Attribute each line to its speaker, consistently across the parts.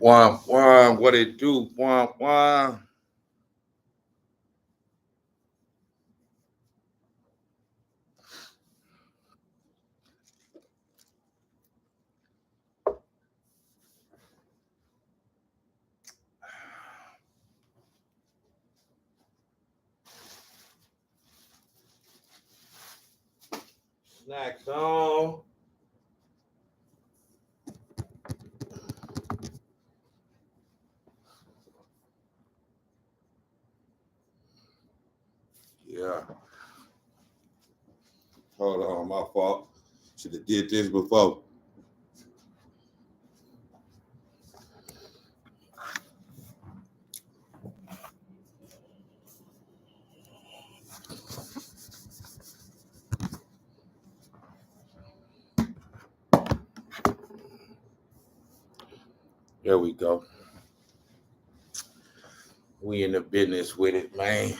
Speaker 1: What it do? Wah. Snacks on. Yeah. Hold on, my fault. Should have did this before. There we go. We in the business with it, man.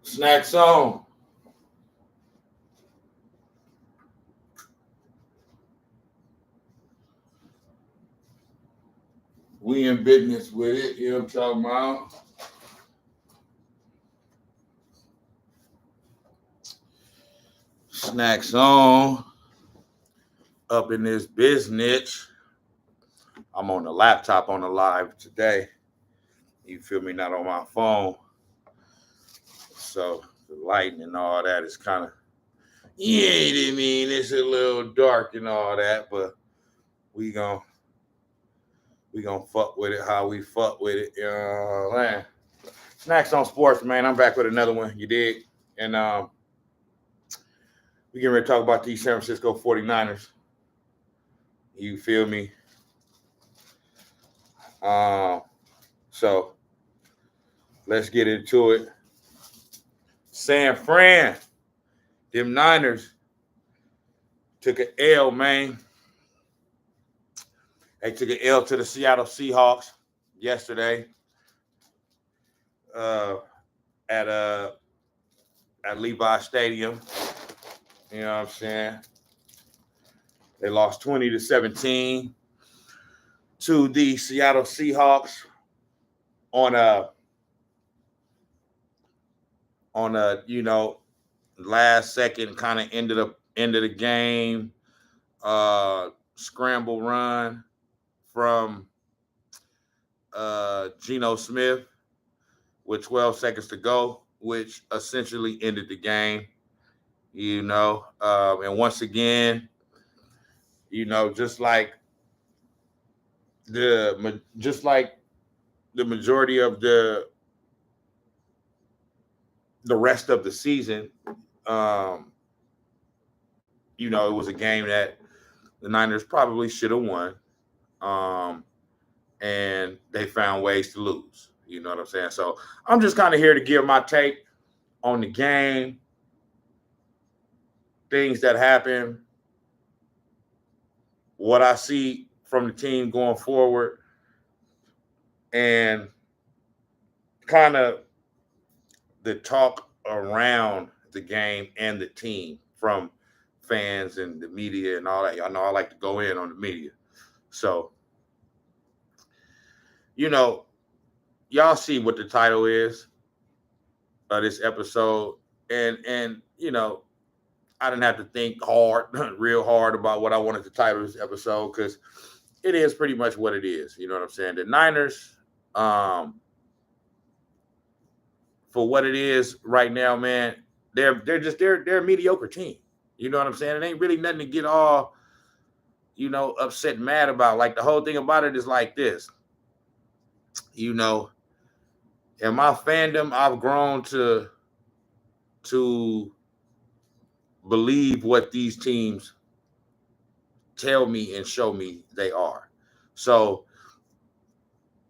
Speaker 1: Snacks on. We in business with it. You know what I'm talking about? Snacks on. Up in this business. I'm on the laptop on the live today. You feel me? Not on my phone. So the lighting and all that is kind of, I mean, it's a little dark and all that, but we gon' fuck with it how we fuck with it. Man. Snacks on Sports, man. I'm back with another one. You dig? And we getting ready to talk about these San Francisco 49ers. You feel me? So let's get into it. San Fran, them Niners took an L, man. They took an L to the Seattle Seahawks yesterday at Levi Stadium. You know what I'm saying? They lost 20-17 to the Seattle Seahawks on a last second kind of end of the game scramble run from Geno Smith with 12 seconds to go, which essentially ended the game. And once again, just like the majority of the rest of the season, it was a game that the Niners probably should have won, and they found ways to lose. You know what I'm saying? So I'm just kind of here to give my take on the game, things that happen, what I see from the team going forward, and kind of the talk around the game and the team from fans and the media and all that. Y'all know I like to go in on the media. So, y'all see what the title is of this episode. And I didn't have to think real hard about what I wanted to title this episode, because it is pretty much what it is. You know what I'm saying? The Niners, for what it is right now, man, they're a mediocre team. You know what I'm saying? It ain't really nothing to get all, upset and mad about. Like, the whole thing about it is like this. In my fandom, I've grown to believe what these teams tell me and show me they are. So,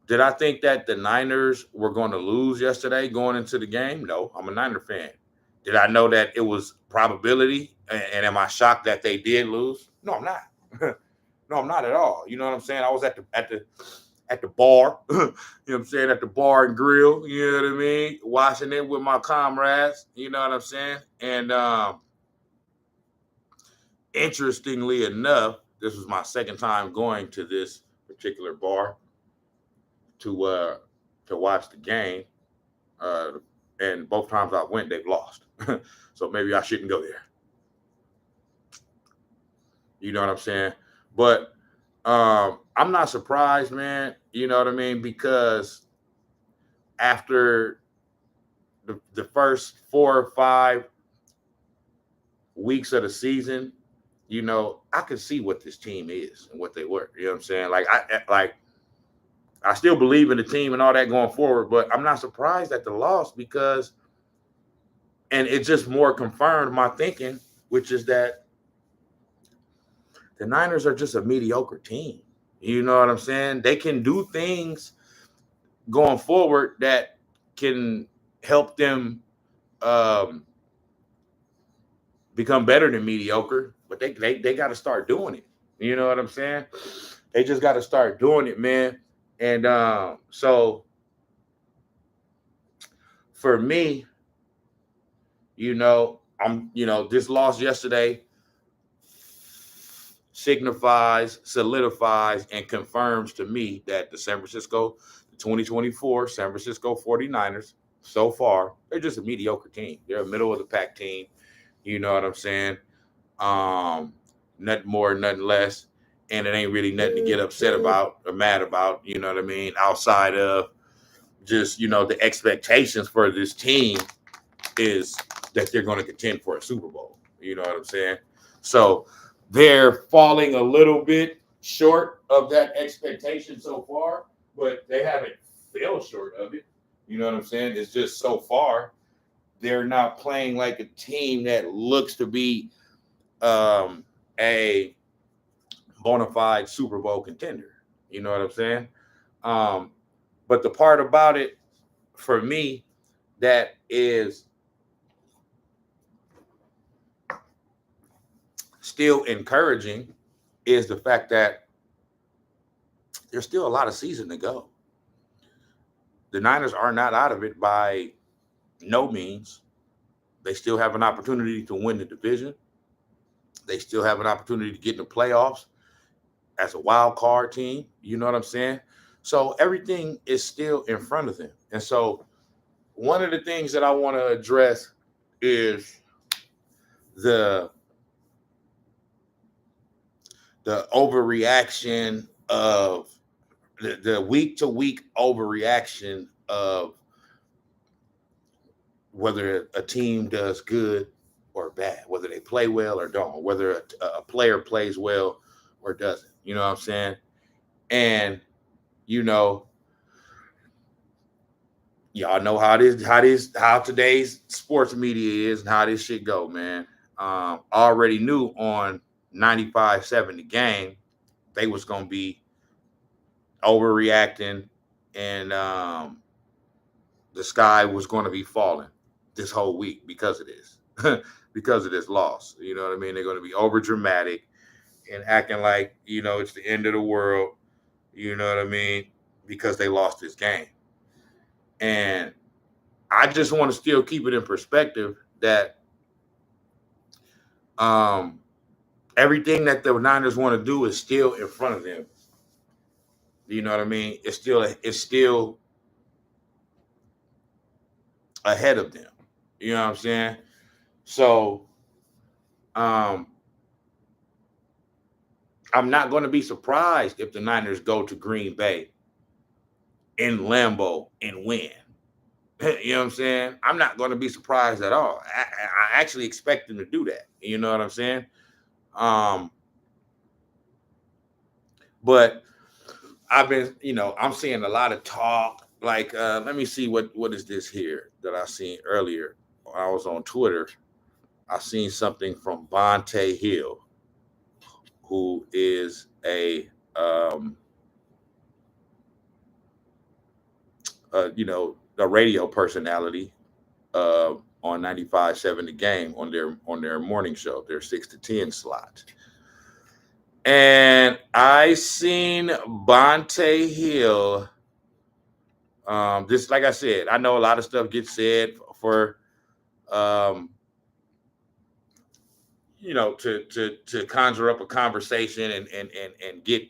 Speaker 1: did I think that the Niners were going to lose yesterday going into the game? No, I'm a Niner fan. Did I know that it was probability? And am I shocked that they did lose? No, I'm not. No, I'm not at all. You know what I'm saying? I was at the bar, you know what I'm saying, at the bar and grill, you know what I mean, watching it with my comrades, you know what I'm saying? And interestingly enough, this was my second time going to this particular bar to watch the game. Uh, and both times I went, they've lost. So maybe I shouldn't go there. You know what I'm saying? But I'm not surprised, man. You know what I mean? Because after the first 4 or 5 weeks of the season, I could see what this team is and what they were. You know what I'm saying? I still believe in the team and all that going forward, but I'm not surprised at the loss because, and it just more confirmed my thinking, which is that the Niners are just a mediocre team. You know what I'm saying? They can do things going forward that can help them become better than mediocre, but they got to start doing it. You know what I'm saying? They just got to start doing it, man. And so for me, this loss yesterday solidifies, and confirms to me that the 2024 San Francisco 49ers, so far, they're just a mediocre team. They're a middle of the pack team. You know what I'm saying? Nothing more, nothing less. And it ain't really nothing to get upset about or mad about, you know what I mean? Outside of just, the expectations for this team is that they're going to contend for a Super Bowl. You know what I'm saying? So they're falling a little bit short of that expectation so far, but they haven't fell short of it. You know what I'm saying? It's just so far they're not playing like a team that looks to be a bona fide Super Bowl contender. You know what I'm saying? But the part about it for me that is still encouraging is the fact that there's still a lot of season to go. The Niners are not out of it by no means. They still have an opportunity to win the division. They still have an opportunity to get in the playoffs as a wild card team. You know what I'm saying? So everything is still in front of them. And so one of the things that I want to address is the overreaction of the week to week overreaction of whether a team does good or bad, whether they play well or don't, whether a player plays well or doesn't. You know what I'm saying? And y'all know how today's sports media is and how this shit go, man. Already knew on 95-7 the game they was gonna be overreacting, and the sky was going to be falling this whole week because of this, because of this loss. You know what I mean? They're going to be over dramatic and acting like it's the end of the world. You know what I mean? Because they lost this game. And I just want to still keep it in perspective that everything that the Niners want to do is still in front of them. You know what I mean? It's still ahead of them. You know what I'm saying? So I'm not going to be surprised if the Niners go to Green Bay in Lambeau and win. You know what I'm saying? I'm not going to be surprised at all. I actually expect them to do that. You know what I'm saying? But I've been, I'm seeing a lot of talk. Like, let me see what is this here that I seen earlier. I was on Twitter. I seen something from Bonte Hill, who is a radio personality on 95-7 The Game on their morning show, their 6 to 10 slot. And I seen Bonte Hill. Just like I said, I know a lot of stuff gets said for to conjure up a conversation and get,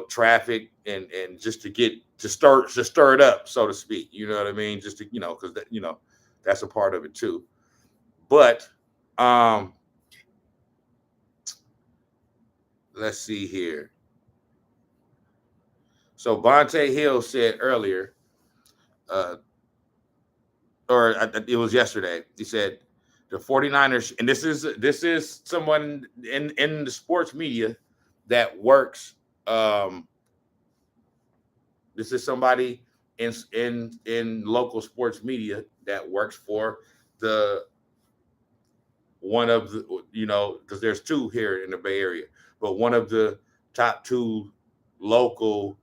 Speaker 1: traffic and just to stir it up, so to speak. You know what I mean? Just to, because that's a part of it too. But let's see here. So Vontae Hill said earlier, or it was yesterday, he said the 49ers, and this is someone in the sports media that works. This is somebody in local sports media that works for the one of the, because there's two here in the Bay Area, but one of the top two local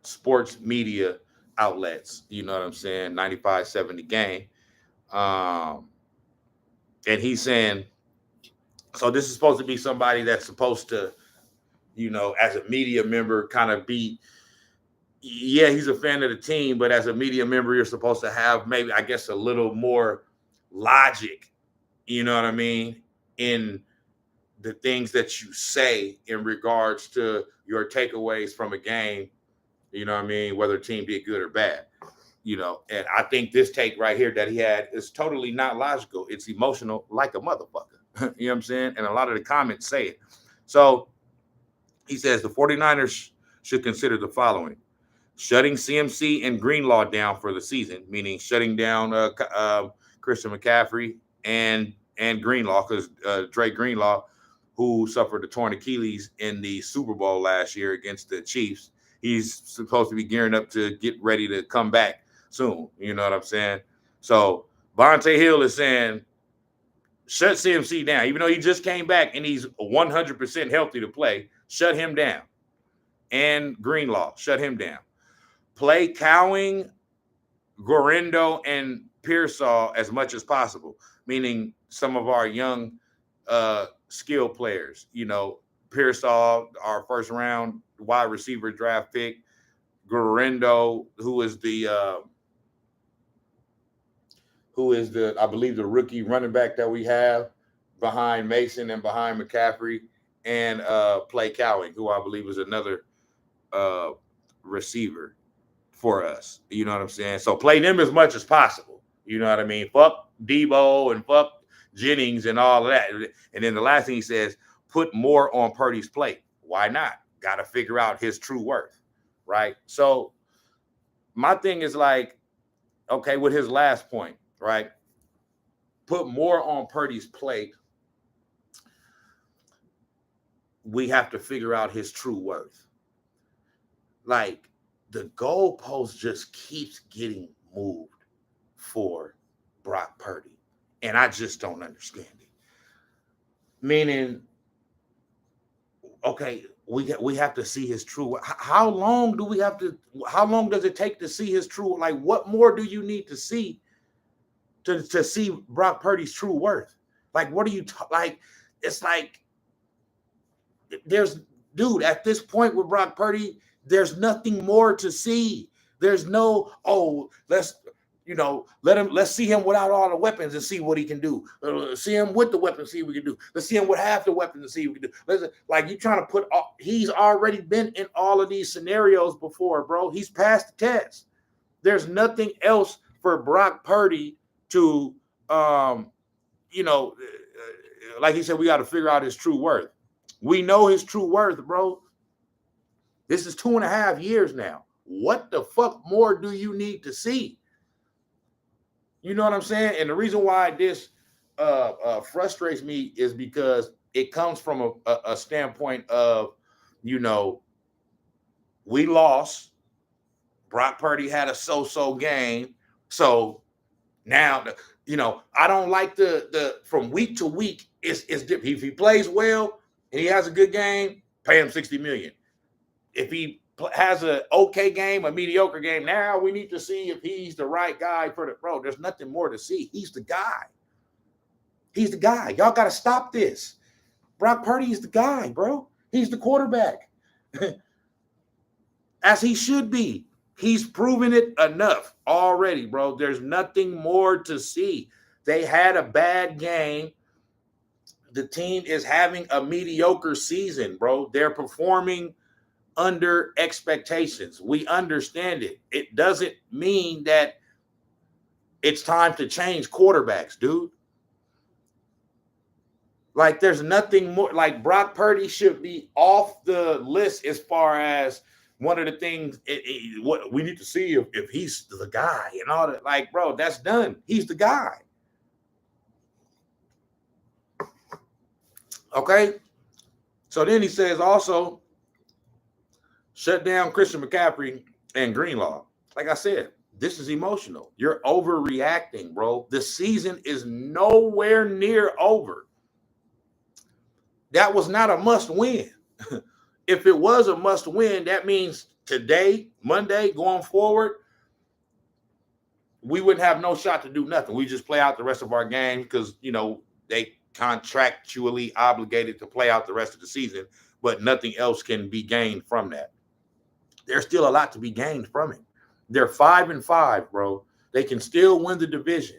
Speaker 1: sports media outlets, you know what I'm saying, 95-70 Game. And he's saying, so this is supposed to be somebody that's supposed to, as a media member, kind of be, yeah, he's a fan of the team, but as a media member, you're supposed to have maybe, I guess, a little more logic, you know what I mean, in the things that you say in regards to your takeaways from a game, you know what I mean, whether a team did good or bad, and I think this take right here that he had is totally not logical. It's emotional like a motherfucker. You know what I'm saying? And a lot of the comments say it. So he says the 49ers should consider the following: shutting CMC and Greenlaw down for the season, meaning shutting down Christian McCaffrey and Greenlaw, because Dre Greenlaw, who suffered a torn Achilles in the Super Bowl last year against the Chiefs, he's supposed to be gearing up to get ready to come back soon. You know what I'm saying? So Vontae Hill is saying, shut CMC down, even though he just came back and he's 100% healthy to play. Shut him down. And Greenlaw, shut him down. Play Cowing, Gorindo, and Pearsall as much as possible, meaning some of our young skill players. Pearsall, our first round wide receiver draft pick. Gorindo, who is the I believe the rookie running back that we have behind Mason and behind McCaffrey, and Play Cowing, who I believe is another receiver for us. You know what I'm saying? So play them as much as possible. You know what I mean? Fuck Debo and fuck Jennings and all of that. And then the last thing he says, put more on Purdy's plate. Why not? Got to figure out his true worth, right? So my thing is like, okay, with his last point, right? Put more on Purdy's plate. We have to figure out his true worth. Like, the goalpost just keeps getting moved for Brock Purdy, and I just don't understand it. Meaning, okay, we have to see his true. How long does it take to see his true? Like, what more do you need to see to see Brock Purdy's true worth? Like, what are you like? It's like dude, at this point with Brock Purdy, there's nothing more to see. There's no, let's see him without all the weapons and see what he can do. See him with the weapons, see what he can do. Let's see him with half the weapons and see what he can do. Like, you trying to he's already been in all of these scenarios before, bro. He's passed the test. There's nothing else for Brock Purdy to, like he said, we got to figure out his true worth. We know his true worth, bro. This is 2.5 years now. What the fuck more do you need to see? You know what I'm saying? And the reason why this frustrates me is because it comes from a standpoint of, we lost. Brock Purdy had a so-so game. So now, I don't like the from week to week. It's different. If he plays well and he has a good game, pay him $60 million. If he has an okay game, a mediocre game, now we need to see if he's the right guy for the bro. There's nothing more to see. He's the guy. He's the guy. Y'all got to stop this. Brock Purdy is the guy, bro. He's the quarterback. As he should be. He's proven it enough already, bro. There's nothing more to see. They had a bad game. The team is having a mediocre season, bro. They're performing under expectations. We understand it. It doesn't mean that it's time to change quarterbacks, dude. Like, there's nothing more. Like, Brock Purdy should be off the list as far as one of the things what we need to see if he's the guy and all that. Like, bro, that's done. He's the guy. Okay. So then he says also shut down Christian McCaffrey and Greenlaw. Like I said, this is emotional. You're overreacting, bro. The season is nowhere near over. That was not a must win. If it was a must win, that means today, Monday, going forward, we wouldn't have no shot to do nothing. We just play out the rest of our game because, they contractually obligated to play out the rest of the season, but nothing else can be gained from that. There's still a lot to be gained from it. They're 5-5, bro. They can still win the division.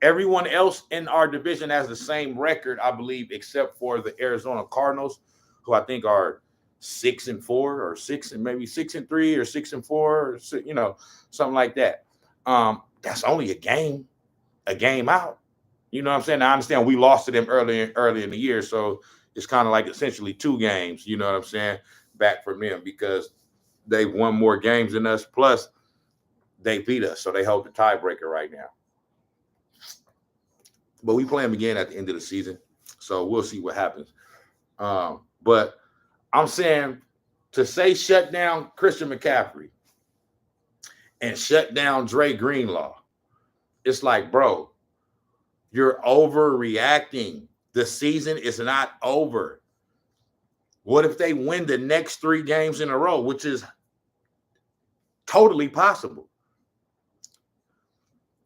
Speaker 1: Everyone else in our division has the same record, I believe, except for the Arizona Cardinals, who I think are 6-4 or 6 and maybe 6-3 or 6-4, or, something like that. That's only a game out. You know what I'm saying? I understand we lost to them early in the year, so it's kind of like essentially 2 games, you know what I'm saying, back from them because they've won more games than us, plus they beat us, so they hold the tiebreaker right now. But we play them again at the end of the season, so we'll see what happens. But I'm saying to say shut down Christian McCaffrey and shut down Dre Greenlaw, it's like, bro, you're overreacting. The season is not over. What if they win the next 3 games in a row, which is totally possible?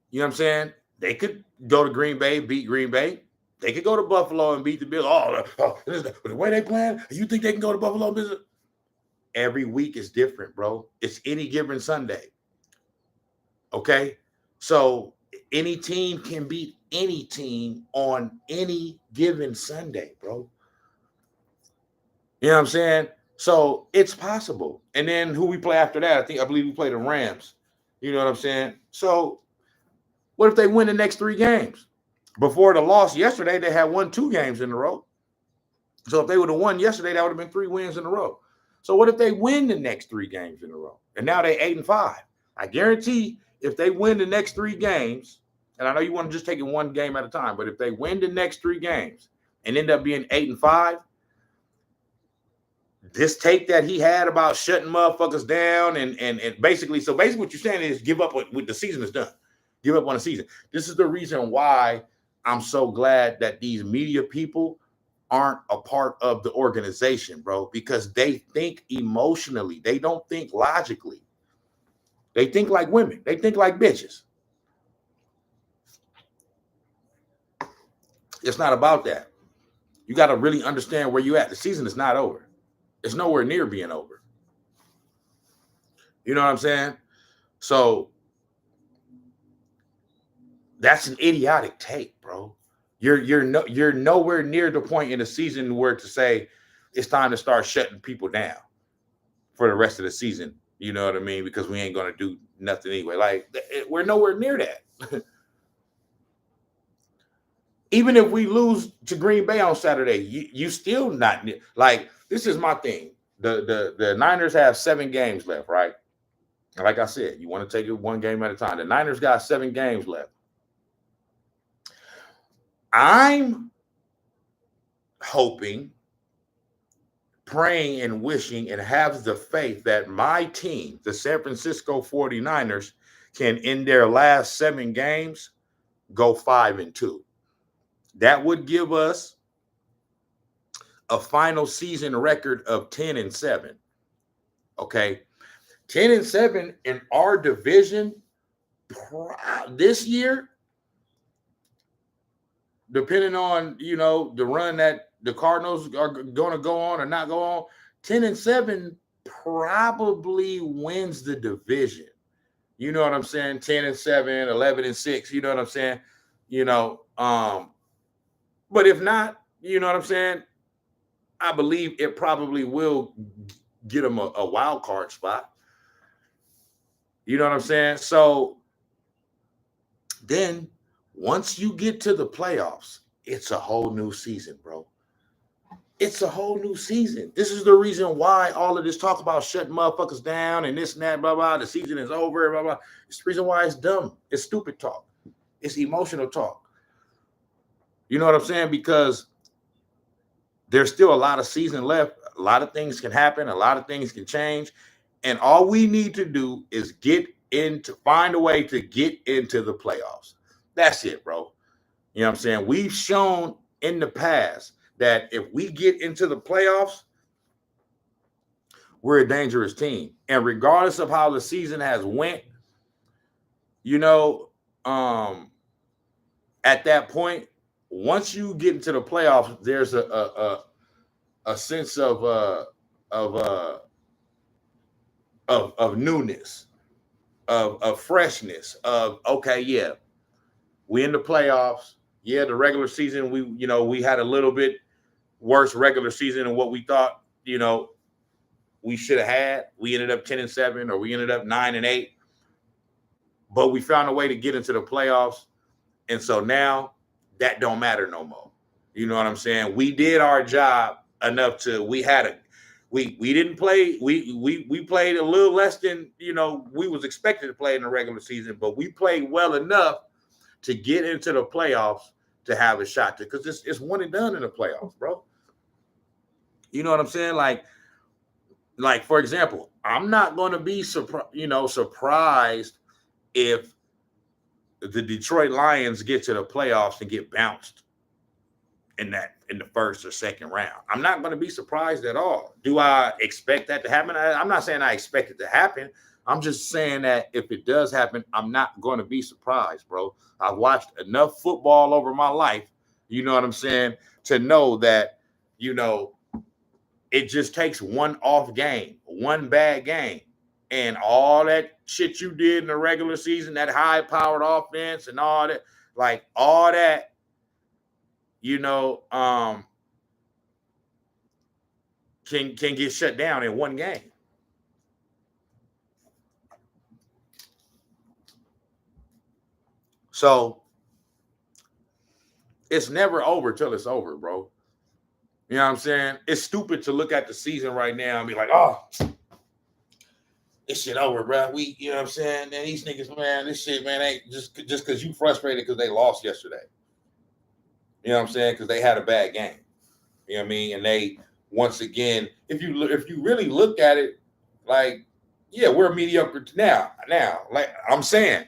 Speaker 1: You know what I'm saying? They could go to Green Bay, beat Green Bay. They could go to Buffalo and beat the Bills. The way they playing, you think they can go to Buffalo and visit? Every week is different, bro. It's any given Sunday. Okay? So any team can beat any team on any given Sunday, bro. You know what I'm saying? So it's possible. And then who we play after that? I believe we play the Rams. You know what I'm saying? So what if they win the next 3 games? Before the loss yesterday, they had won 2 games in a row. So if they would have won yesterday, that would have been 3 wins in a row. So what if they win the next 3 games in a row? And now they're 8-5. I guarantee if they win the next 3 games, and I know you want to just take it one game at a time, but if they win the next 3 games and end up being 8-5, this take that he had about shutting motherfuckers down and basically what you're saying is give up with the season is done. Give up on the season. This is the reason why I'm so glad that these media people aren't a part of the organization, bro, because they think emotionally. They don't think logically. They think like women. They think like bitches. It's not about that. You got to really understand where you're at. The season is not over. It's nowhere near being over. You know what I'm saying? So that's an idiotic take, bro. You're nowhere near the point in the season where to say it's time to start shutting people down for the rest of the season. You know what I mean? Because we ain't going to do nothing anyway. Like, we're nowhere near that. Even if we lose to Green Bay on Saturday, you still not near. Like, this is my thing. The Niners have 7 games left, right? Like I said, you want to take it one game at a time. The Niners got 7 games left. I'm hoping, praying, and wishing and have the faith that my team, the San Francisco 49ers, can, in their last 7 games, go 5-2. That would give us a final season record of 10-7. Okay? 10-7 in our division this year, depending on, the run that the Cardinals are going to go on or not go on, 10-7 probably wins the division. You know what I'm saying? 10-7, 11-6. You know what I'm saying? You know, but if not, you know what I'm saying? I believe it probably will get them a wild card spot. You know what I'm saying? So then once you get to the playoffs, it's a whole new season, bro. It's a whole new season. This is the reason why all of this talk about shutting motherfuckers down and this and that, blah, blah, the season is over, blah, blah. It's the reason why it's dumb. It's stupid talk. It's emotional talk. You know what I'm saying? Because there's still a lot of season left. A lot of things can happen. A lot of things can change. And all we need to do is find a way to get into the playoffs. That's it, bro. You know what I'm saying? We've shown in the past that if we get into the playoffs, we're a dangerous team. And regardless of how the season has went, you know, at that point, once you get into the playoffs, there's a sense of newness, of freshness, of okay, yeah, we in the playoffs. Yeah, the regular season, we had a little bit worse regular season than what we thought, we should have had. We ended up 10-7, or we ended up 9-8. But we found a way to get into the playoffs. And so now that don't matter no more. You know what I'm saying? We did our job enough we didn't play. We played a little less than, we was expected to play in the regular season, but we played well enough to get into the playoffs to have a shot, because it's one and done in the playoffs, bro. You know what I'm saying? Like for example, I'm not going to be surprised if the Detroit Lions get to the playoffs and get bounced in the first or second round. I'm not going to be surprised at all. Do I expect that to happen? I'm not saying I expect it to happen. I'm just saying that if it does happen, I'm not going to be surprised, bro. I've watched enough football over my life, you know what I'm saying, to know that, it just takes one off game, one bad game, and all that shit you did in the regular season, that high-powered offense and all that, like all that, can get shut down in one game. So it's never over till it's over, bro. You know what I'm saying? It's stupid to look at the season right now and be like, oh, this shit over, bro. You know what I'm saying? And these niggas, man, this shit, man, ain't just because you frustrated because they lost yesterday. You know what I'm saying? Because they had a bad game. You know what I mean? And they, once again, if you really look at it, like, yeah, we're mediocre now. Like I'm saying,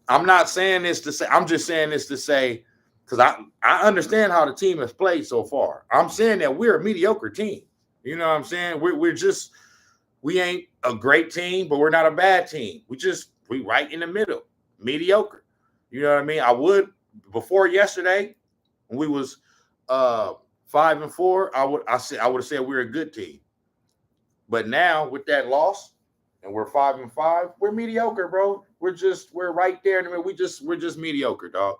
Speaker 1: I'm not saying this to say, I'm just saying this to say, because I understand how the team has played so far. I'm saying that we're a mediocre team. You know what I'm saying? We ain't a great team, but we're not a bad team. We right in the middle, mediocre. You know what I mean? I would, before yesterday, when we was 5-4, I would have said we're a good team. But now with that loss, and we're 5-5, we're mediocre, bro. We're right there in the middle. We're just mediocre, dog.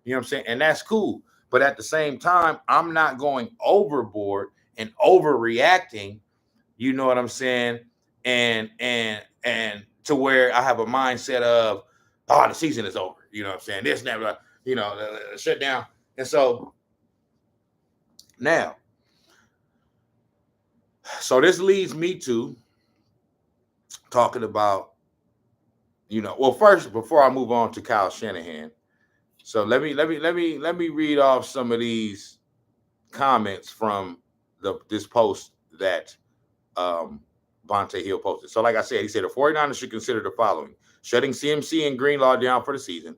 Speaker 1: You know what I'm saying? And that's cool. But at the same time, I'm not going overboard and overreacting, you know what I'm saying? And to where I have a mindset of, oh, the season is over. You know what I'm saying? This never, shut down. And so now, so this leads me to talking about, well, first, before I move on to Kyle Shanahan, so let me read off some of these comments from this post that Bonte Hill posted. So like I said, he said the 49ers should consider the following: shutting CMC and Greenlaw down for the season,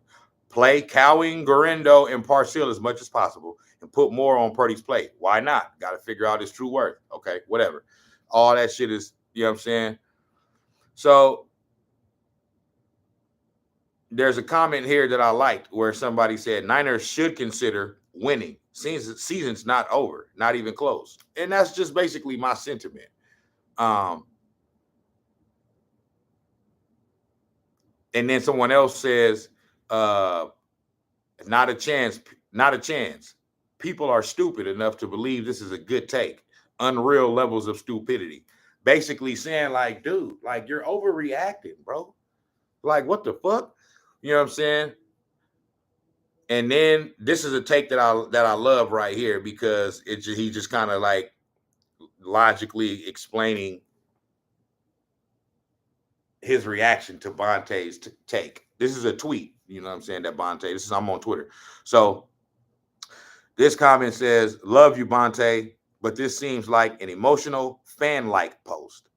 Speaker 1: play Cowing, Garendo, and Parcell as much as possible, and put more on Purdy's plate. Why not? Got to figure out his true worth. Okay, whatever. All that shit is, you know what I'm saying? So there's a comment here that I liked where somebody said Niners should consider winning. Season's not over, not even close. And that's just basically my sentiment. And then someone else says, not a chance, not a chance. People are stupid enough to believe this is a good take. Unreal levels of stupidity. Basically saying, like, dude, like you're overreacting, bro. Like, what the fuck? You know what I'm saying? And then this is a take that I love right here because he just kind of like logically explaining his reaction to Bonte's take. This is a tweet, you know what I'm saying, that Bonte, I'm on Twitter. So this comment says, love you, Bonte, but this seems like an emotional fan-like post.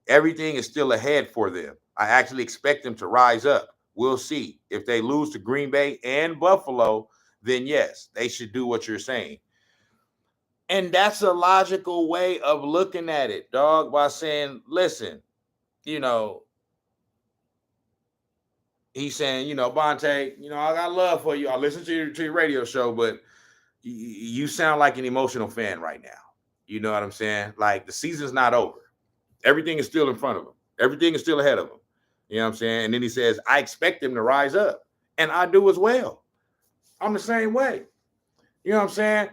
Speaker 1: Everything is still ahead for them. I actually expect them to rise up. We'll see. If they lose to Green Bay and Buffalo, then yes, they should do what you're saying. And that's a logical way of looking at it, dog, by saying, listen, you know, he's saying, you know, Bonte, you know, I got love for you. I listen to your radio show, but you sound like an emotional fan right now. You know what I'm saying? Like the season's not over. Everything is still in front of him. Everything is still ahead of him. You know what I'm saying? And then he says, I expect him to rise up. And I do as well. I'm the same way. You know what I'm saying?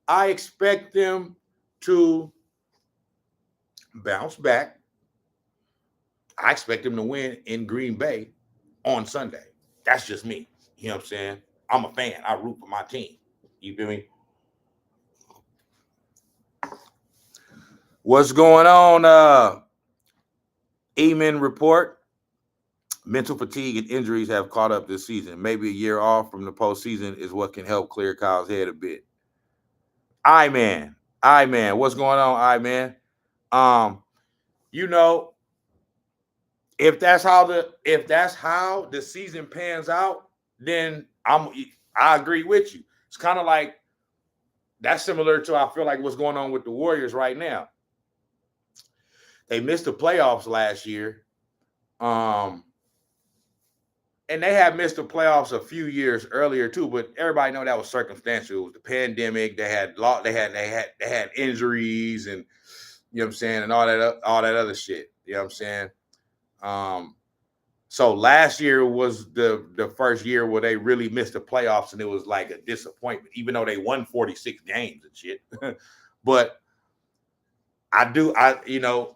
Speaker 1: I expect them to bounce back. I expect them to win in Green Bay on Sunday. That's just me. You know what I'm saying? I'm a fan. I root for my team. You feel me? What's going on? Eamon report. Mental fatigue and injuries have caught up this season. Maybe a year off from the postseason is what can help clear Kyle's head a bit. I-Man. What's going on, I-Man? You know, if that's how the season pans out, then I agree with you. It's kind of like that's similar to I feel like what's going on with the Warriors right now. They missed the playoffs last year. And they had missed the playoffs a few years earlier too, but everybody know that was circumstantial. It was the pandemic. They had injuries, and you know what I'm saying, and all that other shit. You know what I'm saying? So last year was the first year where they really missed the playoffs, and it was like a disappointment, even though they won 46 games and shit. But they didn't go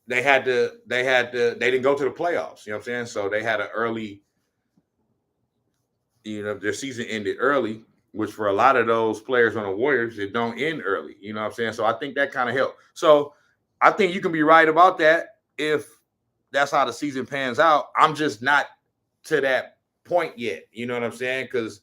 Speaker 1: to the playoffs. You know what I'm saying? So they had an early. You know, their season ended early, which for a lot of those players on the Warriors, it don't end early. You know what I'm saying? So I think that kind of helped. So I think you can be right about that if that's how the season pans out. I'm just not to that point yet. You know what I'm saying? Because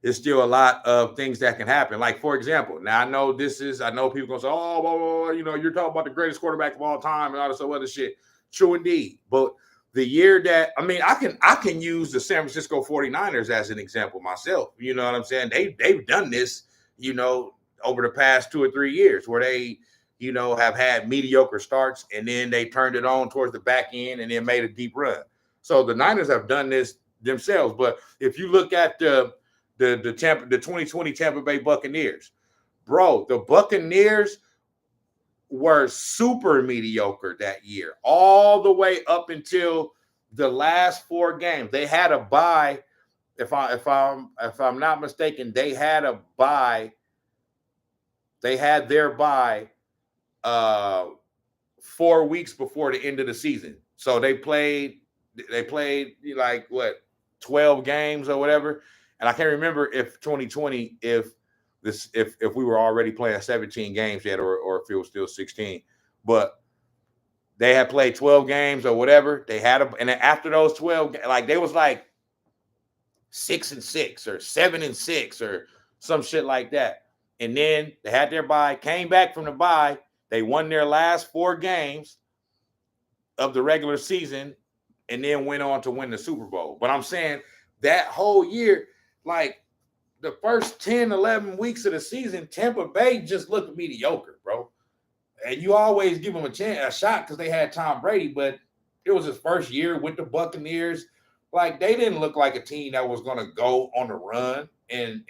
Speaker 1: there's still a lot of things that can happen. Like, for example, now I know people gonna say, oh, blah, blah, blah, you know, you're talking about the greatest quarterback of all time and all this other shit. True indeed. But the year that, I can use the San Francisco 49ers as an example myself. You know what I'm saying? They've done this, you know, over the past 2 or 3 years where they, you know, have had mediocre starts and then they turned it on towards the back end and then made a deep run. So the Niners have done this themselves. But if you look at the 2020 Tampa Bay Buccaneers, bro, the Buccaneers were super mediocre that year, all the way up until the last 4 games. They had a bye. If I'm not mistaken, they had a bye. They had their bye 4 weeks before the end of the season. So they played like 12 games or whatever. And I can't remember if 2020, if we were already playing 17 games yet, or if it was still 16, but they had played 12 games or whatever. They had and then after those 12, like they was like 6-6 or 7-6 or some shit like that. And then they had their bye, came back from the bye. They won their last 4 games of the regular season and then went on to win the Super Bowl. But I'm saying that whole year, like, the first 10, 11 weeks of the season, Tampa Bay just looked mediocre, bro. And you always give them a shot because they had Tom Brady, but it was his first year with the Buccaneers. Like, they didn't look like a team that was going to go on the run and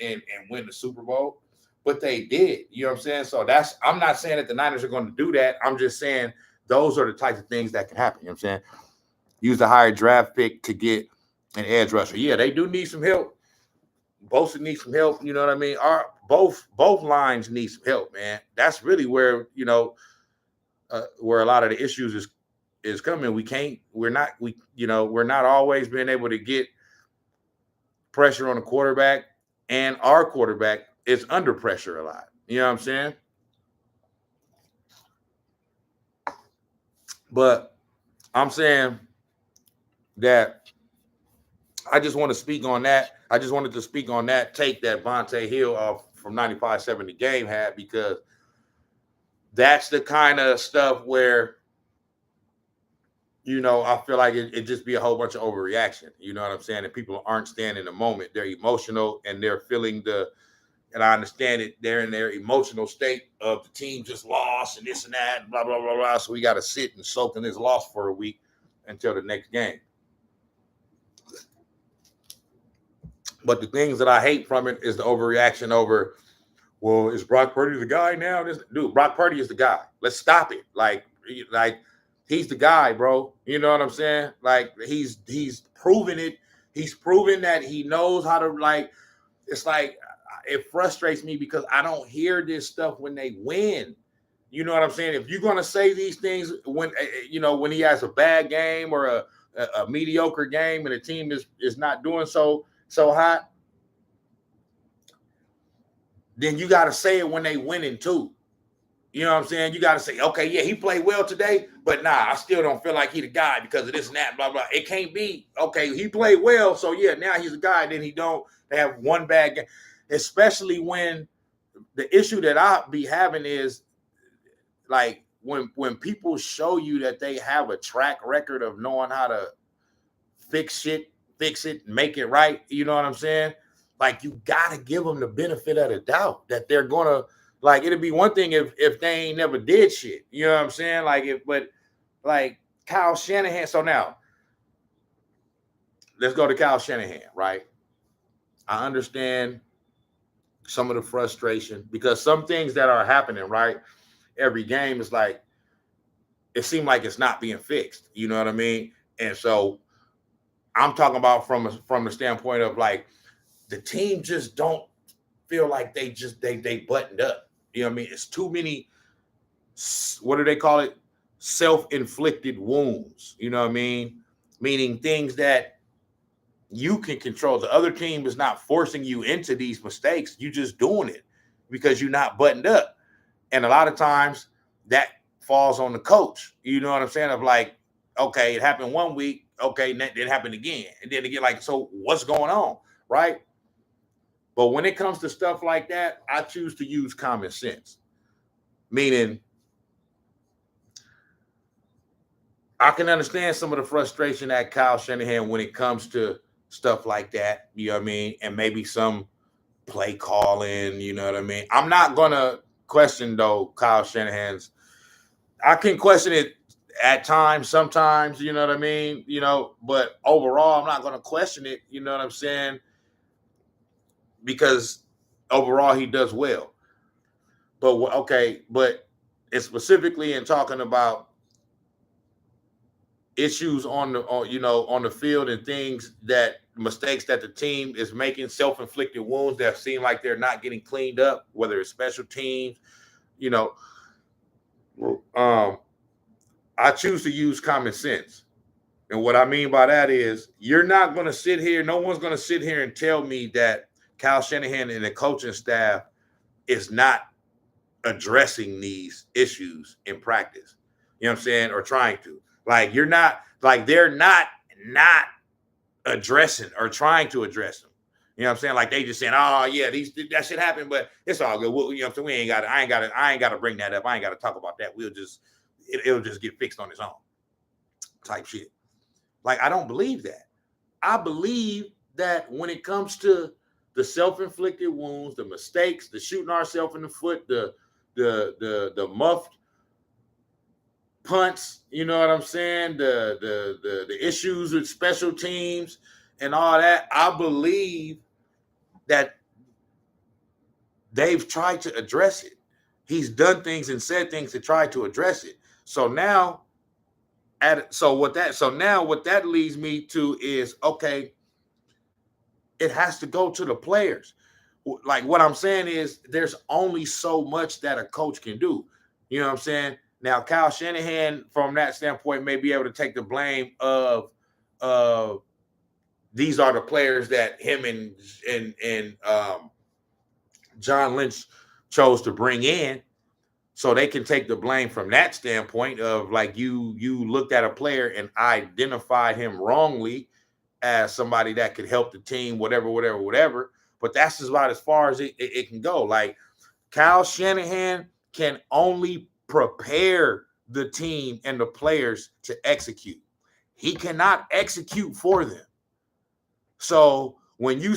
Speaker 1: win the Super Bowl, but they did. You know what I'm saying? So I'm not saying that the Niners are going to do that. I'm just saying those are the types of things that can happen. You know what I'm saying? use a higher draft pick to get an edge rusher. Yeah, they do need some help. Bosa needs some help. You know what I mean? Both lines need some help, man. That's really where where a lot of the issues is coming. We're not always being able to get pressure on the quarterback, and our quarterback is under pressure a lot. You know what I'm saying? But I'm saying that I just want to speak on that. I just wanted to speak on that take that Vontae Hill off from 95.7 The Game had, because that's the kind of stuff where, I feel like it just be a whole bunch of overreaction. You know what I'm saying? And people aren't staying in the moment. They're emotional and they're feeling and I understand it, they're in their emotional state of the team just lost and this and that, and blah, blah, blah, blah. So we got to sit and soak in this loss for a week until the next game. But the things that I hate from it is the overreaction over, well, is Brock Purdy the guy now? Dude, Brock Purdy is the guy. Let's stop it. Like he's the guy, bro. You know what I'm saying? Like he's proven it. He's proven that he knows how to it's like it frustrates me because I don't hear this stuff when they win. You know what I'm saying? If you're going to say these things when he has a bad game or a mediocre game and the team is not doing so hot, then you got to say it when they winning too. You know what I'm saying? You got to say, okay, yeah, he played well today, but nah, I still don't feel like he the guy because of this and that, blah, blah. It can't be, okay, he played well, so yeah, now he's a guy, then he don't have one bad game. Especially when the issue that I be having is like when people show you that they have a track record of knowing how to fix it, make it right. You know what I'm saying? Like you got to give them the benefit of the doubt that they're going to, like, it'd be one thing if they ain't never did shit. You know what I'm saying? But Kyle Shanahan. So now let's go to Kyle Shanahan, right? I understand some of the frustration because some things that are happening, right? Every game is like, it seemed like it's not being fixed. You know what I mean? And so I'm talking about from the standpoint of like, the team just don't feel like they buttoned up. You know what I mean? It's too many, what do they call it? Self-inflicted wounds. You know what I mean? Meaning things that you can control. The other team is not forcing you into these mistakes. You're just doing it because you're not buttoned up. And a lot of times that falls on the coach. You know what I'm saying? Of like, okay, it happened one week. Okay, it happened again. And then again, like, so what's going on? Right? But when it comes to stuff like that, I choose to use common sense. Meaning, I can understand some of the frustration at Kyle Shanahan when it comes to stuff like that. You know what I mean? And maybe some play calling, you know what I mean? I'm not going to question, though, Kyle Shanahan's. I can question it at times, sometimes, you know what I mean? But overall, I'm not going to question it, you know what I'm saying? Because overall, he does well. But it's specifically in talking about issues on the field and things mistakes that the team is making, self-inflicted wounds that seem like they're not getting cleaned up, whether it's special teams, I choose to use common sense. And what I mean by that is you're not going to sit here. No one's going to sit here and tell me that Kyle Shanahan and the coaching staff is not addressing these issues in practice. You know what I'm saying? Or trying to. Like they're not addressing or trying to address them. You know what I'm saying? Like they just saying, oh yeah, that shit happened, but it's all good. Well, you know what I'm saying? I ain't got to bring that up. I ain't got to talk about that. It'll just get fixed on its own type shit. Like, I don't believe that. I believe that when it comes to the self-inflicted wounds, the mistakes, the shooting ourselves in the foot, the muffed punts, you know what I'm saying? The issues with special teams and all that, I believe that they've tried to address it. He's done things and said things to try to address it. So now So now what that leads me to is, okay, it has to go to the players. Like what I'm saying is there's only so much that a coach can do. You know what I'm saying? Now, Kyle Shanahan, from that standpoint, may be able to take the blame of these are the players that him and John Lynch chose to bring in. So they can take the blame from that standpoint of like you looked at a player and identified him wrongly as somebody that could help the team, whatever. But that's about as far as it can go. Like Kyle Shanahan can only prepare the team and the players to execute. He cannot execute for them. So when you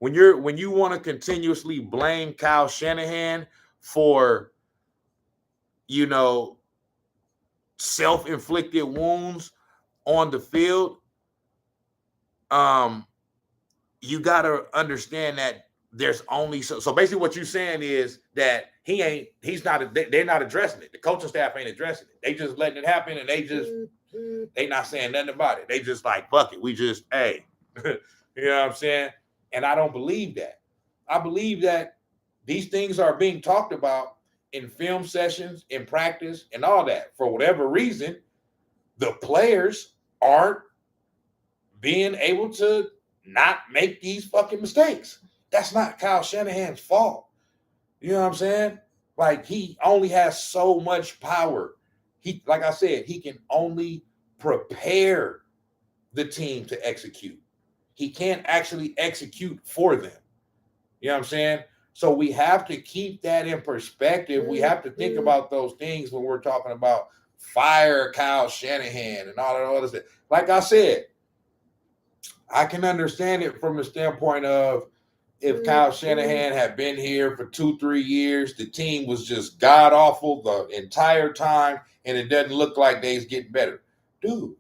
Speaker 1: want to continuously blame Kyle Shanahan for, you know, self-inflicted wounds on the field, you got to understand that there's only so basically what you're saying is that they're not addressing it. The coaching staff ain't addressing it. They just letting it happen, and they not saying nothing about it. They just like, fuck it. We just, hey, you know what I'm saying? And I don't believe that. I believe that these things are being talked about in film sessions, in practice, and all that. For whatever reason, the players aren't being able to not make these fucking mistakes. That's not Kyle Shanahan's fault. You know what I'm saying? Like, he only has so much power. Like I said, he can only prepare the team to execute. He can't actually execute for them. You know what I'm saying? So we have to keep that in perspective. We have to think about those things when we're talking about fire Kyle Shanahan and all that other stuff. Like I said, I can understand it from the standpoint of if Kyle Shanahan had been here for 2-3 years, the team was just god awful the entire time, and it doesn't look like they's getting better. Dude,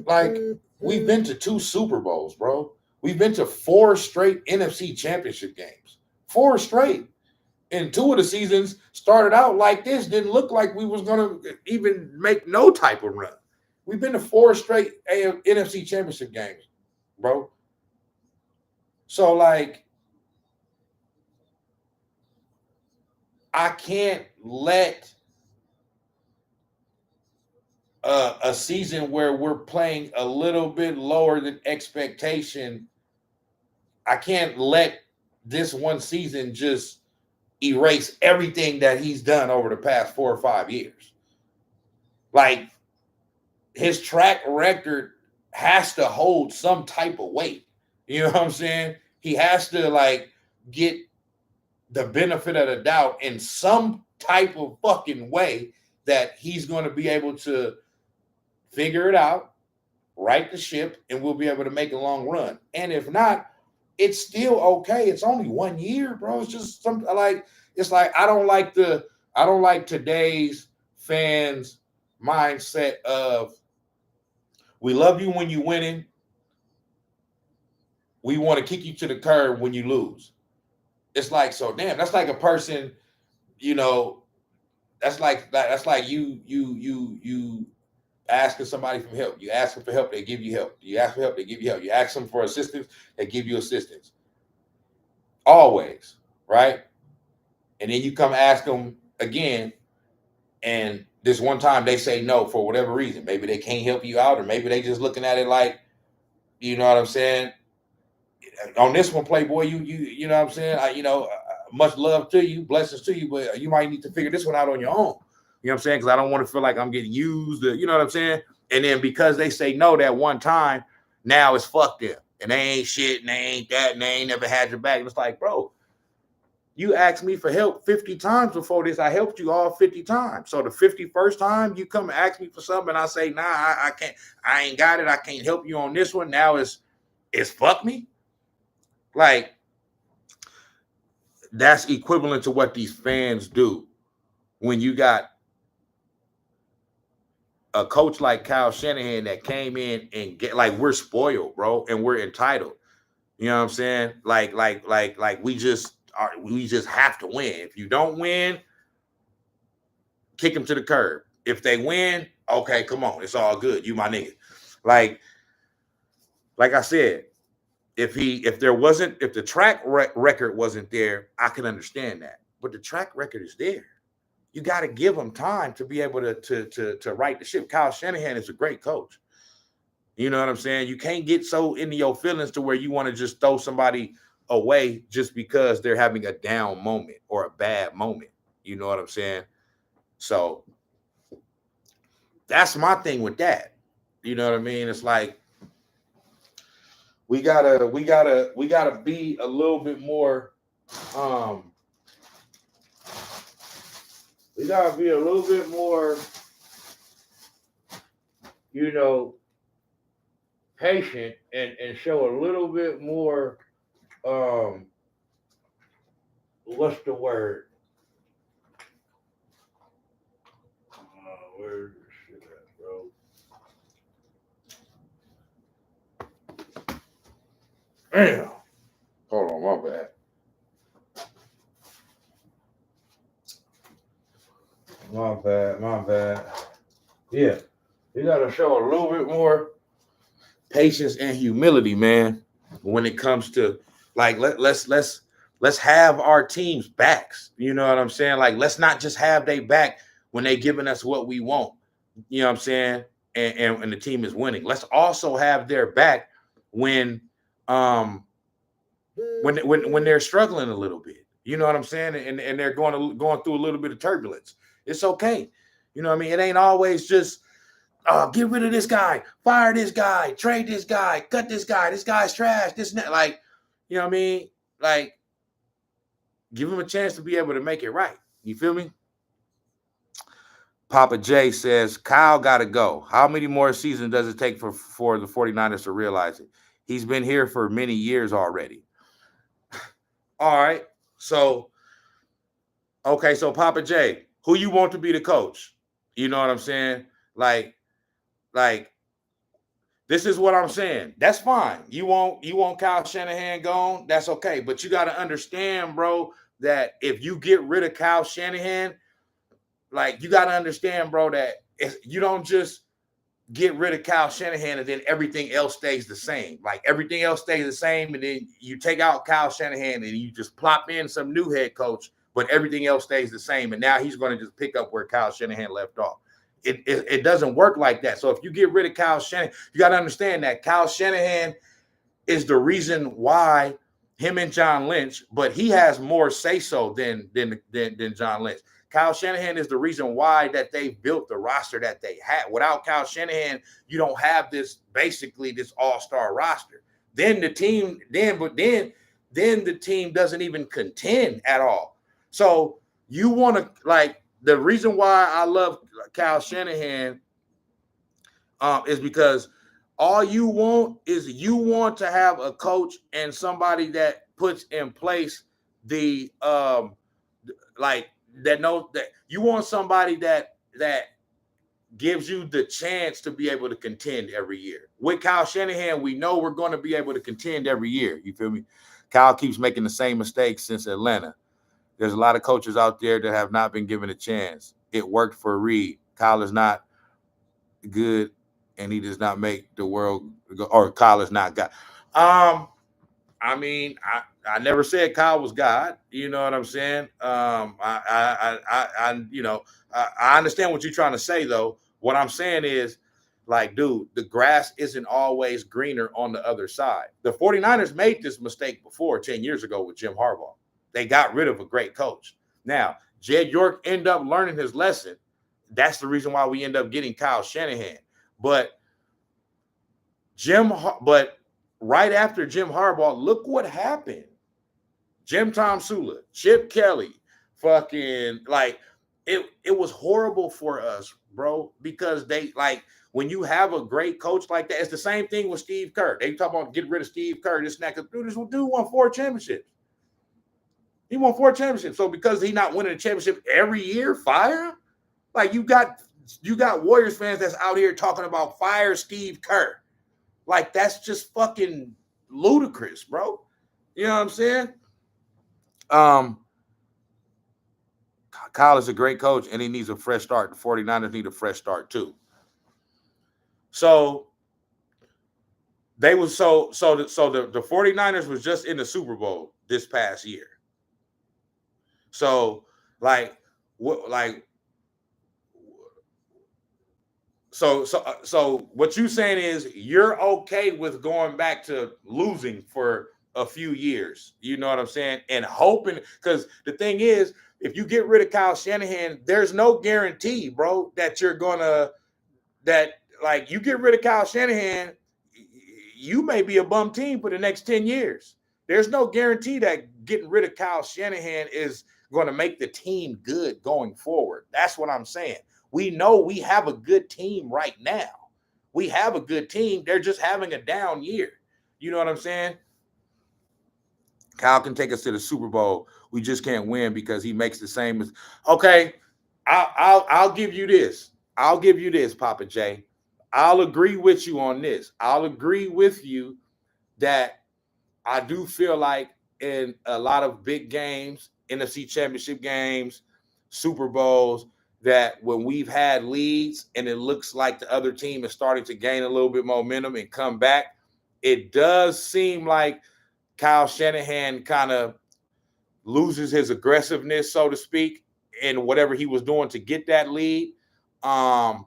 Speaker 1: like, we've been to 2 Super Bowls, bro. We've been to 4 straight NFC championship games. 4 straight. And 2 of the seasons started out like this. Didn't look like we was going to even make no type of run. We've been to 4 straight NFC championship games, bro. So, like, I can't let a season where we're playing a little bit lower than expectation, I can't let this one season just erase everything that he's done over the past 4 or 5 years. Like, his track record has to hold some type of weight. You know what I'm saying? He has to, like, get the benefit of the doubt in some type of fucking way that he's going to be able to figure it out, right the ship, and we'll be able to make a long run. And if not, it's still okay. It's only 1 year, bro. It's just something like, it's like, I don't like today's fans' mindset of, we love you when you're winning. We want to kick you to the curb when you lose. It's like, so damn, that's like a person, you know, that's like you asking somebody for help. You ask them for help, they give you help. You ask for help, they give you help. You ask them for assistance, they give you assistance. Always, right? And then you come ask them again, and this one time they say no for whatever reason. Maybe they can't help you out, or maybe they just looking at it like, you know what I'm saying? On this one, Playboy, you know what I'm saying? Much love to you, blessings to you, but you might need to figure this one out on your own. You know what I'm saying? Because I don't want to feel like I'm getting used. You know what I'm saying? And then because they say no that one time, now it's fuck them. And they ain't shit, and they ain't that, and they ain't never had your back. And it's like, bro, you asked me for help 50 times before this. I helped you all 50 times. So the 51st time you come and ask me for something, and I say, nah, I can't. I ain't got it. I can't help you on this one. Now it's fuck me. Like, that's equivalent to what these fans do when you got a coach like Kyle Shanahan that came in and get, like, we're spoiled, bro, and we're entitled. You know what I'm saying? Like we just have to win. If you don't win, kick them to the curb. If they win, Okay, come on, it's all good. You my nigga. Like I said, if the track record wasn't there, I can understand that. But the track record is there. You got to give him time to be able to right the ship. Kyle Shanahan is a great coach. You know what I'm saying? You can't get so into your feelings to where you want to just throw somebody away just because they're having a down moment or a bad moment. You know what I'm saying? So that's my thing with that. You know what I mean? It's like we gotta be a little bit more we gotta be a little bit more, you know, patient and show a little bit more what's the word? Where's this shit at, bro? Damn. Hold on, my bad. My bad. Yeah. You gotta show a little bit more patience and humility, man, when it comes to like let's have our team's backs. You know what I'm saying? Like let's not just have they back when they giving us what we want. You know what I'm saying? And the team is winning. Let's also have their back when when they're struggling a little bit. You know what I'm saying? And they're going through a little bit of turbulence. It's okay. You know what I mean? It ain't always just get rid of this guy, fire this guy, trade this guy, cut this guy. This guy's trash. This and that. Like, you know what I mean? Like, give him a chance to be able to make it right. You feel me? Papa J says, Kyle got to go. How many more seasons does it take for the 49ers to realize it? He's been here for many years already. All right. So, okay. So, Papa J, who you want to be the coach? You know what I'm saying? Like, this is what I'm saying. That's fine. You want Kyle Shanahan gone? That's okay. But you got to understand, bro, that if you get rid of Kyle Shanahan, like you got to understand, bro, that you don't just get rid of Kyle Shanahan and then everything else stays the same. Like everything else stays the same, and then you take out Kyle Shanahan and you just plop in some new head coach, but everything else stays the same. And now he's going to just pick up where Kyle Shanahan left off. It doesn't work like that. So if you get rid of Kyle Shanahan, you got to understand that Kyle Shanahan is the reason why him and John Lynch, but he has more say-so than John Lynch. Kyle Shanahan is the reason why that they built the roster that they had. Without Kyle Shanahan, you don't have this all-star roster. Then the team doesn't even contend at all. So you want to like the reason why I love Kyle Shanahan is because all you want to have a coach and somebody that puts in place the like that knows that you want somebody that gives you the chance to be able to contend every year. With Kyle Shanahan, we know we're going to be able to contend every year. You feel me? Kyle keeps making the same mistakes since Atlanta. There's a lot of coaches out there that have not been given a chance. It worked for Reed. Kyle is not good, and he does not make the world go, or Kyle is not God. I mean, I never said Kyle was God. You know what I'm saying? I understand what you're trying to say, though. What I'm saying is, like, dude, the grass isn't always greener on the other side. The 49ers made this mistake before 10 years ago with Jim Harbaugh. They got rid of a great coach. Now, Jed York ended up learning his lesson. That's the reason why we end up getting Kyle Shanahan. But right after Jim Harbaugh, look what happened. Jim Tom Sula, Chip Kelly, fucking like it was horrible for us, bro, because they like when you have a great coach like that, it's the same thing with Steve Kerr. They talk about getting rid of Steve Kerr, this and that. This dude won 4 championships. He won 4 championships. So because he's not winning a championship every year, fire him? Like you got Warriors fans that's out here talking about fire Steve Kerr. Like that's just fucking ludicrous, bro. You know what I'm saying? Kyle is a great coach and he needs a fresh start. The 49ers need a fresh start too. So they was the 49ers was just in the Super Bowl this past year. So like what like so what you saying is you're okay with going back to losing for a few years. You know what I'm saying? And hoping, because the thing is, if you get rid of Kyle Shanahan, there's no guarantee, bro, that you're gonna that like you get rid of Kyle Shanahan, you may be a bum team for the next 10 years. There's no guarantee that getting rid of Kyle Shanahan is going to make the team good going forward. That's what I'm saying. We know we have a good team right now. We have a good team. They're just having a down year. You know what I'm saying? Kyle can take us to the Super Bowl. We just can't win because he makes the same. Okay, I'll give you this. I'll give you this, Papa J. I'll agree with you on this. I'll agree with you that I do feel like in a lot of big games, NFC Championship games, Super Bowls, that when we've had leads and it looks like the other team is starting to gain a little bit momentum and come back, it does seem like Kyle Shanahan kind of loses his aggressiveness, so to speak, in whatever he was doing to get that lead. And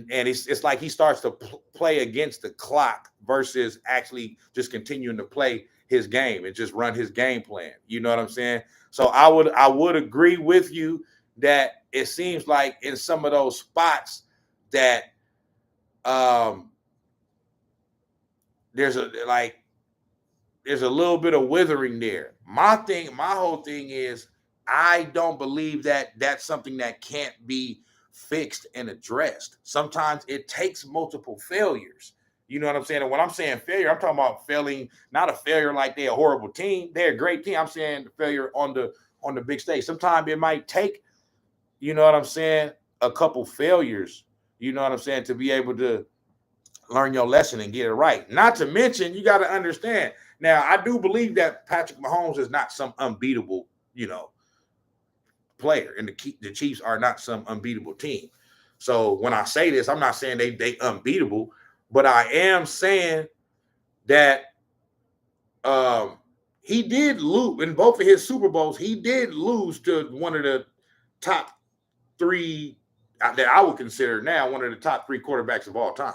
Speaker 1: it's like he starts to play against the clock versus actually just continuing to play his game and just run his game plan. You know what I'm saying? So I would agree with you that it seems like in some of those spots that there's a little bit of withering there. My whole thing is I don't believe that that's something that can't be fixed and addressed. Sometimes it takes multiple failures. You know what I'm saying? And when I'm saying failure, I'm talking about failing, not a failure like they're a horrible team. They're a great team. I'm saying failure on the big stage. Sometimes it might take, you know what I'm saying, a couple failures, you know what I'm saying, to be able to learn your lesson and get it right. Not to mention, you got to understand. Now, I do believe that Patrick Mahomes is not some unbeatable, player, and the Chiefs are not some unbeatable team. So when I say this, I'm not saying they unbeatable, but I am saying that he did lose in both of his Super Bowls. He did lose to one of the top three that I would consider now one of the top three quarterbacks of all time,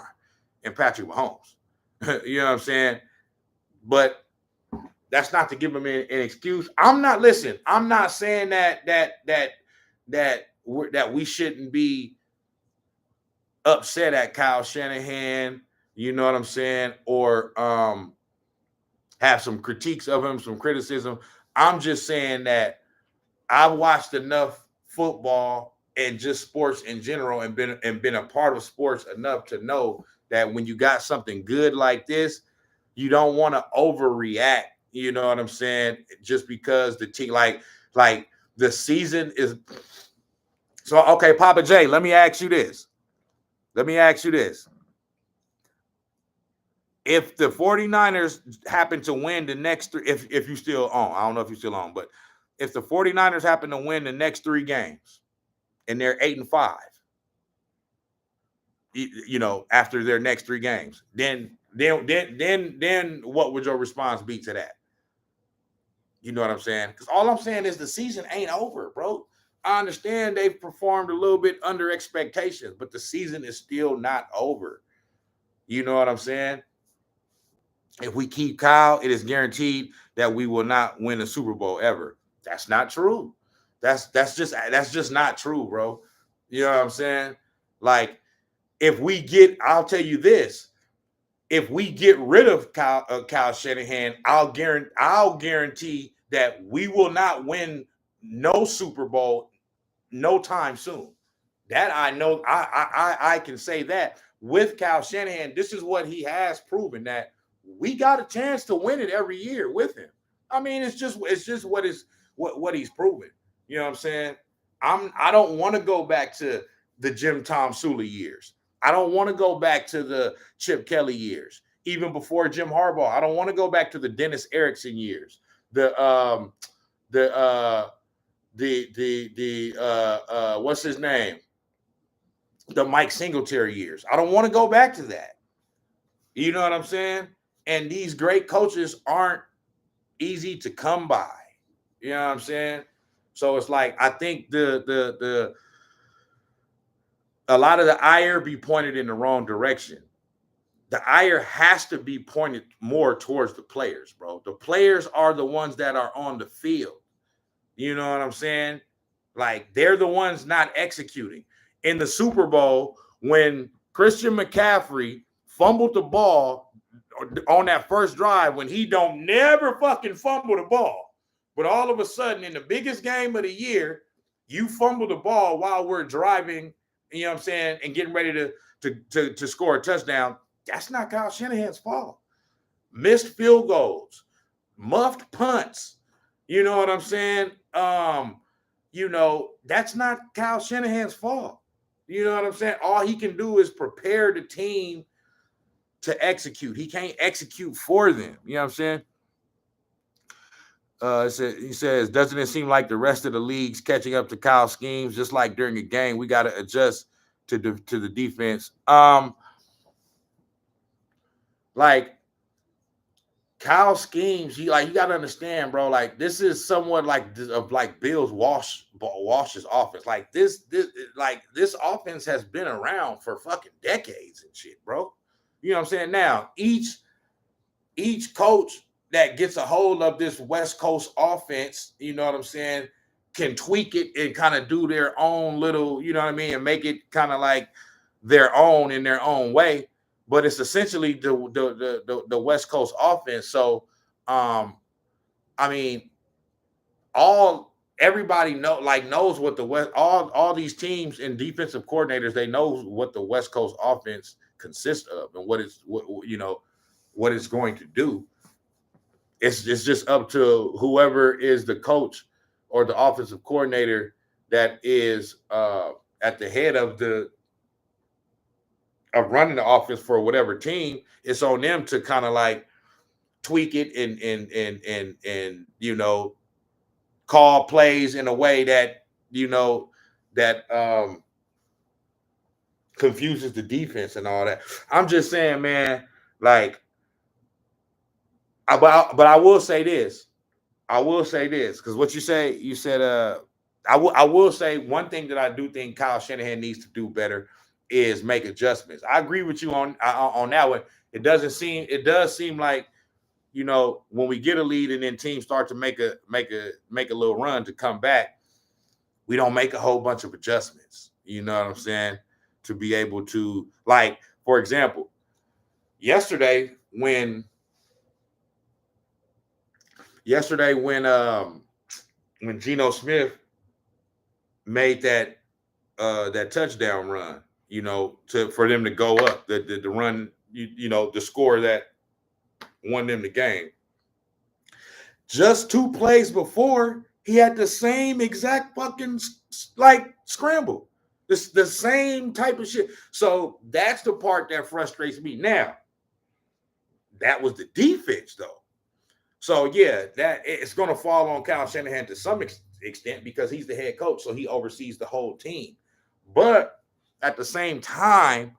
Speaker 1: and Patrick Mahomes. You know what I'm saying? But that's not to give him an excuse. I'm not saying that we shouldn't be upset at Kyle Shanahan, you know what I'm saying, or have some critiques of him, some criticism. I'm just saying that I've watched enough football and just sports in general and been a part of sports enough to know that when you got something good like this, you don't want to overreact. You know what I'm saying? Just because the team, like the season is. So, okay, Papa J, let me ask you this. If the 49ers happen to win the next three, if you still on, I don't know if you're still on, but if the 49ers happen to win the next three games and they're 8-5, after their next three games, then what would your response be to that? You know what I'm saying? Because all I'm saying is the season ain't over, bro. I understand they've performed a little bit under expectations, but the season is still not over. You know what I'm saying? If we keep Kyle, it is guaranteed that we will not win a Super Bowl ever. That's not true. That's just not true, bro. You know what I'm saying? Like, I'll tell you this. If we get rid of Kyle Shanahan, I'll guarantee that we will not win no Super Bowl no time soon. That I know. I can say that with Kyle Shanahan, this is what he has proven, that we got a chance to win it every year with him. I mean, it's just what he's proven. You know what I'm saying? I don't want to go back to the Jim Tom Sula years. I don't want to go back to the Chip Kelly years, even before Jim Harbaugh. I don't want to go back to the Dennis Erickson years. What's his name? the Mike Singletary years. I don't want to go back to that. You know what I'm saying? And these great coaches aren't easy to come by. You know what I'm saying? So it's like I think the a lot of the ire be pointed in the wrong direction. The ire has to be pointed more towards the players, bro. The players are the ones that are on the field. You know what I'm saying? Like they're the ones not executing. In the Super Bowl, when Christian McCaffrey fumbled the ball on that first drive, when he don't never fucking fumble the ball, but all of a sudden in the biggest game of the year, you fumble the ball while we're driving, you know what I'm saying, and getting ready to score a touchdown. That's not Kyle Shanahan's fault. Missed field goals, muffed punts. You know what I'm saying? That's not Kyle Shanahan's fault. You know what I'm saying? All he can do is prepare the team to execute. He can't execute for them. You know what I'm saying? He says, doesn't it seem like the rest of the league's catching up to Kyle's schemes? Just like during a game, we got to adjust to the defense. Like Kyle schemes, you got to understand, bro. Like this is somewhat like Bill's Walsh's offense. Like this offense has been around for fucking decades and shit, bro. You know what I'm saying? Now each coach that gets a hold of this West Coast offense, you know what I'm saying, can tweak it and kind of do their own little, you know what I mean, and make it kind of like their own in their own way. But it's essentially the West Coast offense. So, I mean, everybody knows what the West, all these teams and defensive coordinators, they know what the West Coast offense consists of and what it's going to do. It's just up to whoever is the coach or the offensive coordinator that is at the head of running the offense for whatever team. It's on them to kind of like tweak it and call plays in a way that confuses the defense and all that. I'm just saying, man, like, but I will say this. Because what you said, I will say one thing that I do think Kyle Shanahan needs to do better is make adjustments. I agree with you on that one. It does seem like, when we get a lead and then teams start to make a little run to come back, we don't make a whole bunch of adjustments. You know what I'm saying? To be able to, like, for example, yesterday when Geno Smith made that touchdown run, for them to go up, the run, the score that won them the game. Just 2 plays before, he had the same exact fucking scramble, the same type of shit. So that's the part that frustrates me. Now, that was the defense, though. So yeah, that it's going to fall on Kyle Shanahan to some extent because he's the head coach, so he oversees the whole team. But at the same time,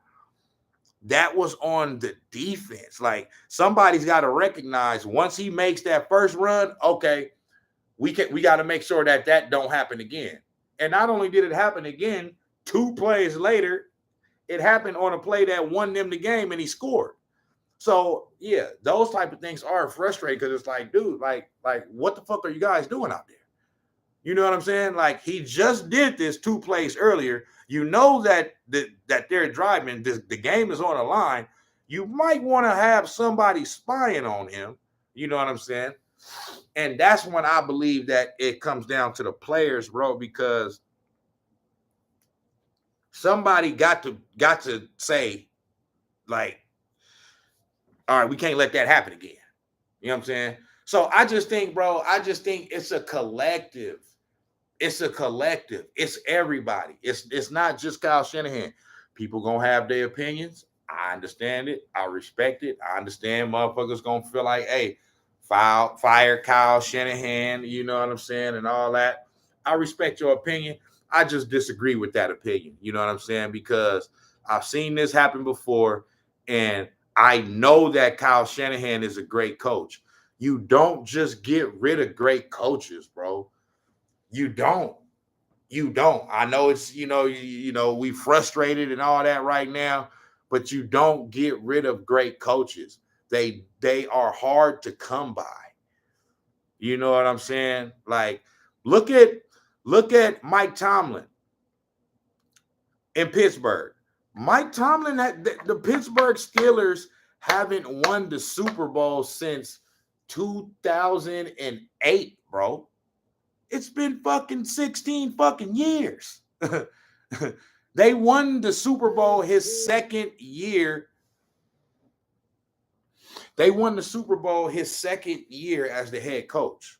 Speaker 1: that was on the defense. Like, somebody's got to recognize once he makes that first run, okay, we got to make sure that don't happen again. And not only did it happen again, 2 plays later, it happened on a play that won them the game, and he scored. So yeah, those type of things are frustrating because it's like, dude, like what the fuck are you guys doing out there? You know what I'm saying? Like, he just did this 2 plays earlier. You know that they're driving. The game is on the line. You might want to have somebody spying on him. You know what I'm saying? And that's when I believe that it comes down to the players, bro, because somebody got to say, like, all right, we can't let that happen again. You know what I'm saying? So I just think, bro, it's a collective. It's a collective. It's everybody. It's not just Kyle Shanahan. People gonna have their opinions. I understand it. I respect it. I understand motherfuckers gonna feel like, hey, fire Kyle Shanahan, you know what I'm saying, and all that. I respect your opinion. I just disagree with that opinion. You know what I'm saying? Because I've seen this happen before, and I know that Kyle Shanahan is a great coach. You don't just get rid of great coaches, bro. You don't. You don't. I know it's we frustrated and all that right now, but you don't get rid of great coaches. They are hard to come by. You know what I'm saying? Like, look at Mike Tomlin in Pittsburgh. Mike Tomlin, the Pittsburgh Steelers haven't won the Super Bowl since 2008, bro. It's been fucking 16 fucking years. They won the Super Bowl his second year. They won the Super Bowl his second year as the head coach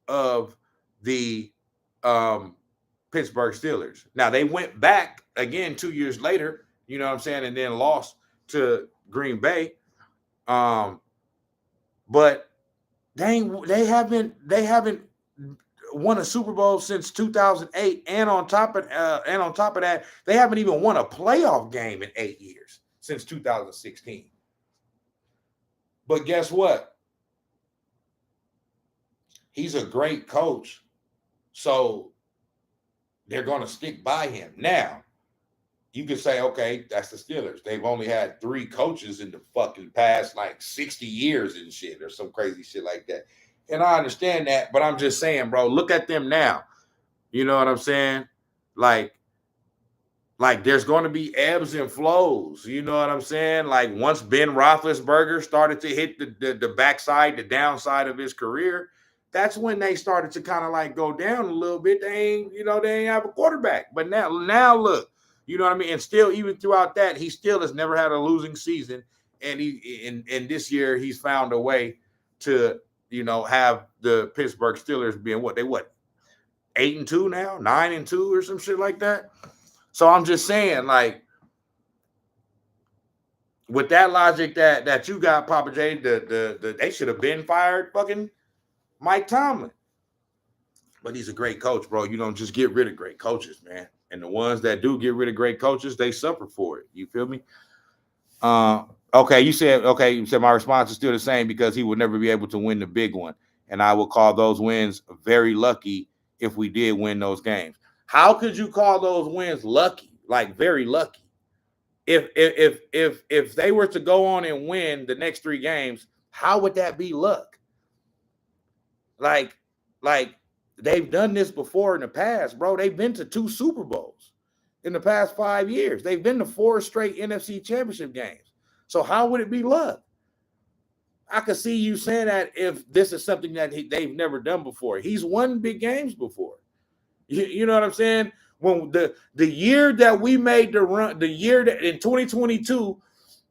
Speaker 1: of the Pittsburgh Steelers. Now, they went back again 2 years later, you know what I'm saying, and then lost to Green Bay. But they haven't won a Super Bowl since 2008, and on top of that, they haven't even won a playoff game in 8 years since 2016. But guess what? He's a great coach, so they're going to stick by him. Now, you can say, okay, that's the Steelers. They've only had 3 coaches in the fucking past like 60 years and shit, or some crazy shit like that. And I understand that, but I'm just saying, bro, look at them now. You know what I'm saying? Like there's going to be ebbs and flows. You know what I'm saying? Like, once Ben Roethlisberger started to hit the backside, the downside of his career, that's when they started to kind of like go down a little bit. They ain't have a quarterback. But now look, you know what I mean? And still, even throughout that, he still has never had a losing season. And in this year, he's found a way to, have the Pittsburgh Steelers being 8-2 now, 9-2 or some shit like that. So I'm just saying, like, with that logic that you got, Papa J, they should have been fired fucking Mike Tomlin. But he's a great coach, bro. You don't just get rid of great coaches, man. And the ones that do get rid of great coaches, they suffer for it. You feel me? Okay, you said my response is still the same, because he would never be able to win the big one. And I would call those wins very lucky if we did win those games. How could you call those wins lucky? Like, very lucky. If they were to go on and win the next 3 games, how would that be luck? Like they've done this before in the past, bro. They've been to 2 Super Bowls in the past 5 years. They've been to 4 straight NFC Championship games. So how would it be luck? I could see you saying that if this is something that they've never done before. He's won big games before. You know what I'm saying? When the year that we made the run, the year that in 2022,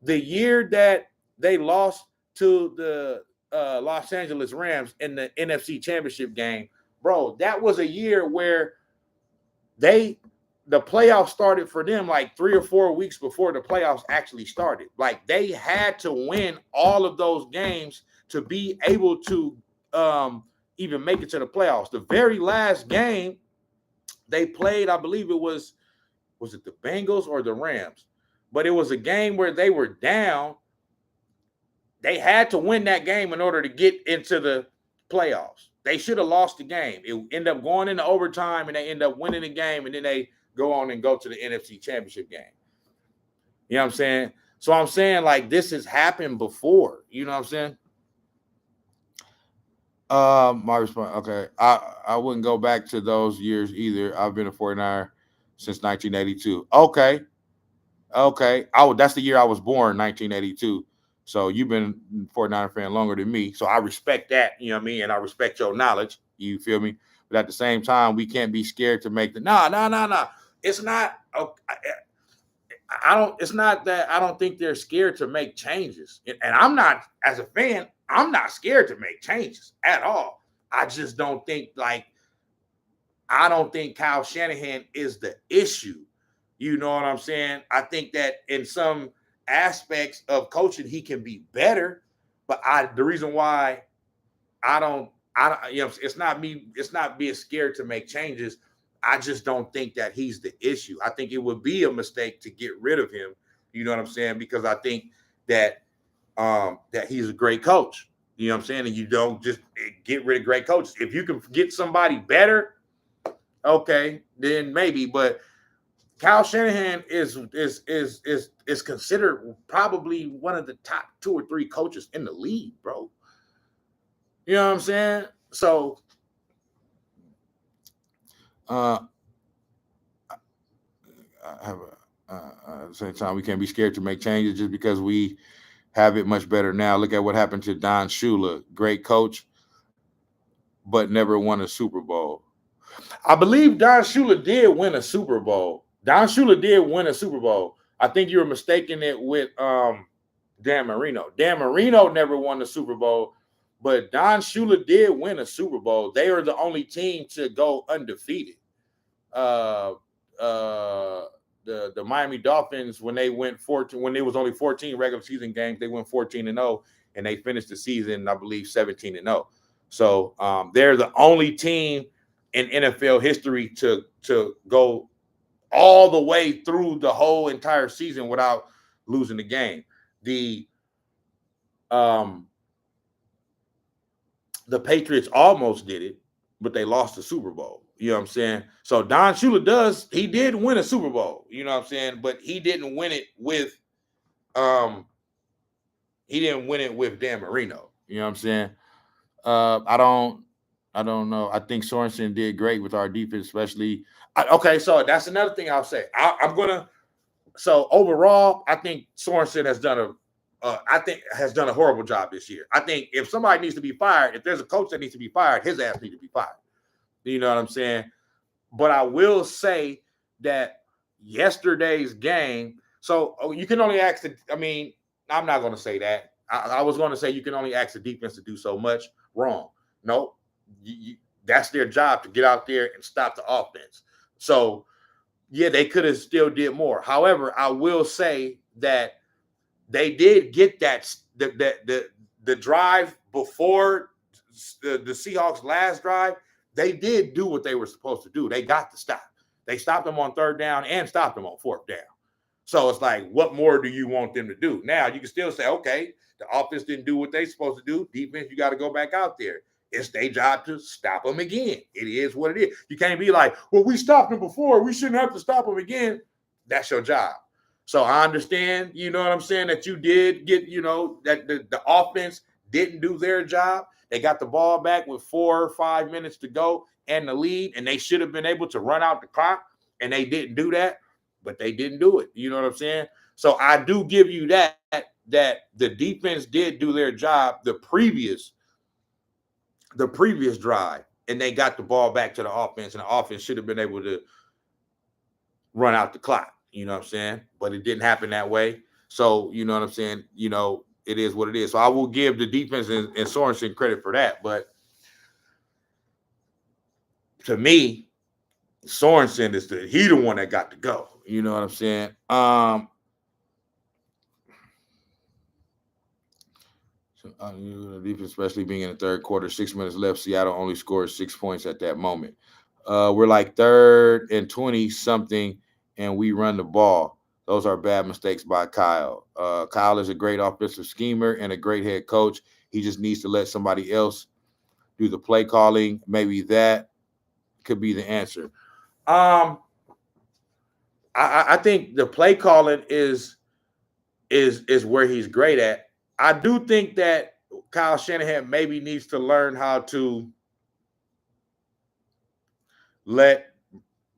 Speaker 1: the year that they lost to the Los Angeles Rams in the NFC Championship game, bro, that was a year where the playoffs started for them like 3 or 4 weeks before the playoffs actually started. Like, they had to win all of those games to be able to even make it to the playoffs. The very last game they played, I believe it was it the Bengals or the Rams? But it was a game where they were down. They had to win that game in order to get into the playoffs. They should have lost the game. It ended up going into overtime, and they end up winning the game, and then they go on and go to the NFC Championship game. You know what I'm saying? So I'm saying, like, this has happened before. You know what I'm saying? My response, okay. I wouldn't go back to those years either. I've been a 49er since 1982. Okay. Oh, that's the year I was born, 1982. So you've been a 49er fan longer than me. So I respect that, you know what I mean? And I respect your knowledge. You feel me? But at the same time, we can't be scared to make no. It's not. It's not that I don't think they're scared to make changes. And I'm not, as a fan, I'm not scared to make changes at all. I just don't think, I don't think Kyle Shanahan is the issue. You know what I'm saying? I think that in some aspects of coaching, he can be better. But the reason why I don't, it's not being scared to make changes. I just don't think that he's the issue. I think it would be a mistake to get rid of him. You know what I'm saying? Because I think that that he's a great coach. You know what I'm saying? And you don't just get rid of great coaches. If you can get somebody better, okay, then maybe. But Kyle Shanahan is considered probably one of the top 2 or 3 coaches in the league, bro. You know what I'm saying? So I have at the same time, we can't be scared to make changes just because we have it much better now. Look at what happened to Don Shula, great coach, but never won a Super Bowl. I believe Don Shula did win a Super Bowl. Don Shula did win a Super Bowl. I think you were mistaking it with Dan Marino. Dan Marino never won the Super Bowl, but Don Shula did win a Super Bowl. They were the only team to go undefeated. The Miami Dolphins, when they went 14, when there was only 14 regular season games, they went 14-0, and they finished the season, I believe, 17-0. So they're the only team in NFL history to go all the way through the whole entire season without losing the game. The Patriots almost did it, but they lost the Super Bowl. You know what I'm saying? So Don Shula he did win a Super Bowl, you know what I'm saying? But he didn't win it with Dan Marino. You know what I'm saying? I don't know. I think Sorensen did great with our defense, especially. Okay, so that's another thing I'll say. So overall, I think Sorensen has done a horrible job this year. I think if somebody needs to be fired, if there's a coach that needs to be fired, his ass needs to be fired. You know what I'm saying? But I will say that yesterday's game, so you can only ask I'm not going to say that. I was going to say you can only ask the defense to do so much. Wrong. No, that's their job, to get out there and stop the offense. So, yeah, they could have still did more. However, I will say that they did get the drive before the Seahawks' last drive. They did do what they were supposed to do. They got the stop. They stopped them on 3rd down and stopped them on 4th down. So it's like, what more do you want them to do? Now, you can still say, okay, the offense didn't do what they're supposed to do. Defense, you got to go back out there. It's their job to stop them again. It is what it is. You can't be like, well, we stopped them before, we shouldn't have to stop them again. That's your job. So I understand, you know what I'm saying, that you did get, that the offense didn't do their job. They got the ball back with 4 or 5 minutes to go and the lead, and they should have been able to run out the clock, and they didn't do that, but they didn't do it. You know what I'm saying? So I do give you that the defense did do their job the previous drive, and they got the ball back to the offense, and the offense should have been able to run out the clock. You know what I'm saying? But it didn't happen that way. So, you know what I'm saying? It is what it is. So I will give the defense and Sorensen credit for that. But to me, Sorensen is the one that got to go. You know what I'm saying? Defense, especially being in the 3rd quarter, 6 minutes left, Seattle only scored 6 points at that moment. We're like 3rd and 20 something, and we run the ball. Those are bad mistakes by Kyle. Kyle is a great offensive schemer and a great head coach. He just needs to let somebody else do the play calling. Maybe that could be the answer. I think the play calling is where he's great at. I do think that Kyle Shanahan maybe needs to learn how to let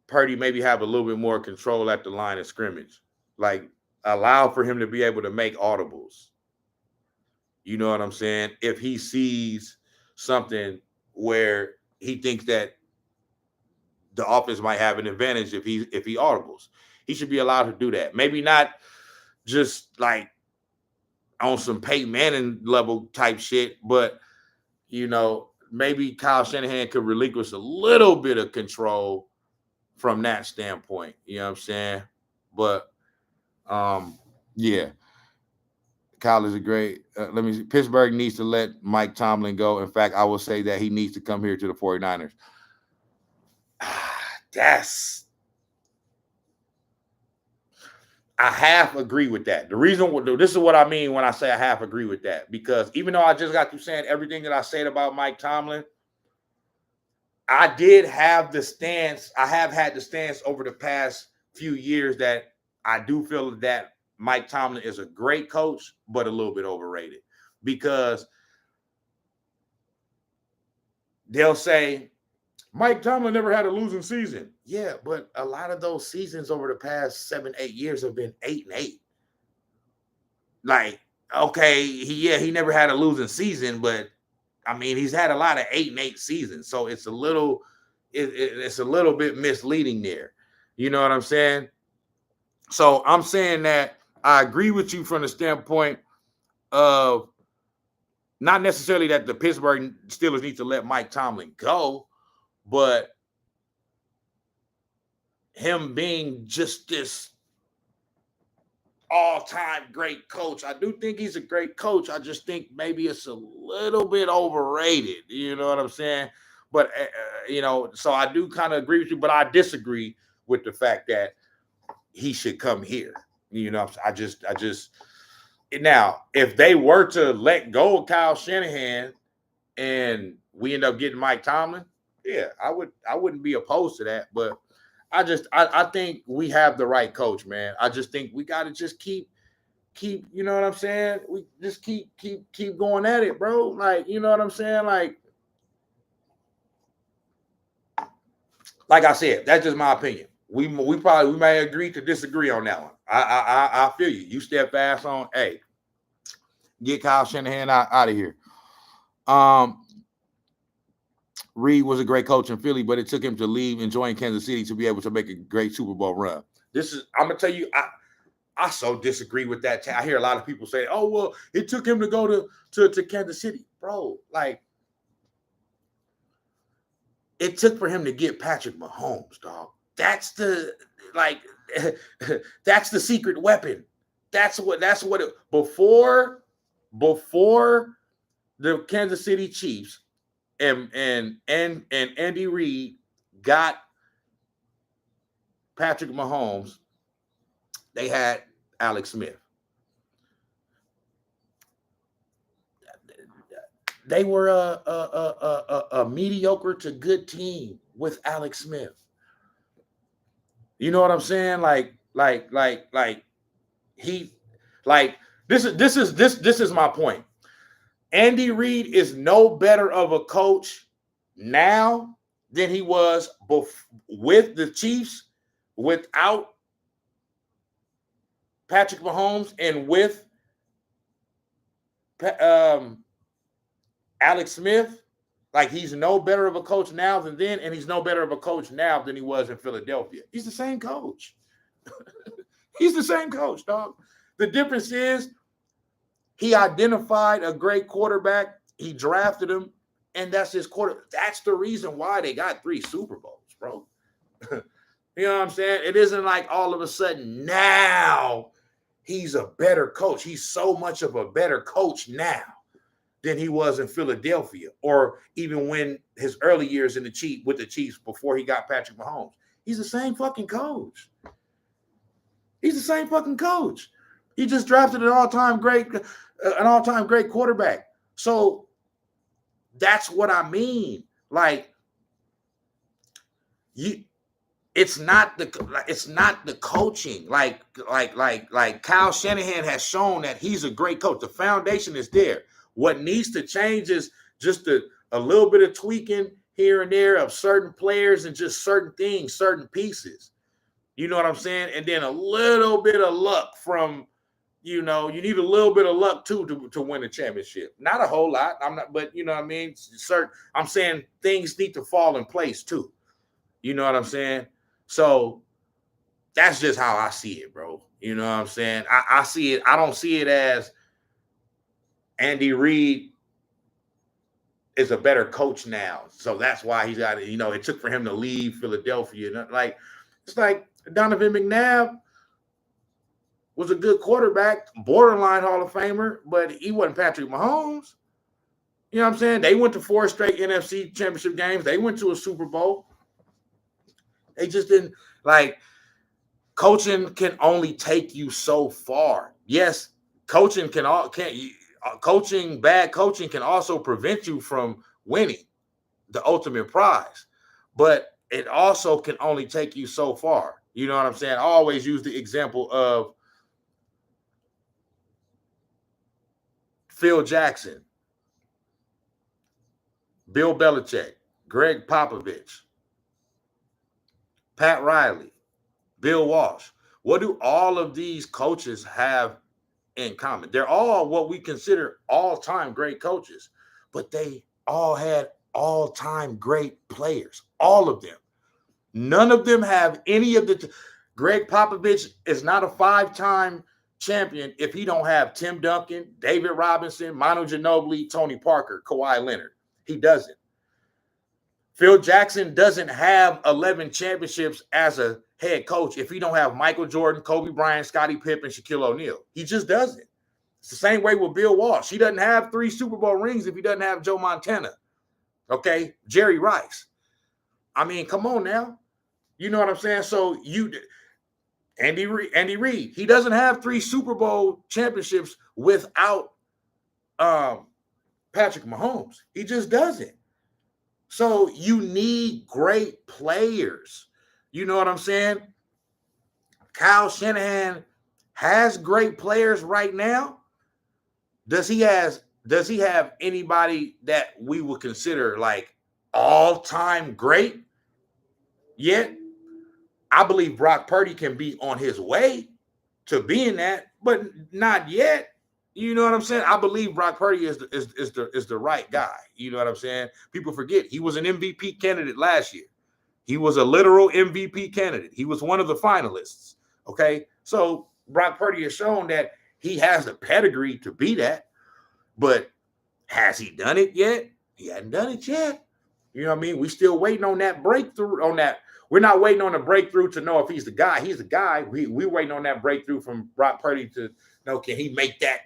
Speaker 1: Purdy maybe have a little bit more control at the line of scrimmage. Like, allow for him to be able to make audibles. You know what I'm saying? If he sees something where he thinks that the offense might have an advantage if he audibles, he should be allowed to do that. Maybe not just like on some Peyton Manning level type shit, but maybe Kyle Shanahan could relinquish a little bit of control from that standpoint. You know what I'm saying? But yeah, Kyle is a great. Pittsburgh needs to let Mike Tomlin go. In fact, I will say that he needs to come here to the 49ers. I half agree with that. This is what I mean when I say I half agree with that, because even though I just got through saying everything that I said about Mike Tomlin, I did have the stance. I have had the stance over the past few years that I do feel that Mike Tomlin is a great coach, but a little bit overrated, because they'll say Mike Tomlin never had a losing season. Yeah, but a lot of those seasons over the past 7-8 years have been 8-8. Like, okay, he never had a losing season, but I mean, he's had a lot of 8-8 seasons, so it's a little bit misleading there. You know what I'm saying? So I'm saying that I agree with you from the standpoint of not necessarily that the Pittsburgh Steelers need to let Mike Tomlin go, but him being just this all-time great coach. I do think he's a great coach. I just think maybe it's a little bit overrated. You know what I'm saying? But, so I do kind of agree with you, but I disagree with the fact that he should come here. You know, now, if they were to let go of Kyle Shanahan and we end up getting Mike Tomlin, yeah, I wouldn't be opposed to that. But I think we have the right coach, man. I just think we got to just keep, you know what I'm saying? We just keep going at it, bro. Like, you know what I'm saying? Like I said, that's just my opinion. We may agree to disagree on that one. I feel you. You step fast on, hey, get Kyle Shanahan out of here. Reed was a great coach in Philly, but it took him to leave and join Kansas City to be able to make a great Super Bowl run. I'm gonna tell you, I so disagree with that. I hear a lot of people say, "Oh, well, it took him to go to Kansas City, bro." Like, it took for him to get Patrick Mahomes, dog. That's the that's the secret weapon. That's what before the Kansas City Chiefs and Andy Reid got Patrick Mahomes, they had Alex Smith. They were a mediocre to good team with Alex Smith. You know what I'm saying? This is my point. Andy Reid is no better of a coach now than he was with the Chiefs, without Patrick Mahomes, and with Alex Smith. Like, he's no better of a coach now than then, and he's no better of a coach now than he was in Philadelphia. He's the same coach. He's the same coach, dog. The difference is he identified a great quarterback. He drafted him, and that's his quarter. That's the reason why they got 3 Super Bowls, bro. You know what I'm saying? It isn't like all of a sudden now he's a better coach. He's so much of a better coach now than he was in Philadelphia, or even when his early years with the Chiefs before he got Patrick Mahomes. He's the same fucking coach. He's the same fucking coach. He just drafted an all-time great quarterback. So that's what I mean. Like, it's not the coaching. Like Kyle Shanahan has shown that he's a great coach. The foundation is there. What needs to change is just a little bit of tweaking here and there of certain players and just certain things, certain pieces. You know what I'm saying? And then a little bit of luck from, you need a little bit of luck too to win a championship. Not a whole lot. But you know what I mean? I'm saying things need to fall in place too. You know what I'm saying? So that's just how I see it, bro. You know what I'm saying? I see it. I don't see it as Andy Reid is a better coach now. So that's why he's got it. It took for him to leave Philadelphia. It's like Donovan McNabb was a good quarterback, borderline Hall of Famer, but he wasn't Patrick Mahomes. You know what I'm saying? They went to 4 straight NFC championship games. They went to a Super Bowl. They just didn't like coaching can only take you so far. Yes, coaching can all can't coaching bad coaching can also prevent you from winning the ultimate prize, but it also can only take you so far. You know what I'm saying? I always use the example of Phil Jackson, Bill Belichick, Greg Popovich, Pat Riley, Bill Walsh. What do all of these coaches have in common? They're all what we consider all-time great coaches, but they all had all-time great players. All of them. None of them have any of the. Greg Popovich is not a five-time champion if he don't have Tim Duncan, David Robinson, Manu Ginobili, Tony Parker, Kawhi Leonard. He doesn't. Phil Jackson doesn't have 11 championships as a head coach if he don't have Michael Jordan, Kobe Bryant, Scottie Pippen, Shaquille O'Neal. He just doesn't. It's the same way with Bill Walsh. He doesn't have 3 Super Bowl rings if he doesn't have Joe Montana. Okay? Jerry Rice. I mean, come on now. You know what I'm saying? So Andy Reid, he doesn't have 3 Super Bowl championships without Patrick Mahomes. He just doesn't. So you need great players. You know what I'm saying? Kyle Shanahan has great players right now. Does he have anybody that we would consider like all-time great yet? I believe Brock Purdy can be on his way to being that, but not yet. You know what I'm saying? I believe Brock Purdy is the right guy. You know what I'm saying? People forget he was an MVP candidate last year. He was a literal MVP candidate. He was one of the finalists. Okay, so Brock Purdy has shown that he has the pedigree to be that, but has he done it yet? He hasn't done it yet. You know what I mean? We still waiting on that breakthrough. On that, we're not waiting on a breakthrough to know if he's the guy. He's the guy. We waiting on that breakthrough from Brock Purdy to know, can he make that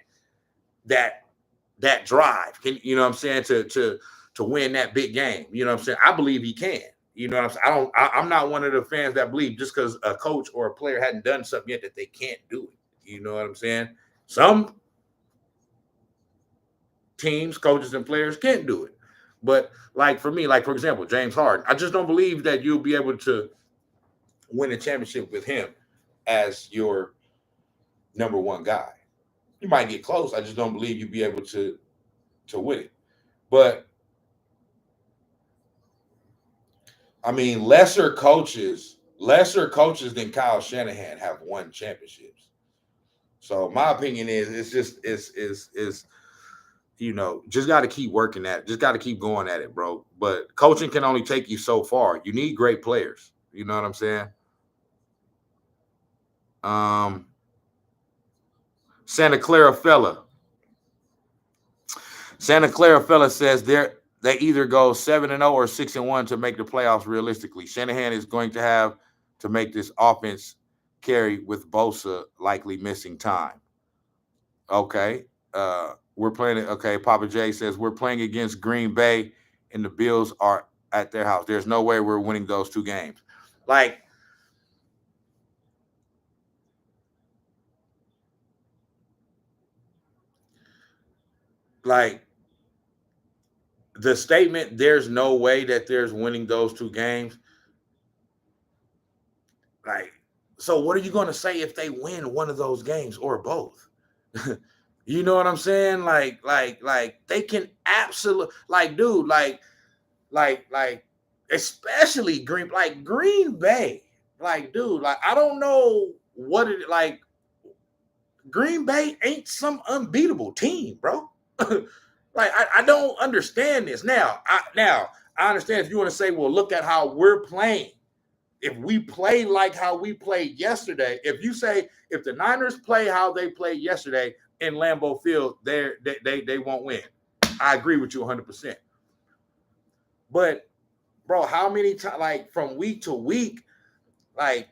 Speaker 1: drive? Can, you know what I'm saying, to win that big game? You know what I'm saying? I believe he can. You know what I'm saying? I'm not one of the fans that believe just because a coach or a player hadn't done something yet that they can't do it. You know what I'm saying? Some teams, coaches, and players can't do it. But like for me, like for example, James Harden, I just don't believe that you'll be able to win a championship with him as your number one guy. You might get close. I just don't believe you'll be able to win it. But I mean, lesser coaches than Kyle Shanahan have won championships. So my opinion is it's you know, just got to keep working at it. Just got to keep going at it, bro. But coaching can only take you so far. You need great players. You know what I'm saying? Santa Clara fella says they either go 7-0 or 6-1 to make the playoffs realistically. Shanahan is going to have to make this offense carry with Bosa likely missing time. Okay. We're playing it. Okay. Papa J says we're playing against Green Bay and the Bills are at their house. There's no way we're winning those 2 games. Like the statement, there's no way that there's winning those 2 games. Like, so what are you going to say if they win one of those games or both? You know what I'm saying? Like they can absolutely, like, dude, like, especially Green Bay, like, dude, like, I don't know what it like. Green Bay ain't some unbeatable team, bro. Like, I don't understand this. Now I understand if you want to say, well, look at how we're playing. If we play like how we played yesterday, if you say if the Niners play how they played yesterday in Lambeau Field, they won't win. I agree with you 100%. But bro, how many times, like from week to week, like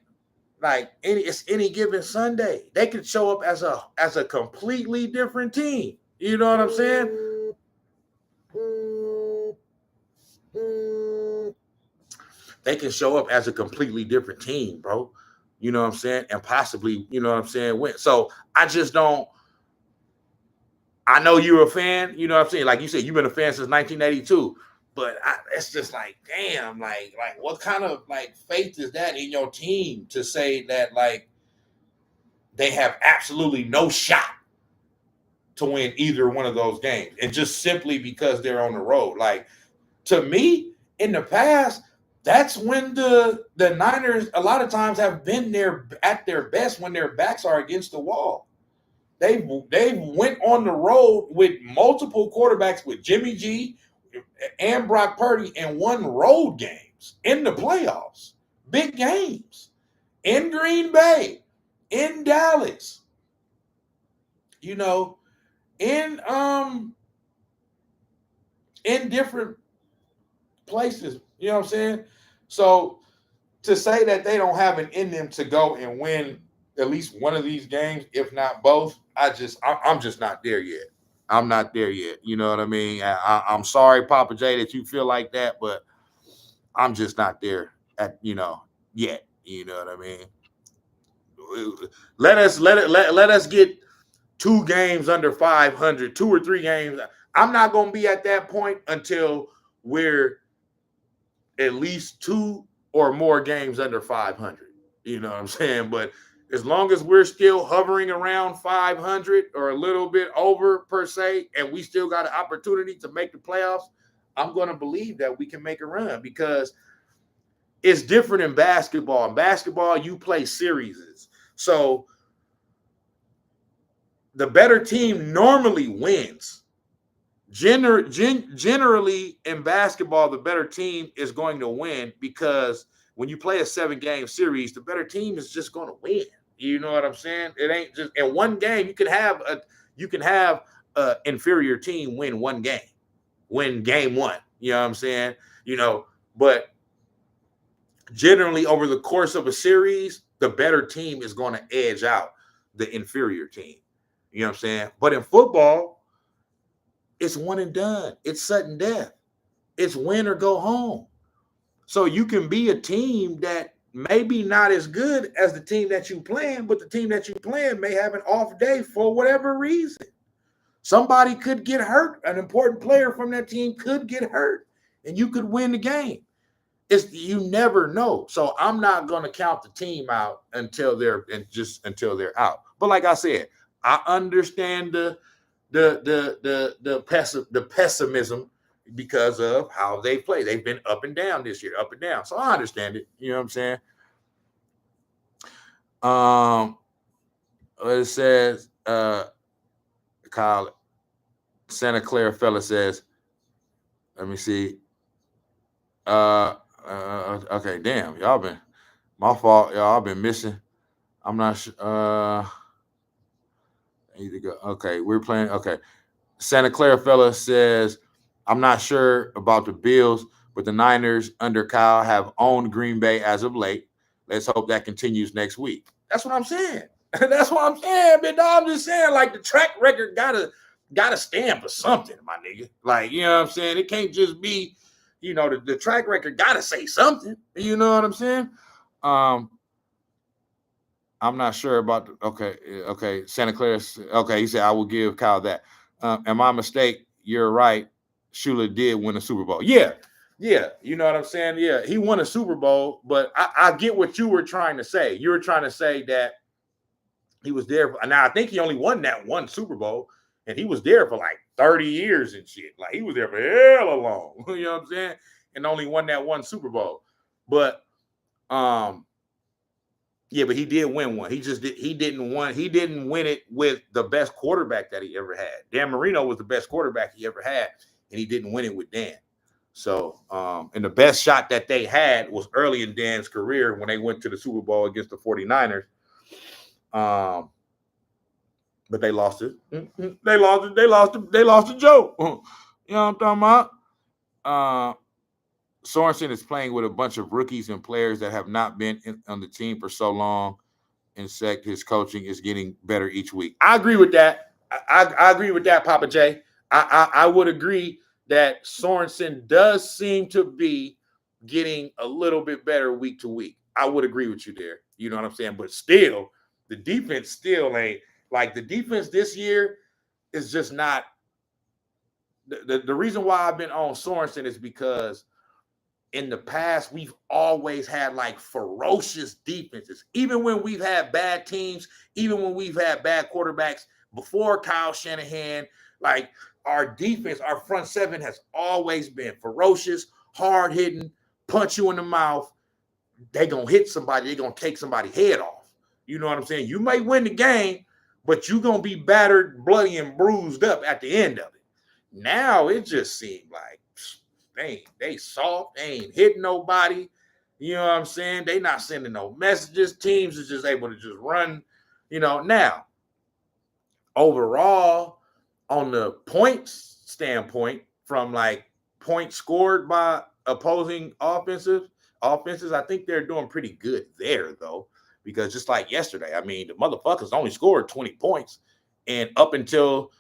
Speaker 1: it's any given Sunday, they could show up as a completely different team. You know what I'm saying? they can show up as a completely different team, bro. You know what I'm saying? And possibly, you know what I'm saying, win. So I just don't. I know you're a fan. You know what I'm saying? Like you said, you've been a fan since 1982. But it's just like, damn, like what kind of like faith is that in your team to say that like they have absolutely no shot to win either one of those games, and just simply because they're on the road? Like, to me, in the past, that's when the Niners a lot of times have been there at their best when their backs are against the wall. They went on the road with multiple quarterbacks, with Jimmy G and Brock Purdy, and won road games in the playoffs, big games in Green Bay, in Dallas, you know, in different places. You know what I'm saying? So to say that they don't have it in them to go and win at least one of these games, if not both, I'm just not there yet. I'm not there yet. You know what I mean? I'm sorry, Papa J, that you feel like that, but I'm just not there yet. You know what I mean? Let us get 2 games under 500, 2 or 3 games. I'm not going to be at that point until we're at least 2 or more games under 500. You know what I'm saying? But as long as we're still hovering around 500 or a little bit over per se, and we still got an opportunity to make the playoffs, I'm going to believe that we can make a run, because it's different in basketball. In basketball, you play series. So the better team normally wins. Generally in basketball, the better team is going to win, because when you play a 7-game series, the better team is just going to win. You know what I'm saying? It ain't just in one game. You can have a inferior team win one game, win game 1. You know what I'm saying? You know, but generally over the course of a series, the better team is going to edge out the inferior team. You know what I'm saying? But in football, it's one and done. It's sudden death. It's win or go home. So you can be a team that maybe not as good as the team that you playing, but the team that you playing may have an off day for whatever reason. Somebody could get hurt. An important player from that team could get hurt, and you could win the game. You never know. So I'm not going to count the team out until they're out. But like I said, I understand the pessimism because of how they play. They've been up and down this year, up and down. So I understand it. You know what I'm saying? It says, Kyle, Santa Clara fella says, let me see. Okay, damn, y'all been, my fault, y'all. I've been missing. I'm not sure. I need to go. Okay, we're playing. Okay, Santa Clara fella says, I'm not sure about the Bills, but the Niners under Kyle have owned Green Bay as of late. Let's hope that continues next week. That's what I'm saying. That's what I'm saying, man. I'm just saying, like, the track record gotta stand for something, my nigga. Like, you know what I'm saying? It can't just be, you know, the track record gotta say something. You know what I'm saying? I'm not sure about okay. Santa Clara. Okay, he said I will give Kyle that. Am I mistake? You're right. Shula did win a Super Bowl. Yeah. You know what I'm saying? Yeah, he won a Super Bowl, but I get what you were trying to say. You were trying to say that he was there. Now, I think he only won that one Super Bowl, and he was there for like 30 years and shit. Like, he was there for hella long. You know what I'm saying? And only won that one Super Bowl. But yeah, but he did win one. He didn't win it with the best quarterback that he ever had. Dan Marino was the best quarterback he ever had, and he didn't win it with Dan. So, and the best shot that they had was early in Dan's career when they went to the Super Bowl against the 49ers. But they lost it. They lost to Joe. You know what I'm talking about? Sorensen is playing with a bunch of rookies and players that have not been on the team for so long. And his coaching is getting better each week. I agree with that. I agree with that, Papa J. I would agree that Sorensen does seem to be getting a little bit better week to week. I would agree with you there. You know what I'm saying? But still, the defense still ain't like the defense this year is just not the reason why I've been on Sorensen is because in the past, we've always had like ferocious defenses. Even when we've had bad teams, even when we've had bad quarterbacks before Kyle Shanahan, like our defense, our front seven has always been ferocious, hard hitting, punch you in the mouth. They're going to hit somebody. They're going to take somebody's head off. You know what I'm saying? You may win the game, but you're going to be battered, bloody, and bruised up at the end of it. Now it just seemed like they soft, they ain't hitting nobody. You know what I'm saying? They not sending no messages. Teams is just able to just run, Now, overall, on the points standpoint, from like points scored by opposing offenses, I think they're doing pretty good there, though, because just like yesterday, I mean, the motherfuckers only scored 20 points, and up until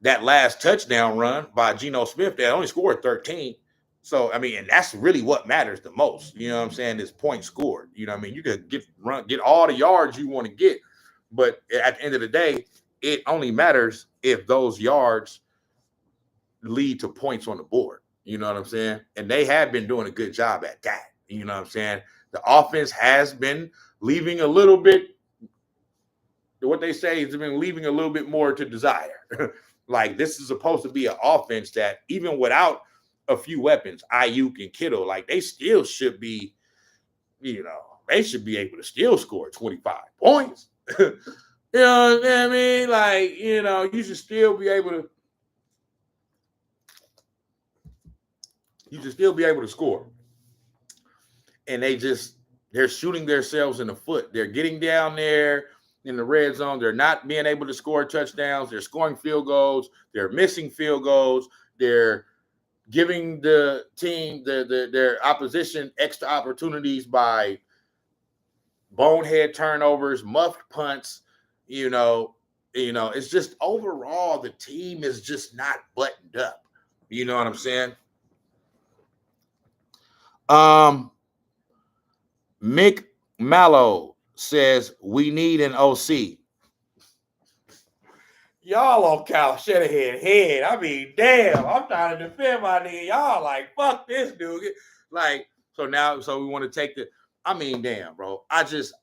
Speaker 1: that last touchdown run by Geno Smith, they only scored 13. So, I mean, and that's really what matters the most. You know what I'm saying? Is points scored. You know what I mean? You can get all the yards you want to get, but at the end of the day, it only matters if those yards lead to points on the board. You know what I'm saying? And they have been doing a good job at that. You know what I'm saying? The offense has been leaving a little bit, what they say has been leaving a little bit more to desire. Like, this is supposed to be an offense that even without a few weapons, Ayuk and Kittle, like they still should be, they should be able to still score 25 points. You know what I mean? Like, you should still be able to score. And they're shooting themselves in the foot. They're getting down there in the red zone. They're not being able to score touchdowns. They're scoring field goals. They're missing field goals. They're giving the team, their opposition, extra opportunities by bonehead turnovers, muffed punts. It's just overall the team is just not buttoned up. You know what I'm saying? Mick Mallow says we need an OC. Y'all on Kyle Shanahan head. I mean, damn, I'm trying to defend my nigga. Y'all like, fuck this dude. Like, so we want to take damn, bro. I just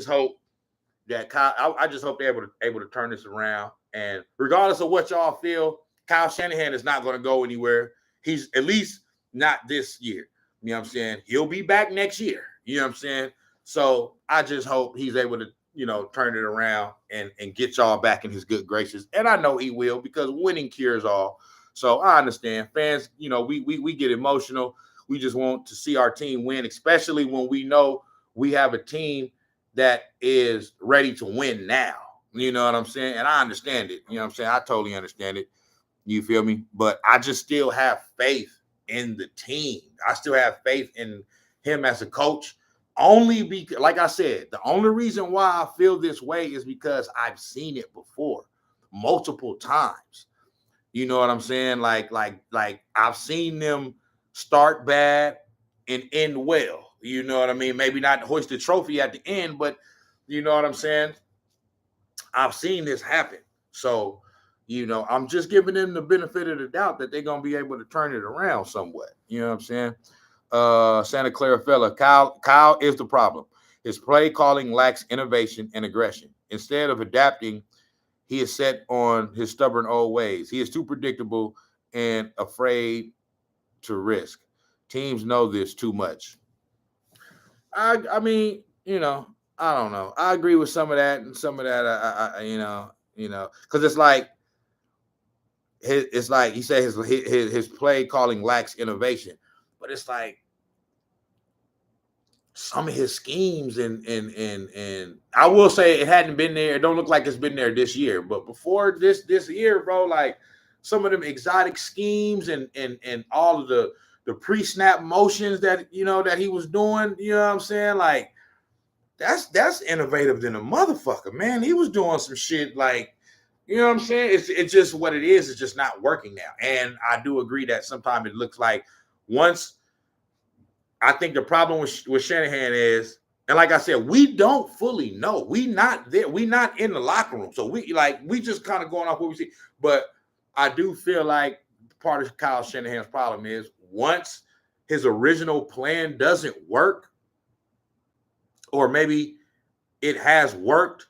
Speaker 1: hope that Kyle, I just hope they're able to turn this around. And regardless of what y'all feel, Kyle Shanahan is not going to go anywhere. He's at least not this year. You know what I'm saying? He'll be back next year. You know what I'm saying? So I just hope he's able to, turn it around and get y'all back in his good graces. And I know he will, because winning cures all. So I understand. Fans, we get emotional. We just want to see our team win, especially when we know we have a team that is ready to win now. You know what I'm saying? And I understand it. You know what I'm saying? I totally understand it. You feel me? But I just still have faith in the team. I still have faith in him as a coach. Only because, like I said, the only reason why I feel this way is because I've seen it before multiple times. You know what I'm saying? Like I've seen them start bad and end well. You know what I mean? Maybe not hoist the trophy at the end, but you know what I'm saying? I've seen this happen. So, I'm just giving them the benefit of the doubt that they're going to be able to turn it around somewhat. You know what I'm saying? Santa Clara fella, Kyle is the problem. His play calling lacks innovation and aggression. Instead of adapting, he is set on his stubborn old ways. He is too predictable and afraid to risk. Teams know this too much. I mean, I don't know. I agree with some of that, and some of that, because it's like he said his play calling lacks innovation, but it's like some of his schemes and I will say it hadn't been there. It don't look like it's been there this year, but before this year, bro, like some of them exotic schemes and all of the pre-snap motions that that he was doing, you know what I'm saying? Like that's innovative than a motherfucker, man. He was doing some shit like You know what I'm saying? It's just what it is. It's just not working now. And I do agree that sometimes it looks like once I think the problem with Shanahan is, and like I said, we don't fully know. We not there. We not in the locker room. So we just kind of going off what we see. But I do feel like part of Kyle Shanahan's problem is once his original plan doesn't work, or maybe it has worked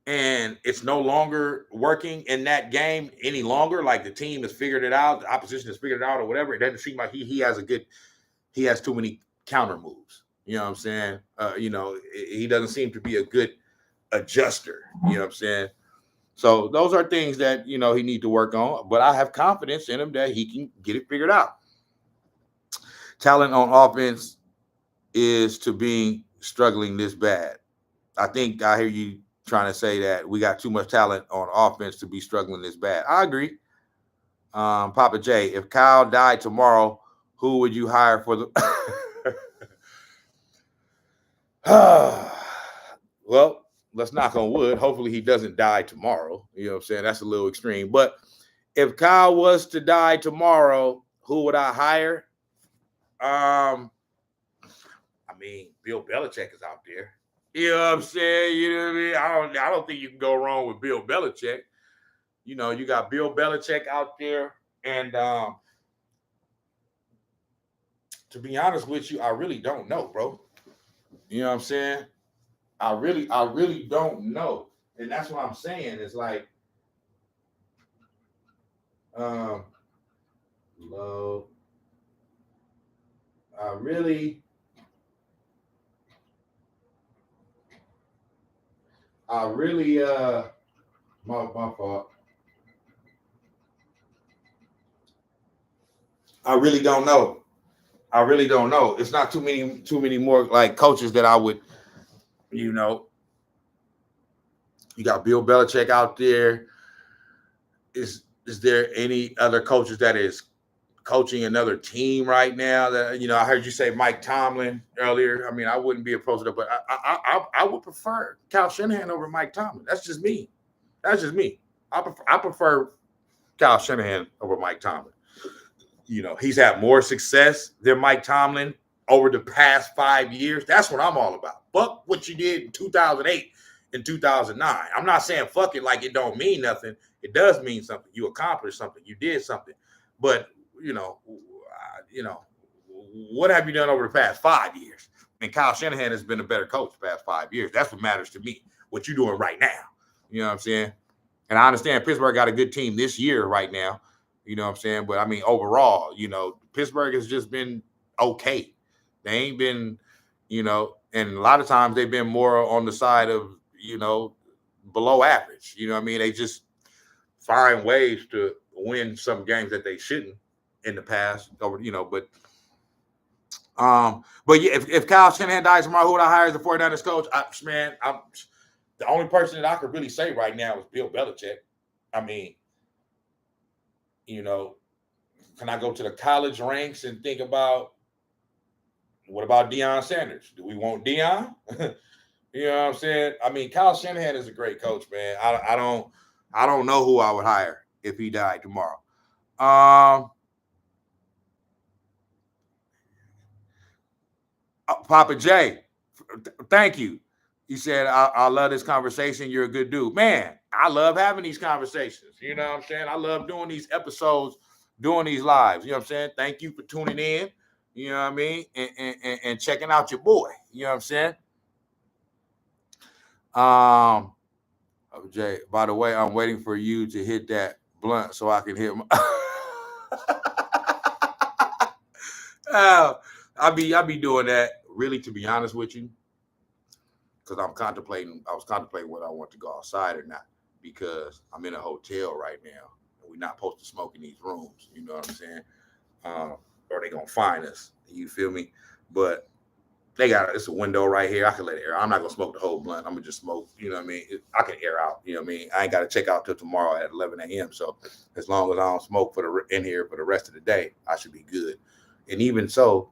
Speaker 1: and it's no longer working in that game any longer. Like the team has figured it out, the opposition has figured it out, or whatever. It doesn't seem like he has too many counter moves. You know what I'm saying? He doesn't seem to be a good adjuster. You know what I'm saying? So those are things that he need to work on. But I have confidence in him that he can get it figured out. Talent on offense is to being struggling this bad. I think I hear you trying to say that we got too much talent on offense to be struggling this bad. I agree. Papa J, if Kyle died tomorrow, who would you hire for the well, let's knock on wood. Hopefully he doesn't die tomorrow. You know what I'm saying? That's a little extreme. But if Kyle was to die tomorrow, who would I hire? Bill Belichick is out there. You know what I'm saying? You know what I mean? I don't think you can go wrong with Bill Belichick. You got Bill Belichick out there. And to be honest with you, I really don't know, bro. You know what I'm saying? I really don't know. And that's what I'm saying. It's like, love. My fault. I really don't know. It's not too many more like coaches that I would, you got Bill Belichick out there. Is there any other coaches that is coaching another team right now? That I heard you say Mike Tomlin earlier. I mean, I wouldn't be opposed to that, but I would prefer Kyle Shanahan over Mike Tomlin. That's just me. I prefer Kyle Shanahan over Mike Tomlin. He's had more success than Mike Tomlin over the past 5 years. That's what I'm all about. Fuck what you did in 2008 and 2009. I'm not saying fuck it like it don't mean nothing. It does mean something. You accomplished something. You did something. But, what have you done over the past 5 years? And Kyle Shanahan has been a better coach the past 5 years. That's what matters to me. What you're doing right now. You know what I'm saying? And I understand Pittsburgh got a good team this year right now. You know what I'm saying? But, I mean, overall, Pittsburgh has just been okay. They ain't been, and a lot of times they've been more on the side of, below average. You know what I mean? They just find ways to win some games that they shouldn't in the past. But yeah, if Kyle Shanahan dies tomorrow, who would I hire as the 49ers coach? The only person that I could really say right now is Bill Belichick. I mean, can I go to the college ranks and think about what about Deion Sanders? Do we want Deion? You know what I'm saying? I mean, Kyle Shanahan is a great coach, man. I don't know who I would hire if he died tomorrow. Papa J, thank you. He said, I love this conversation. You're a good dude. Man, I love having these conversations. You know what I'm saying? I love doing these episodes, doing these lives. You know what I'm saying? Thank you for tuning in. You know what I mean? And checking out your boy. You know what I'm saying? Jay, by the way, I'm waiting for you to hit that blunt so I can hit my I'll be doing that, really, to be honest with you. Because I was contemplating whether I want to go outside or not, because I'm in a hotel right now and we're not supposed to smoke in these rooms. You know what I'm saying? Or they gonna find us. You feel me? But it's a window right here. I can let it air. I'm not gonna smoke the whole blunt. I'm gonna just smoke. You know what I mean? I can air out. You know what I mean? I ain't got to check out till tomorrow at 11 a.m. So as long as I don't smoke in here for the rest of the day, I should be good. And even so,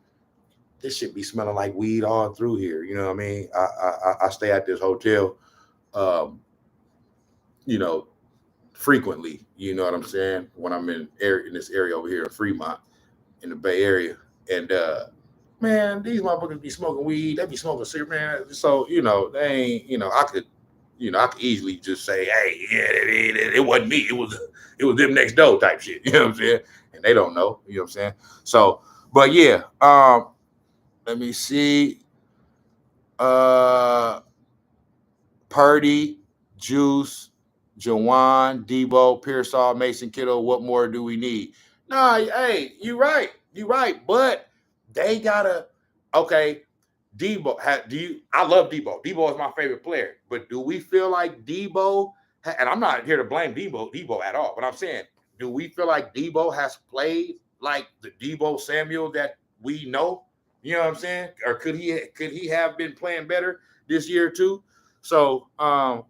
Speaker 1: this should be smelling like weed all through here. You know what I mean? I stay at this hotel, frequently. You know what I'm saying? When I'm in this area over here in Fremont, in the Bay Area, and man, these motherfuckers be smoking weed. They be smoking cigarette, man. So they ain't. I could easily just say, hey, yeah, it wasn't me. It was them next door type shit. You know what I'm saying? And they don't know. You know what I'm saying? So, but yeah. Let me see. Uh, Purdy, Juice, Jawan, Debo, Pearsall, Mason, Kittle. What more do we need? Nah, hey, you right. You right. But they gotta. Okay, Debo. I love Debo. Debo is my favorite player. But do we feel like Debo? And I'm not here to blame Debo at all. But I'm saying, do we feel like Debo has played like the Debo Samuel that we know? You know what I'm saying? Or could he have been playing better this year too? So uh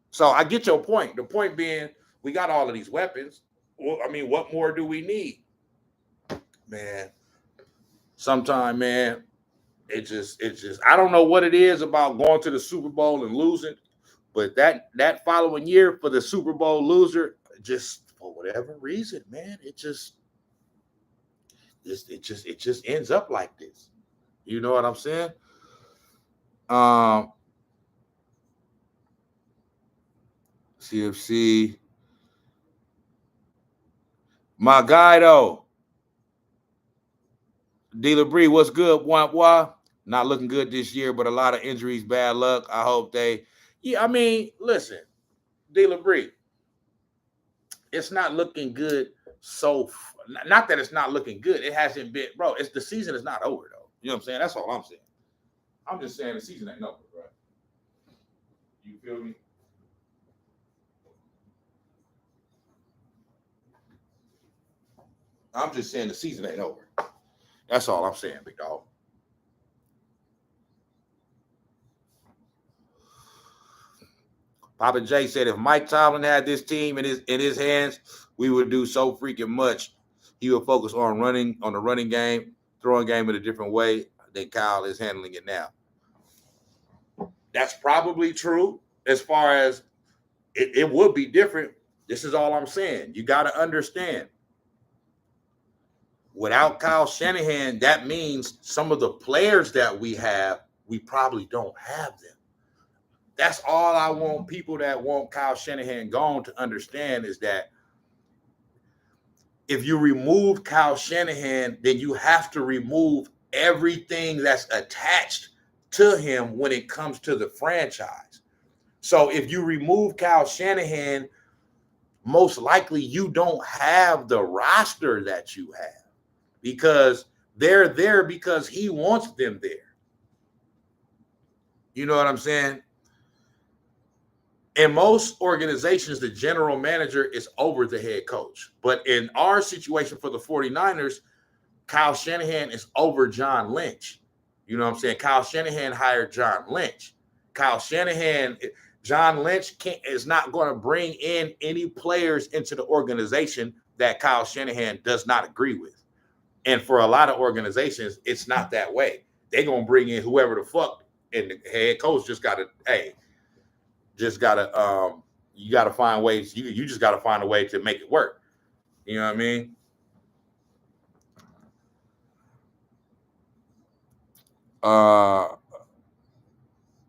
Speaker 1: so I get your point. The point being, we got all of these weapons. Well, I mean, what more do we need? Man, sometime, man, it just I don't know what it is about going to the Super Bowl and losing, but that following year for the Super Bowl loser, just for whatever reason, man, it just ends up like this. You know what I'm saying? Um, CFC, my guy though, Dealer Bree, what's good? Why? Not looking good this year, but a lot of injuries, bad luck. I hope they. Yeah, I mean, listen, Dealer Bree, it's not looking good. Not that it's not looking good. It hasn't been, bro. It's the season is not over though. You know what I'm saying? That's all I'm saying. I'm just saying the season ain't over, bro. You feel me? I'm just saying the season ain't over. That's all I'm saying, big dog. Papa J said if Mike Tomlin had this team in his hands, we would do so freaking much. He would focus on the running game, throwing game in a different way than Kyle is handling it now. That's probably true as far as it would be different. This is all I'm saying. You got to understand. Without Kyle Shanahan, that means some of the players that we have, we probably don't have them. That's all I want people that want Kyle Shanahan gone to understand is that if you remove Kyle Shanahan, then you have to remove everything that's attached to him when it comes to the franchise. So if you remove Kyle Shanahan, most likely you don't have the roster that you have because they're there because he wants them there. You know what I'm saying? In most organizations, the general manager is over the head coach. But in our situation for the 49ers, Kyle Shanahan is over John Lynch. You know what I'm saying? Kyle Shanahan hired John Lynch. John Lynch is not going to bring in any players into the organization that Kyle Shanahan does not agree with. And for a lot of organizations, it's not that way. They're going to bring in whoever the fuck, and the head coach just got to, you got to find ways. You just got to find a way to make it work. You know what I mean?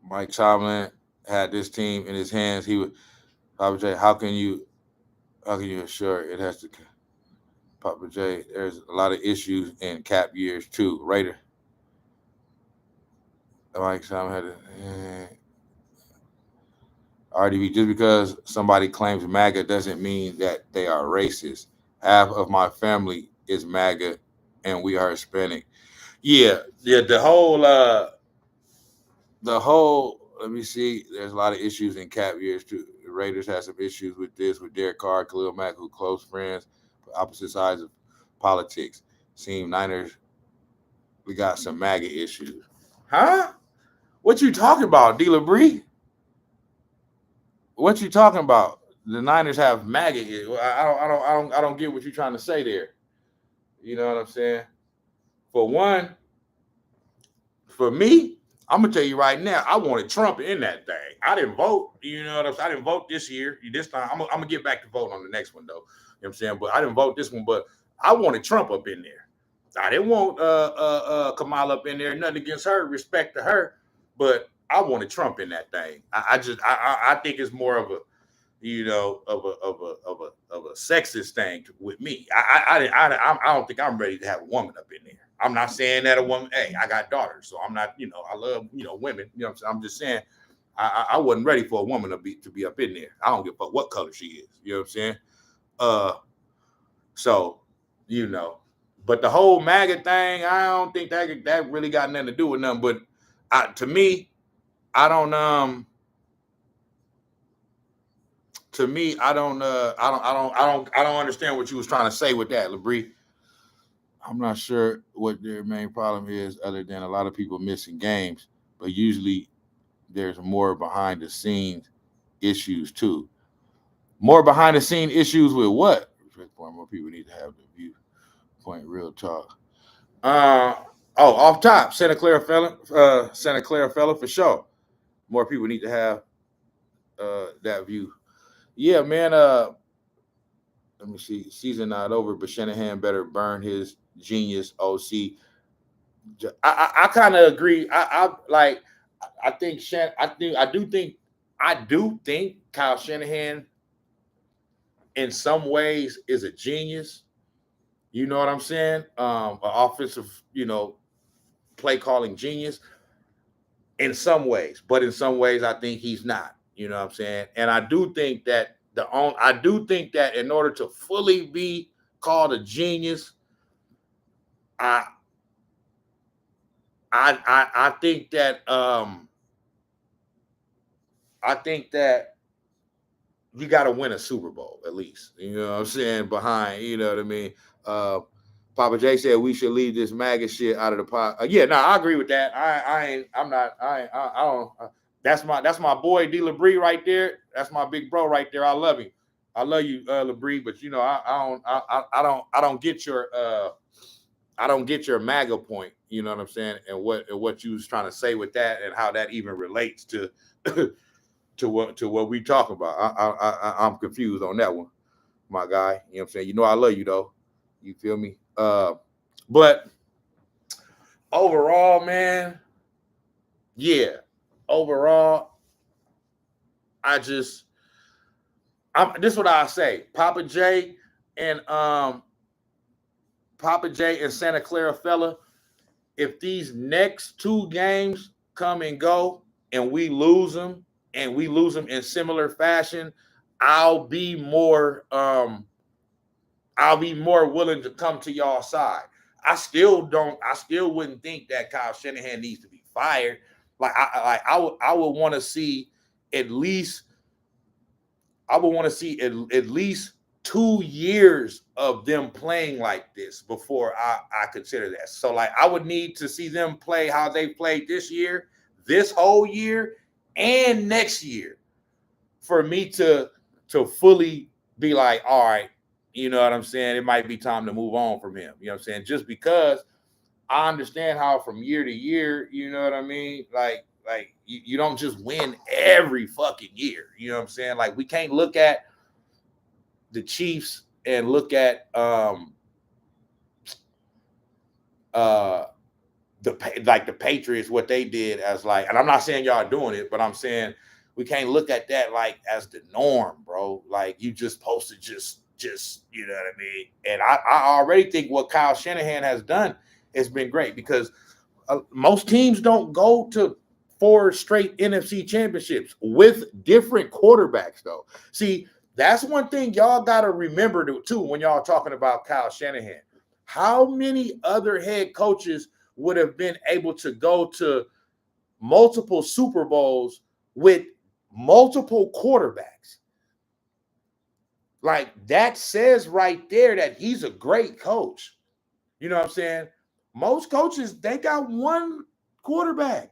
Speaker 1: Mike Tomlin had this team in his hands. He would, Papa J, how can you assure it has to, Papa J, there's a lot of issues in cap years too. Raider. Mike Tomlin had RDB, just because somebody claims MAGA doesn't mean that they are racist. Half of my family is MAGA and we are Hispanic. Yeah, let me see. There's a lot of issues in cap years too. The Raiders have some issues with this, with Derek Carr, Khalil Mack, who close friends, opposite sides of politics. Seem Niners, we got some MAGA issues. Huh? What you talking about, Dealer Bree? What you talking about? The Niners have MAGA. I don't get what you're trying to say there. You know what I'm saying? For one, For me, I'm gonna tell you right now, I wanted Trump in that thing. I didn't vote. You know what I'm saying? I didn't vote this year. This time, I'm gonna get back to voting on the next one though. You know what I'm saying? But I didn't vote this one. But I wanted Trump up in there. I didn't want Kamala up in there. Nothing against her, respect to her, but I wanted Trump in that thing. I think it's more of a of a sexist thing with me. I don't think I'm ready to have a woman up in there. I'm not saying that a woman. Hey, I got daughters, so I'm not. I love women. You know what I'm saying? I'm just saying I wasn't ready for a woman to be up in there. I don't give a fuck what color she is. You know what I'm saying? So but the whole MAGA thing, I don't think that really got nothing to do with nothing. But to me, I don't. To me, I don't understand what you was trying to say with that, LeBrie. I'm not sure what their main problem is, other than a lot of people missing games. But usually, there's more behind the scenes issues too. More behind the scene issues with what? More people need to have the viewpoint. Real talk. Off top, Santa Clara fella for sure. More people need to have that view. Yeah, man. Let me see. Season not over, but Shanahan better burn his genius OC. I kind of agree. I think I do think Kyle Shanahan in some ways is a genius. You know what I'm saying? An offensive, play calling genius in some ways, but in some ways I think he's not. You know what I'm saying? And I do think that in order to fully be called a genius, I think that you got to win a Super Bowl at least. You know what I'm saying? Behind, you know what I mean? Papa J said we should leave this MAGA shit out of the pot. I agree with that. I don't. That's my boy D LeBrie right there. That's my big bro right there. I love him. I love you, LeBrie. But I don't get your MAGA point. You know what I'm saying? And what you was trying to say with that, and how that even relates to to what we talk about. I'm confused on that one, my guy. You know what I'm saying? I love you though. You feel me? But overall, man, yeah. Overall, this is what I say. Papa J and Santa Clara fella, if these next two games come and go and we lose them in similar fashion, I'll be more willing to come to y'all side. I still wouldn't think that Kyle Shanahan needs to be fired. I would want to see at least 2 years of them playing like this before I consider that. So I would need to see them play how they played this year, this whole year, and next year for me to fully be like, all right, you know what I'm saying? It might be time to move on from him. You know what I'm saying? Just because I understand how from year to year, you know what I mean? Like you don't just win every fucking year. You know what I'm saying? Like we can't look at the Chiefs and look at the Patriots, what they did as and I'm not saying y'all doing it, but I'm saying we can't look at that as the norm, bro. Like you just supposed to just you know what I mean? And I already think what Kyle Shanahan has done has been great, because most teams don't go to 4 straight NFC championships with different quarterbacks, though. See, that's one thing y'all got to remember too when y'all talking about Kyle Shanahan. How many other head coaches would have been able to go to multiple Super Bowls with multiple quarterbacks? That says right there that he's a great coach. You know what I'm saying? Most coaches, they got one quarterback.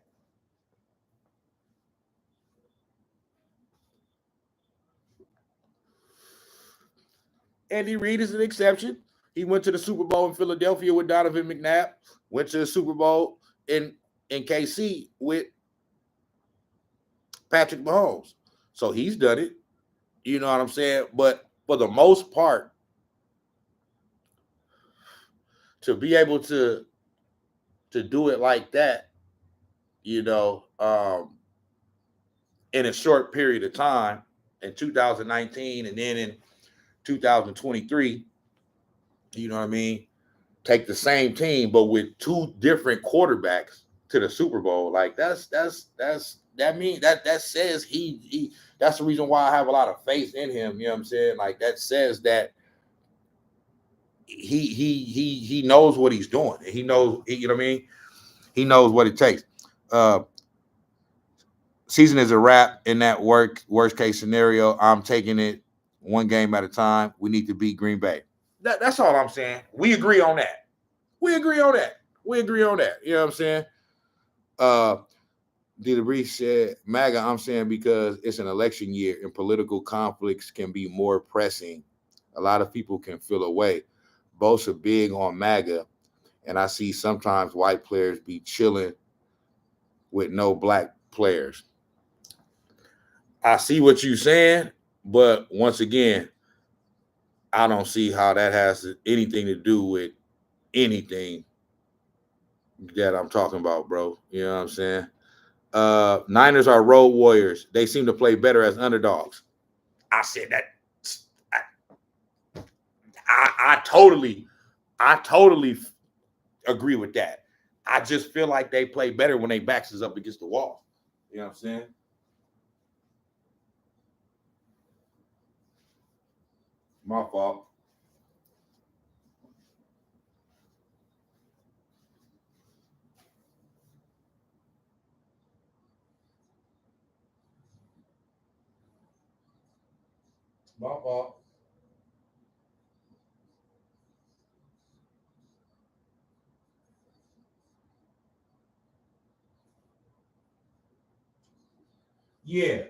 Speaker 1: Andy Reid is an exception. He went to the Super Bowl in Philadelphia with Donovan McNabb. Went to the Super Bowl in in KC with Patrick Mahomes. So he's done it. You know what I'm saying? But for the most part, to be able to do it like that, in a short period of time in 2019 and then in 2023, you know what I mean? Take the same team, but with two different quarterbacks to the Super Bowl. Like that says he that's the reason why I have a lot of faith in him. You know what I'm saying? Like that says that he knows what he's doing. He knows, you know what I mean? He knows what it takes. Season is a wrap in that worst case scenario. I'm taking it one game at a time. We need to beat Green Bay. That's all I'm saying. We agree on that. You know what I'm saying? DeBris said, MAGA, I'm saying because it's an election year and political conflicts can be more pressing. A lot of people can feel away. Both are big on MAGA, and I see sometimes white players be chilling with no black players. I see what you're saying, but once again, I don't see how that has anything to do with anything that I'm talking about, bro. You know what I'm saying? Niners are road warriors. They seem to play better as underdogs. I said that. I totally agree with that. I just feel like they play better when their backs is up against the wall. You know what I'm saying? My fault. My fault. Yeah.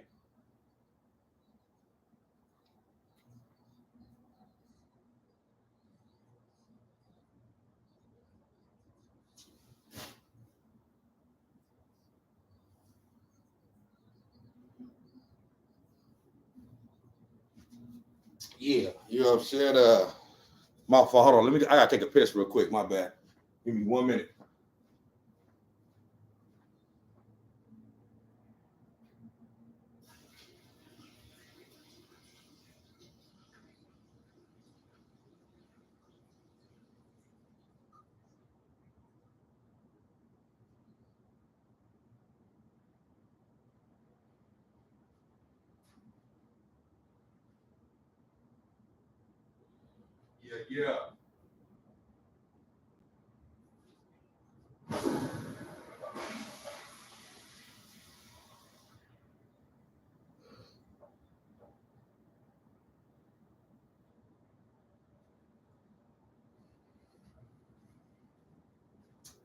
Speaker 1: Yeah. You know what I'm saying? My fault. Hold on. I gotta take a piss real quick. My bad. Give me 1 minute. Yeah.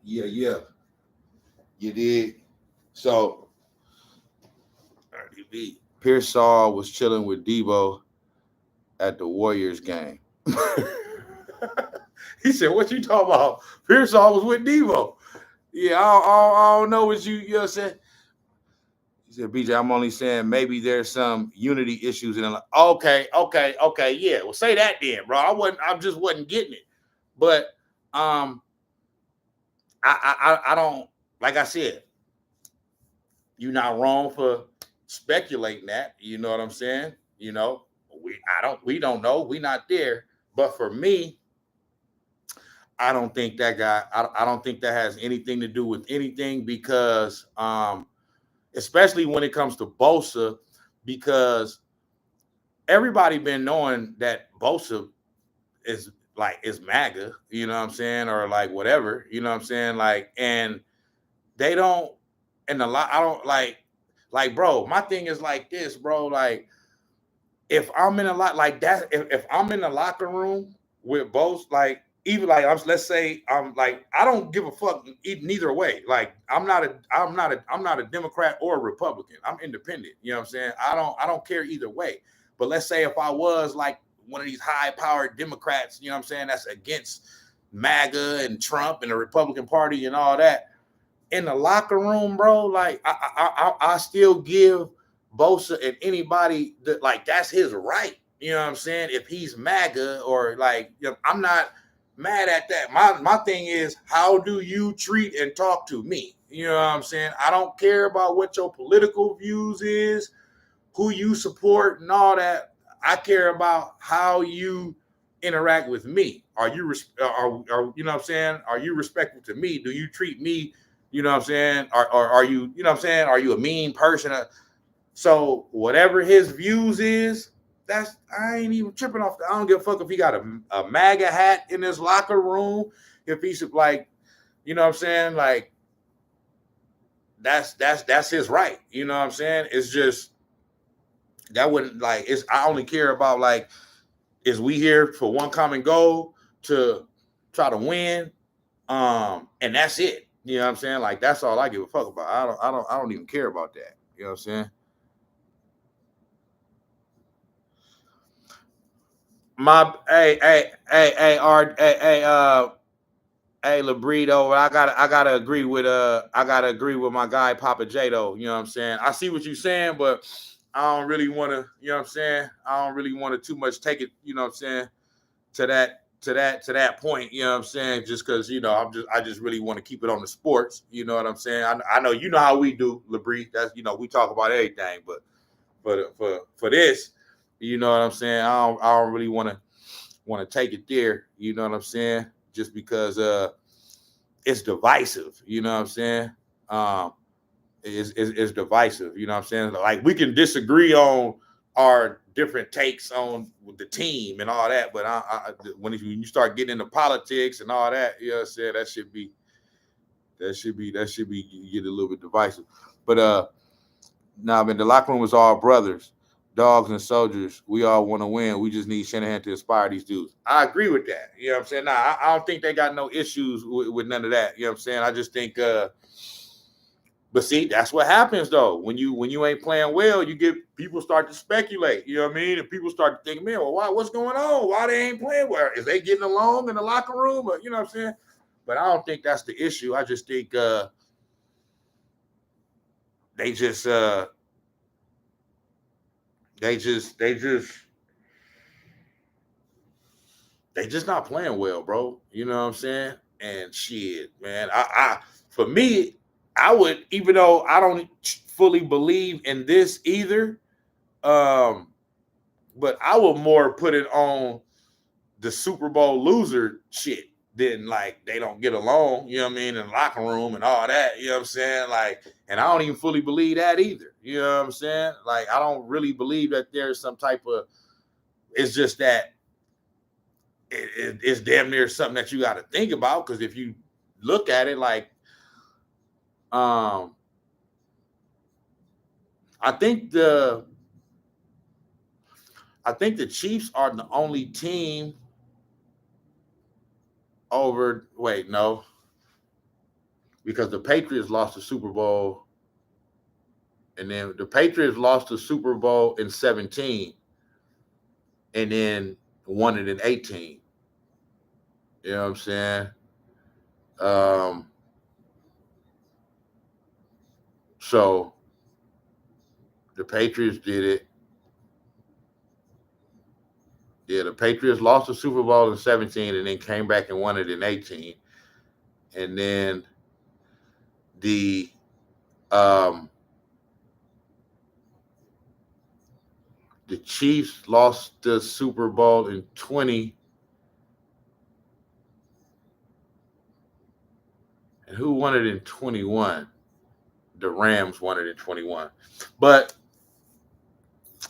Speaker 1: Yeah. You did. So Pearsall was chilling with Debo at the Warriors game. He said, "What you talking about?" Pearsall was with Debo. Yeah, I don't know what you know what I'm saying. He said, "BJ, I'm only saying maybe there's some unity issues in it." Okay, yeah. Well, say that then, bro. I just wasn't getting it. But I don't, like I said, you're not wrong for speculating that. You know what I'm saying? You know, we don't know. We not there. But for me, I don't think that guy. I don't think that has anything to do with anything because, especially when it comes to Bosa, because everybody been knowing that Bosa is MAGA. You know what I'm saying, or like whatever. You know what I'm saying, like, and they don't. And a lot, I don't like, bro. My thing is like this, bro. Like, if I'm in a lot like that, if I'm in the locker room with both, like even like let's say I'm like I don't give a fuck neither way. Like I'm not a Democrat or a Republican. I'm independent. You know what I'm saying? I don't care either way. But let's say if I was like one of these high powered Democrats, you know what I'm saying, that's against MAGA and Trump and the Republican Party and all that. in the locker room, bro, like I still give Bosa and anybody that, like, that's his right. You know what I'm saying? If he's MAGA or like, you know, I'm not mad at that. My thing is, how do you treat and talk to me? You know what I'm saying? I don't care about what your political views is, who you support, and all that. I care about how you interact with me. Are you are you know what I'm saying? Are you respectful to me? Do you treat me? You know what I'm saying? Or are you, you know what I'm saying? Are you a mean person? So whatever his views is, that's, I ain't even tripping off. I don't give a fuck if he got a MAGA hat in his locker room. If he's like, you know what I'm saying? Like, that's his right. You know what I'm saying? It's just that wouldn't, like, it's, I only care about, like, is we here for one common goal to try to win. And that's it. You know what I'm saying? Like, that's all I give a fuck about. I don't even care about that. You know what I'm saying? My hey Labrido, I gotta agree with my guy Papa J though. You know what I'm saying? I see what you're saying, but I don't really want to, you know what I'm saying? I don't really want to too much take it, you know what I'm saying, to that point, you know what I'm saying? Just because, you know, I just really want to keep it on the sports, you know what I'm saying? I know you know how we do, Labrie. That's, you know, we talk about everything, but for this, you know what I'm saying? I don't really want to take it there, you know what I'm saying? Just because it's divisive, you know what I'm saying? It's divisive, you know what I'm saying? Like, we can disagree on our different takes on the team and all that, but when you start getting into politics and all that, you know what I'm saying, that should be get a little bit divisive. But nah, man, the locker room was all brothers, dogs and soldiers. We all want to win. We just need Shanahan to inspire these dudes. I agree with that. You know what I'm saying? Nah, I don't think they got no issues with none of that. You know what I'm saying? I just think but see, that's what happens though. When you ain't playing well, you get people start to speculate. You know what I mean? And people start to think, man, well, why? What's going on? Why they ain't playing well? Is they getting along in the locker room? Or, you know what I'm saying? But I don't think that's the issue. I just think they just they just not playing well, bro. You know what I'm saying? And shit, man. I for me, I would, even though I don't fully believe in this either, but I would more put it on the Super Bowl loser shit than, like, they don't get along, you know what I mean, in the locker room and all that, you know what I'm saying? Like, and I don't even fully believe that either. You know what I'm saying? Like, I don't really believe that there's some type of, it's just that it's damn near something that you got to think about, because if you look at it, like, um, I think the Chiefs are the only team over. Wait, no, because the Patriots lost the Super Bowl, and then the Patriots lost the Super Bowl in 17, and then won it in 18. You know what I'm saying? Um, so the Patriots did it. Yeah, the Patriots lost the Super Bowl in 17 and then came back and won it in 18. And then the um the Chiefs lost the Super Bowl in 20. And who won it in 21? The Rams won it in 21. But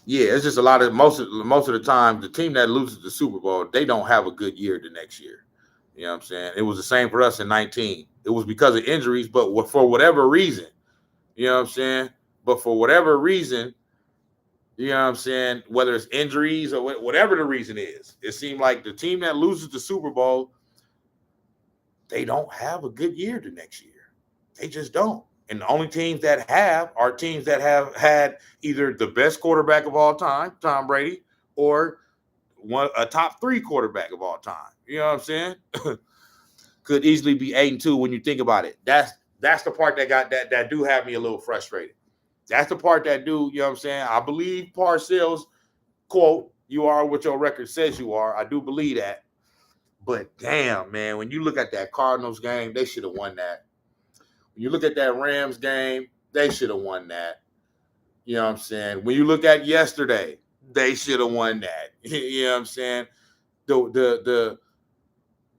Speaker 1: yeah, it's just a lot of most of the time, the team that loses the Super Bowl, they don't have a good year the next year. You know what I'm saying? It was the same for us in 19. It was because of injuries, but for whatever reason, you know what I'm saying? But for whatever reason, you know what I'm saying, whether it's injuries or whatever the reason is, it seemed like the team that loses the Super Bowl, they don't have a good year the next year. They just don't. And the only teams that have are teams that have had either the best quarterback of all time, Tom Brady, or a top 3 quarterback of all time. You know what I'm saying? Could easily be 8-2 when you think about it. That's the part that do have me a little frustrated. That's the part that do, you know what I'm saying? I believe Parcells, quote, you are what your record says you are. I do believe that. But damn, man, when you look at that Cardinals game, they should have won that. When you look at that Rams game, they should have won that. You know what I'm saying? When you look at yesterday, they should have won that. You know what I'm saying? The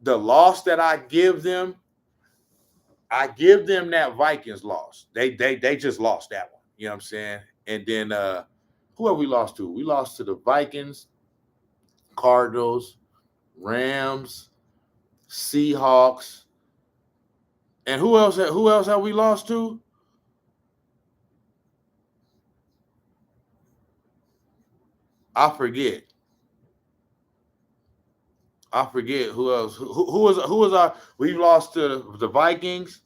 Speaker 1: loss that I give them that Vikings loss. They just lost that one. You know what I'm saying? And then who have we lost to? We lost to the Vikings, Cardinals, Rams, Seahawks, and who else have we lost to? I forget. Who else. Who was our? We've lost to the Vikings.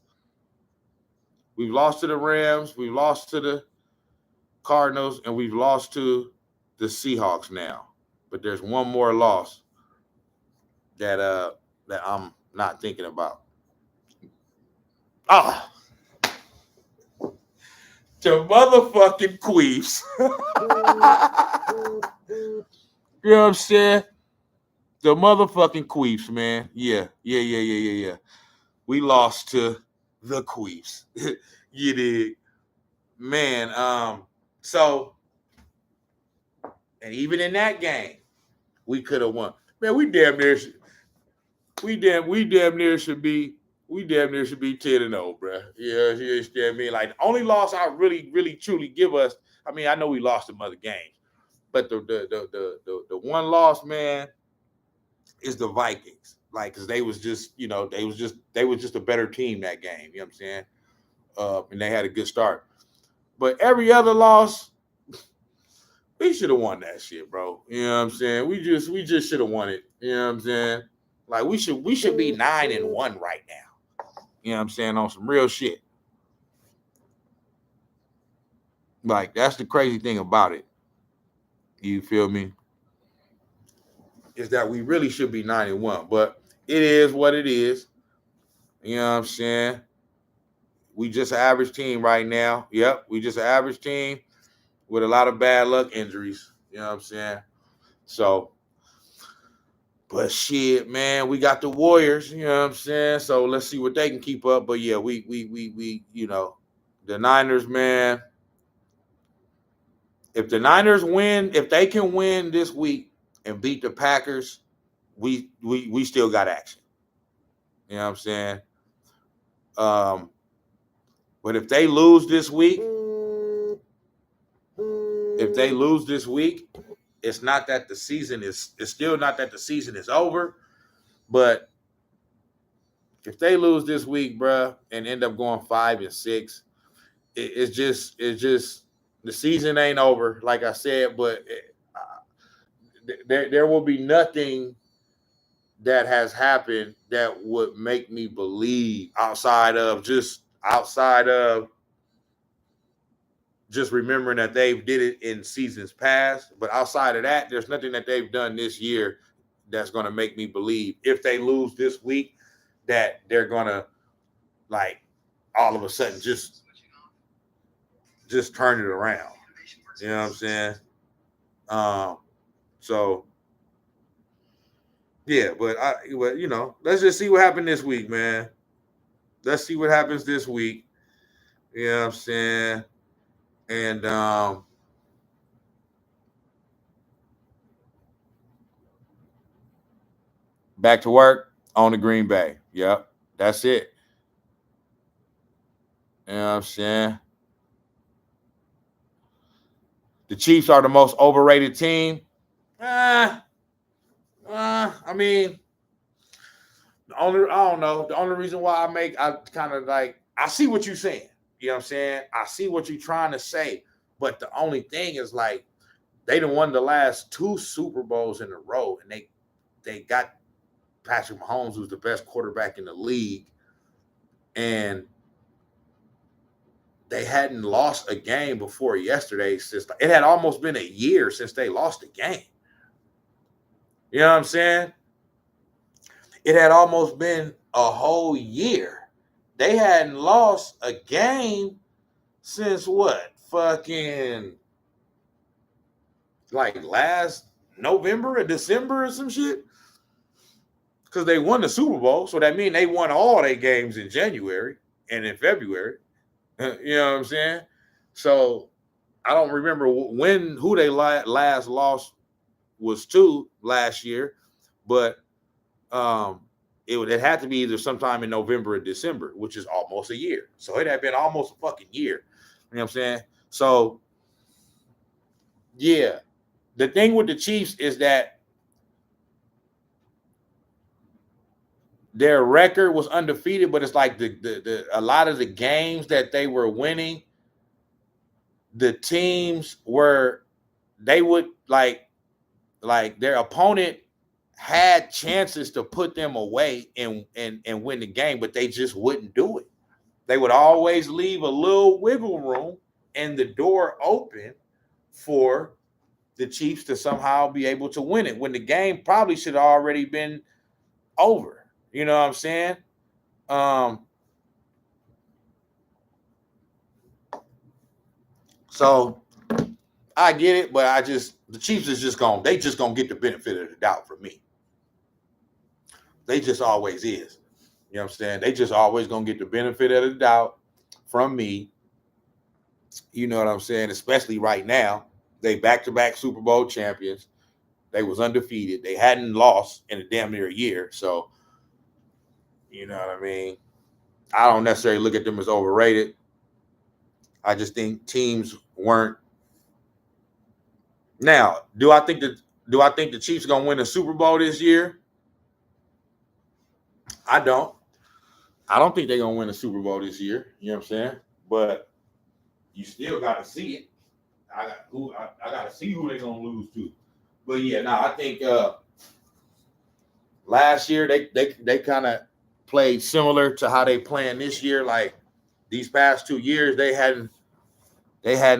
Speaker 1: We've lost to the Rams. We've lost to the Cardinals, and we've lost to the Seahawks now. But there's one more loss that I'm not thinking about. Ah, the motherfucking Queefs. You know what I'm saying? The motherfucking Queefs, man. Yeah. We lost to the Queefs. You did. Man, so, and even in that game, we could have won. Man, we damn near should be 10-0, bro. Yeah, you understand me? Like, the only loss I really truly give us, I mean, I know we lost some other games, but the one loss, man, is the Vikings. Like, because they was just a better team that game. You know what I'm saying? And they had a good start. But every other loss, we should have won that shit, bro. You know what I'm saying? We just should have won it. You know what I'm saying? Like, we should be 9-1 right now. You know what I'm saying? On some real shit. Like, that's the crazy thing about it. You feel me? Is that we really should be 9-1, but it is what it is. You know what I'm saying? We just an average team right now. Yep, we just an average team with a lot of bad luck injuries. You know what I'm saying? So, but shit, man, we got the Warriors. You know what I'm saying? So let's see what they can keep up. But yeah, we the Niners, man. If the Niners win, if they can win this week and beat the Packers, we still got action. You know what I'm saying? But if they lose this week, it's not that the season is. It's still not that the season is over. But if they lose this week, bruh, and end up going 5-6, it's just the season ain't over, like I said. But there will be nothing that has happened that would make me believe outside of just remembering that they did it in seasons past. But outside of that, there's nothing that they've done this year that's going to make me believe if they lose this week that they're going to, like, all of a sudden just turn it around. You know what I'm saying? So yeah, but let's just see what happens this week, man. Let's see what happens this week. You know what I'm saying? And back to work on the Green Bay. Yep, that's it. You know what I'm saying? The Chiefs are the most overrated team. I mean, I don't know. The only reason why I kind of like, I see what you're saying. You know what I'm saying? I see what you're trying to say. But the only thing is, like, they done won the last 2 Super Bowls in a row, and they got Patrick Mahomes, who's the best quarterback in the league, and they hadn't lost a game before yesterday. Since it had almost been a year since they lost a game. You know what I'm saying? It had almost been a whole year they hadn't lost a game since what? Fucking like last November or December or some shit. Because they won the Super Bowl. So that means they won all their games in January and in February. You know what I'm saying? So I don't remember who they last lost was to last year, but it had to be either sometime in November or December, which is almost a year. So it had been almost a fucking year. You know what I'm saying? So yeah, the thing with the Chiefs is that their record was undefeated, but it's like the a lot of the games that they were winning, the teams were they would like their opponent had chances to put them away and win the game, but they just wouldn't do it. They would always leave a little wiggle room and the door open for the Chiefs to somehow be able to win it when the game probably should have already been over. You know what I'm saying? So I get it, but the Chiefs is just gonna get the benefit of the doubt from me. They just always is. You know what I'm saying? They just always gonna get the benefit of the doubt from me. You know what I'm saying? Especially right now. They back-to-back Super Bowl champions. They was undefeated. They hadn't lost in a damn near a year. So, you know what I mean? I don't necessarily look at them as overrated. I just think teams weren't. Now, do I think the Chiefs are gonna win a Super Bowl this year? I don't. I don't think they're gonna win a Super Bowl this year. You know what I'm saying? But you still got to see it. I got to see who they're gonna lose to. But yeah, no, I think last year they kind of played similar to how they playing this year. Like these past 2 years, they hadn't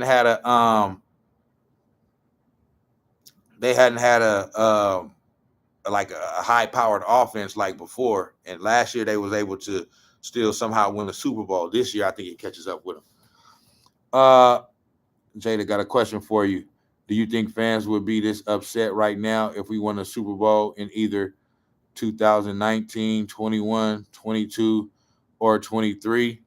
Speaker 1: had a like a high powered offense like before. And last year they was able to still somehow win the Super Bowl. This year I think it catches up with them. Jada got a question for you. Do you think fans would be this upset right now if we won a Super Bowl in either 2019, 21, 22, or 23?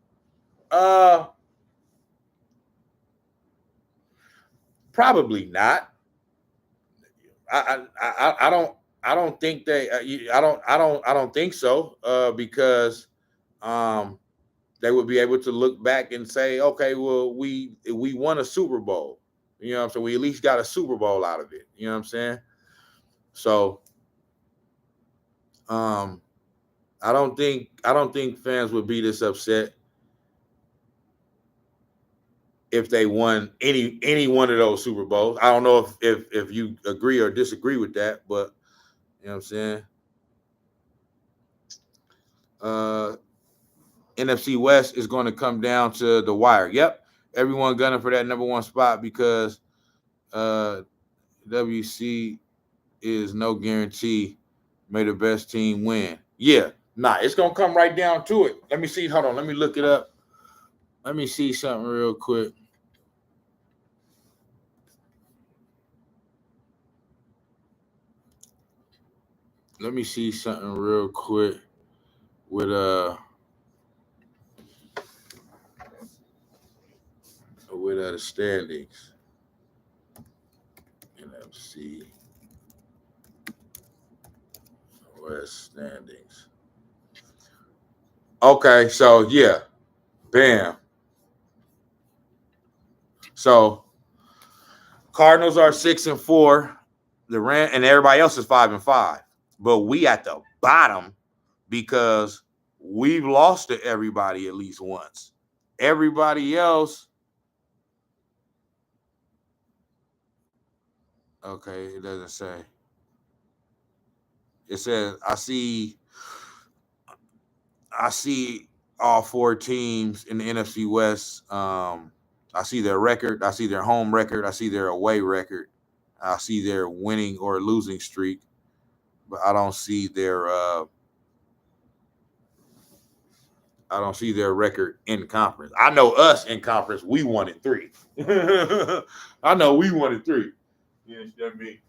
Speaker 1: Probably not. I don't think they. I don't think so. Because um, they would be able to look back and say, okay, well, we won a Super Bowl. You know what I'm saying? We at least got a Super Bowl out of it. You know what I'm saying? So um, I don't think fans would be this upset if they won any one of those Super Bowls. I don't know if you agree or disagree with that, but you know what I'm saying? Uh NFC West is going to come down to the wire. Yep. Everyone gunning for that number one spot because uh WC is no guarantee. May the best team win. Yeah, nah, it's gonna come right down to it. Let me see. Hold on, let me look it up. Let me see something real quick. Let me see something real quick with the standings. NFC West standings. Okay, so yeah, bam. So Cardinals are 6-4. The Ram and everybody else is 5-5. But we at the bottom because we've lost to everybody at least once. Everybody else. Okay, it doesn't say. It says I see all four teams in the NFC West. I see their record. I see their home record. I see their away record. I see their winning or losing streak, but I don't see their I don't see their record in conference. I know us in conference, we 1-3. I know we 1-3. You understand me?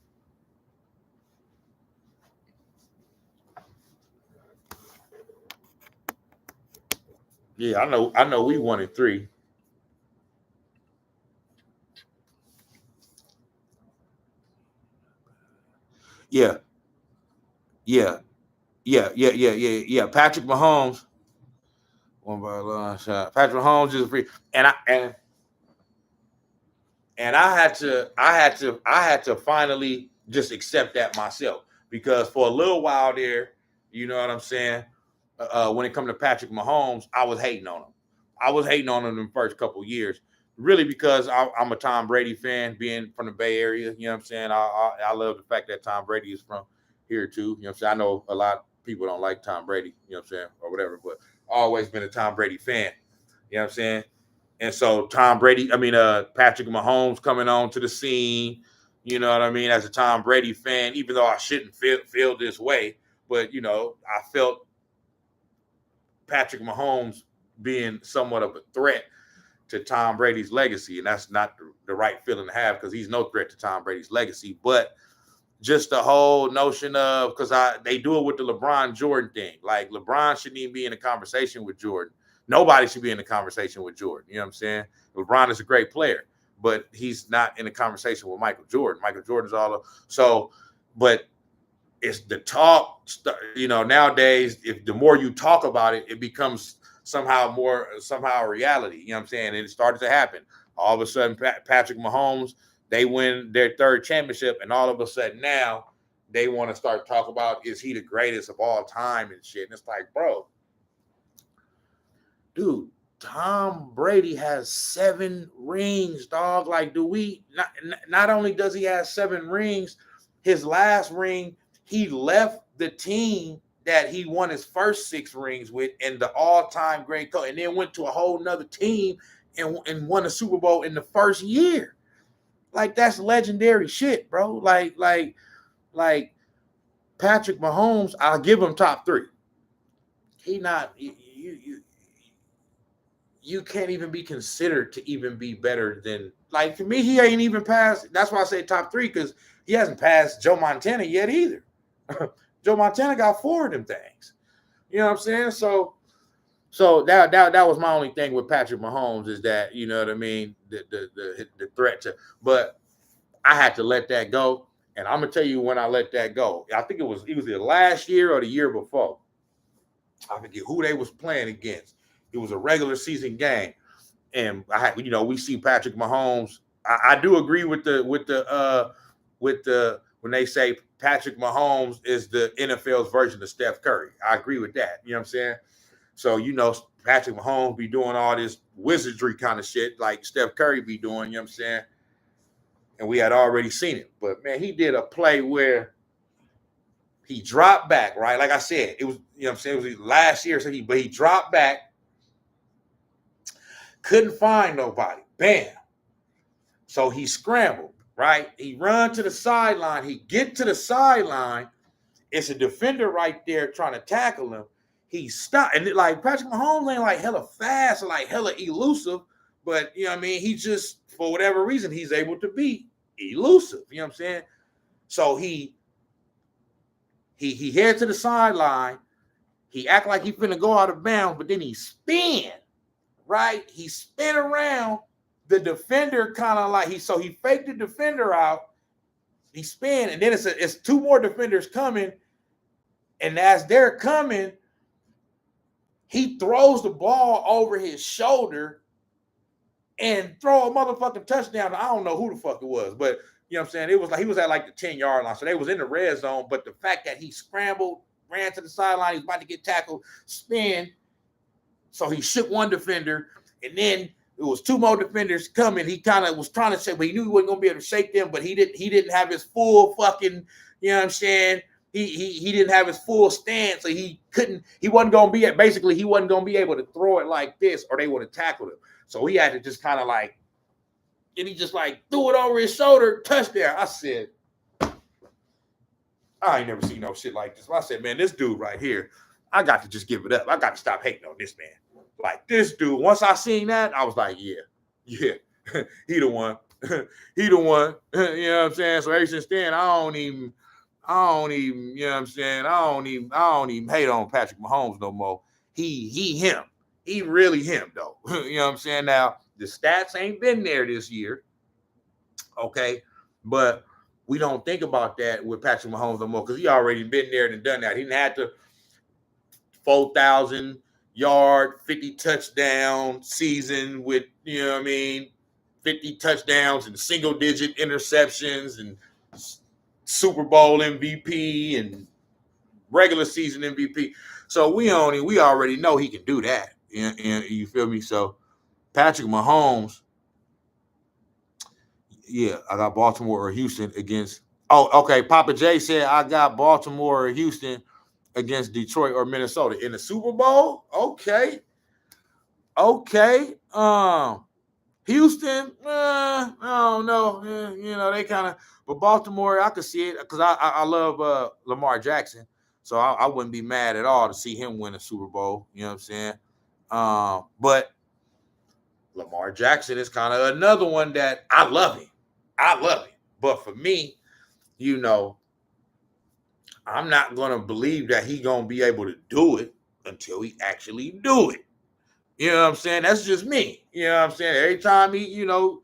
Speaker 1: Yeah, I know we 1-3. Yeah, yeah, yeah. Patrick Mahomes, one by a long shot. Patrick Mahomes is a free, and I had to finally just accept that myself because for a little while there, you know what I'm saying. When it comes to Patrick Mahomes, I was hating on him. I was hating on him in the first couple of years, really because I'm a Tom Brady fan, being from the Bay Area. You know what I'm saying. I love the fact that Tom Brady is from here too. You know what I'm saying. I know a lot of people don't like Tom Brady. You know what I'm saying, or whatever, but I've always been a Tom Brady fan. You know what I'm saying. And so Patrick Mahomes coming on to the scene, you know what I mean, as a Tom Brady fan, even though I shouldn't feel this way, but you know, I felt Patrick Mahomes being somewhat of a threat to Tom Brady's legacy, and that's not the right feeling to have because he's no threat to Tom Brady's legacy. But just the whole notion of because they do it with the LeBron Jordan thing. Like LeBron shouldn't even be in a conversation with Jordan. Nobody should be in a conversation with Jordan. You know what I'm saying? LeBron is a great player, but he's not in a conversation with Michael Jordan. Michael Jordan's so, but it's the talk. You know, nowadays, if the more you talk about it, it becomes somehow a reality. You know what I'm saying? And it started to happen. All of a sudden, Patrick Mahomes, they win their third championship, and all of a sudden now they want to start talking about is he the greatest of all time and shit. And it's like, bro, dude, Tom Brady has 7 rings, dog. Like, do we not only does he have 7 rings, his last ring, he left the team that he won his first 6 rings with and the all-time great coach, and then went to a whole nother team and won a Super Bowl in the first year. Like, that's legendary shit, bro. Like Patrick Mahomes, I'll give him top 3. He not you can't even be considered to even be better than, like, for me, he ain't even passed. That's why I say top 3, because he hasn't passed Joe Montana yet either. Joe Montana got 4 of them things. You know what I'm saying? So that was my only thing with Patrick Mahomes is that, you know what I mean, the threat to, but I had to let that go. And I'm gonna tell you when I let that go. I think it was either last year or the year before. I forget who they was playing against. It was a regular season game, and we see Patrick Mahomes. I do agree with the when they say Patrick Mahomes is the NFL's version of Steph Curry. I agree with that. You know what I'm saying? So, Patrick Mahomes be doing all this wizardry kind of shit like Steph Curry be doing. You know what I'm saying? And we had already seen it, but man, he did a play where he dropped back, right? Like I said, it was, you know what I'm saying, it was last year, but he dropped back, couldn't find nobody. Bam. So he scrambled, right? He run to the sideline. He get to the sideline. It's a defender right there trying to tackle him. He stopped. And like Patrick Mahomes ain't like hella fast or like hella elusive, but you know what I mean? He just, for whatever reason, he's able to be elusive. You know what I'm saying? So he head to the sideline. He act like he finna go out of bounds, but then he spin, right? He spin around. The defender kind of like he faked the defender out. He spin, and then it's 2 more defenders coming. And as they're coming, he throws the ball over his shoulder and throw a motherfucking touchdown. I don't know who the fuck it was, but you know what I'm saying? It was like he was at like the 10-yard line. So they was in the red zone, but the fact that he scrambled, ran to the sideline, he was about to get tackled, spin. So he shook one defender, and then it was 2 more defenders coming. He kind of was trying to say, but he knew he wasn't gonna be able to shake them, but he didn't have his full fucking, you know what I'm saying? He didn't have his full stance, so he wasn't gonna be able to throw it like this, or they would have tackled him. So he had to just kind of like, and he just like threw it over his shoulder, touchdown. I said, I ain't never seen no shit like this. I said, man, this dude right here, I got to just give it up. I got to stop hating on this man. Like this dude. Once I seen that, I was like, yeah, he the one. He the one. You know what I'm saying? So ever since then, I don't even, you know what I'm saying? I don't even hate on Patrick Mahomes no more. He him. He really him though. You know what I'm saying? Now, the stats ain't been there this year. Okay. But we don't think about that with Patrick Mahomes no more because he already been there and done that. He didn't have to 4,000 yard, 50 touchdown season with, you know what I mean, 50 touchdowns and single digit interceptions and Super Bowl MVP and regular season MVP. So we already know he can do that. You feel me? So Patrick Mahomes, yeah, I got Baltimore or Houston against. Oh, okay. Papa J said I got Baltimore or Houston against Detroit or Minnesota in the Super Bowl. Okay. Houston, I don't know. You know, they kind of, but Baltimore, I could see it because I love Lamar Jackson. So I wouldn't be mad at all to see him win a Super Bowl. You know what I'm saying? But Lamar Jackson is kind of another one that I love him. But for me, you know, I'm not going to believe that he's going to be able to do it until he actually do it. You know what I'm saying? That's just me. You know what I'm saying? Every time he, you know,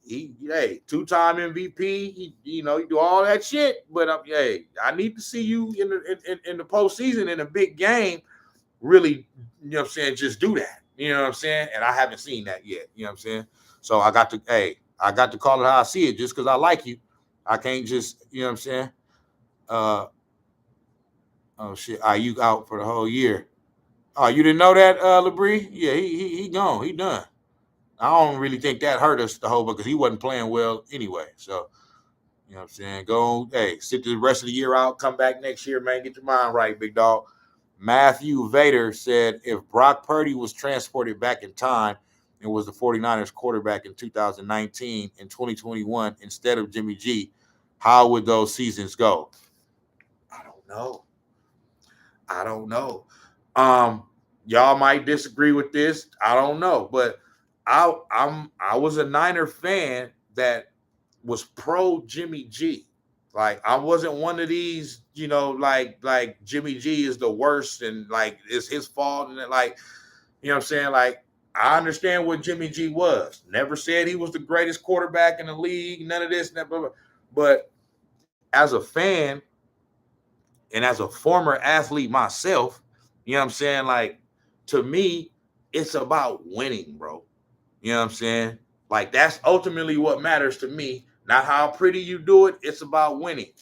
Speaker 1: hey, 2-time MVP, you know, you do all that shit. But hey, I need to see you in the postseason in a big game. Really, you know what I'm saying? Just do that. You know what I'm saying? And I haven't seen that yet. You know what I'm saying? So I got to call it how I see it. Just because I like you, I can't just, you know what I'm saying? Oh shit, you out for the whole year. Oh, you didn't know that, Labrie? Yeah, he gone. He done. I don't really think that hurt us the whole because he wasn't playing well anyway. So, you know what I'm saying? Go, hey, sit the rest of the year out, come back next year, man. Get your mind right, big dog. Matthew Vader said if Brock Purdy was transported back in time and was the 49ers quarterback in 2019 and 2021 instead of Jimmy G, how would those seasons go? I don't know. Y'all might disagree with this. I don't know, but I was a Niner fan that was pro Jimmy G. Like I wasn't one of these, you know, like Jimmy G is the worst and like it's his fault and like, you know what I'm saying? Like I understand what Jimmy G was. Never said he was the greatest quarterback in the league, none of this, but as a fan and as a former athlete myself, you know what I'm saying? Like to me, it's about winning, bro. You know what I'm saying? Like that's ultimately what matters to me. Not how pretty you do it. It's about winning.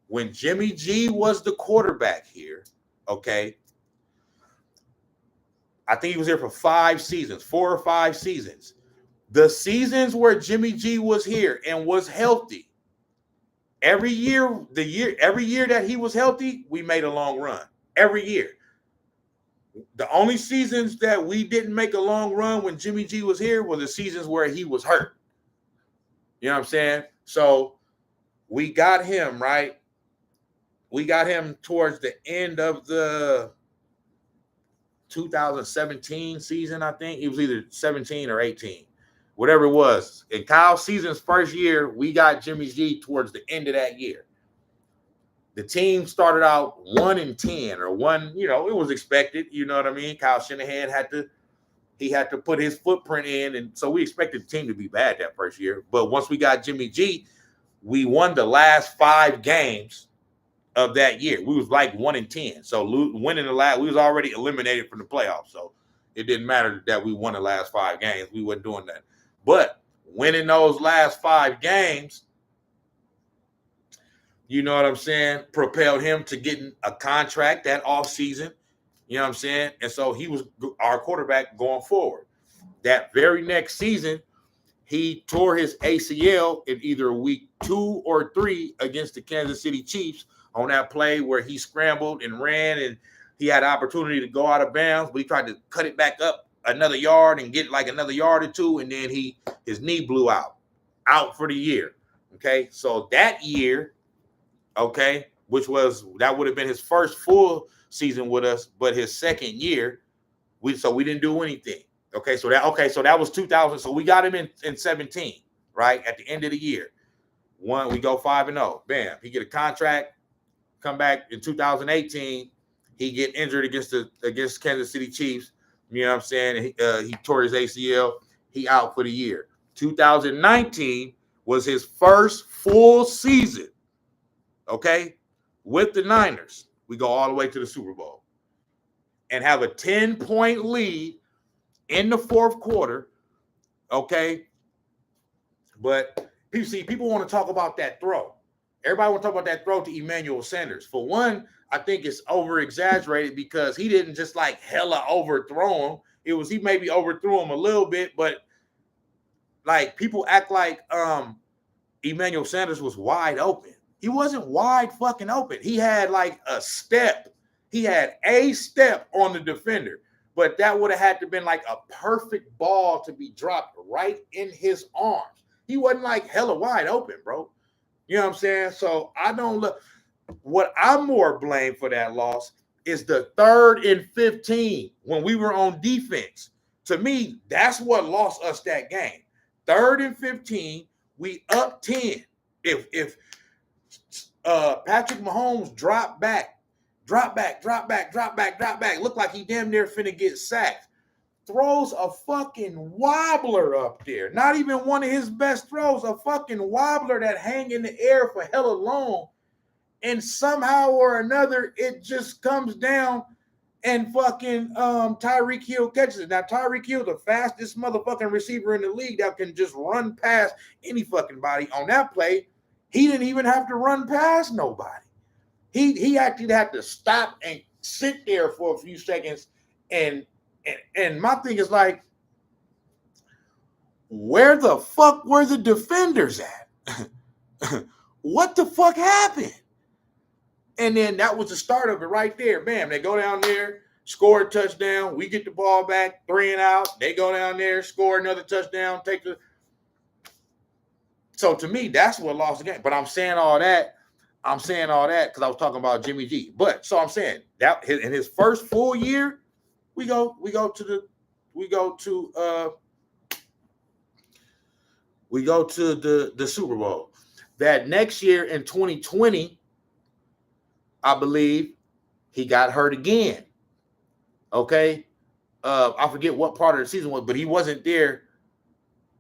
Speaker 1: When Jimmy G was the quarterback here, okay, I think he was here for 4 or 5 seasons. The seasons where Jimmy G was here and was healthy, every year that he was healthy, we made a long run. Every year. The only seasons that we didn't make a long run when Jimmy G was here were the seasons where he was hurt. You know what I'm saying? So we got him, right? We got him towards the end of the 2017 season, I think. It was either 17 or 18, whatever it was. In Kyle season's first year, we got Jimmy G towards the end of that year. The team started out 1-10 or 1, you know, it was expected. You know what I mean? Kyle Shanahan had to put his footprint in. And so we expected the team to be bad that first year. But once we got Jimmy G, we won the last 5 games of that year. We was like 1-10. So winning the last, we was already eliminated from the playoffs. So it didn't matter that we won the last 5 games. We wasn't doing that. But winning those last 5 games, you know what I'm saying, propelled him to getting a contract that offseason. You know what I'm saying? And so he was our quarterback going forward. That very next season, he tore his ACL in either week 2 or 3 against the Kansas City Chiefs on that play where he scrambled and ran and he had an opportunity to go out of bounds, but he tried to cut it back up another yard and get like another yard or 2, and then his knee blew out for the year. Okay, so that year, okay, that would have been his first full season with us, but his second year, We didn't do anything. Okay, so that was 2000. So we got him in 17, right? At the end of the year. We go 5-0. Bam. He get a contract, come back in 2018. He get injured against Kansas City Chiefs. You know what I'm saying? He tore his ACL. He out for the year. 2019 was his first full season, okay, with the Niners. We go all the way to the Super Bowl and have a 10-point lead in the fourth quarter, okay? But people want to talk about that throw. Everybody want to talk about that throw to Emmanuel Sanders. For one, I think it's over-exaggerated because he didn't just like hella overthrow him. He maybe overthrew him a little bit, but like people act like Emmanuel Sanders was wide open. He wasn't wide fucking open. He had like a step. He had a step on the defender, but that would have had to been like a perfect ball to be dropped right in his arms. He wasn't like hella wide open, bro. You know what I'm saying? So I don't look. What I'm more blamed for that loss is the 3rd and 15 when we were on defense. To me, that's what lost us that game. 3rd and 15, we up 10. If Patrick Mahomes drop back, look like he damn near finna get sacked. Throws a fucking wobbler up there. Not even one of his best throws, a fucking wobbler that hang in the air for hella long. And somehow or another, it just comes down and fucking Tyreek Hill catches it. Now, Tyreek Hill, the fastest motherfucking receiver in the league that can just run past any fucking body. On that play, he didn't even have to run past nobody. He actually had to stop and sit there for a few seconds. And my thing is like, where the fuck were the defenders at? What the fuck happened? And then that was the start of it right there. Bam, they go down there, score a touchdown. We get the ball back, 3 and out. They go down there, score another touchdown, So to me, that's what lost the game. But I'm saying all that because I was talking about Jimmy G. But so I'm saying that in his first full year, we go to the Super Bowl. That next year in 2020, I believe he got hurt again. Okay. I forget what part of the season was, but he wasn't there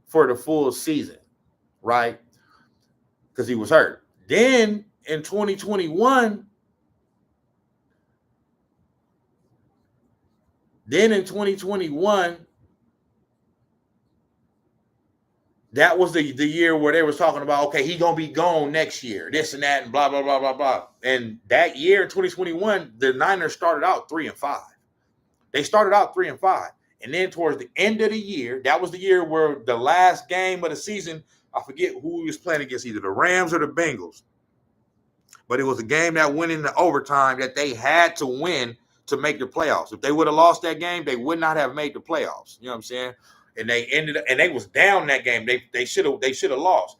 Speaker 1: for the full season, right? Because he was hurt. Then in 2021, that was the year where they was talking about, okay, he going to be gone next year, this and that, and blah, blah, blah, blah, blah. And that year, 2021, the Niners started out 3-5. They started out 3-5. And then towards the end of the year, that was the year where the last game of the season, I forget who he was playing against, either the Rams or the Bengals. But it was a game that went into overtime that they had to win to make the playoffs. If they would have lost that game, they would not have made the playoffs. You know what I'm saying? And they ended up, and they was down that game. They should have lost.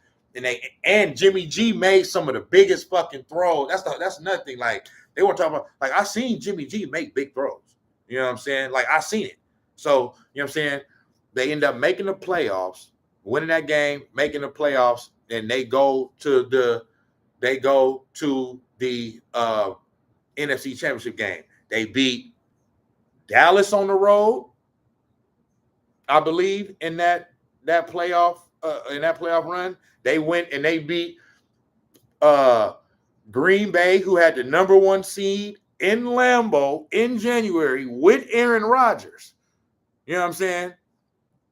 Speaker 1: And Jimmy G made some of the biggest fucking throws. That's nothing. Like they were talking about. Like I seen Jimmy G make big throws. You know what I'm saying? Like I seen it. So you know what I'm saying? They end up making the playoffs, winning that game, making the playoffs, and they go to the NFC Championship game. They beat Dallas on the road, I believe, in that playoff run. They went and they beat Green Bay, who had the number 1 seed in Lambeau in January with Aaron Rodgers. You know what I'm saying?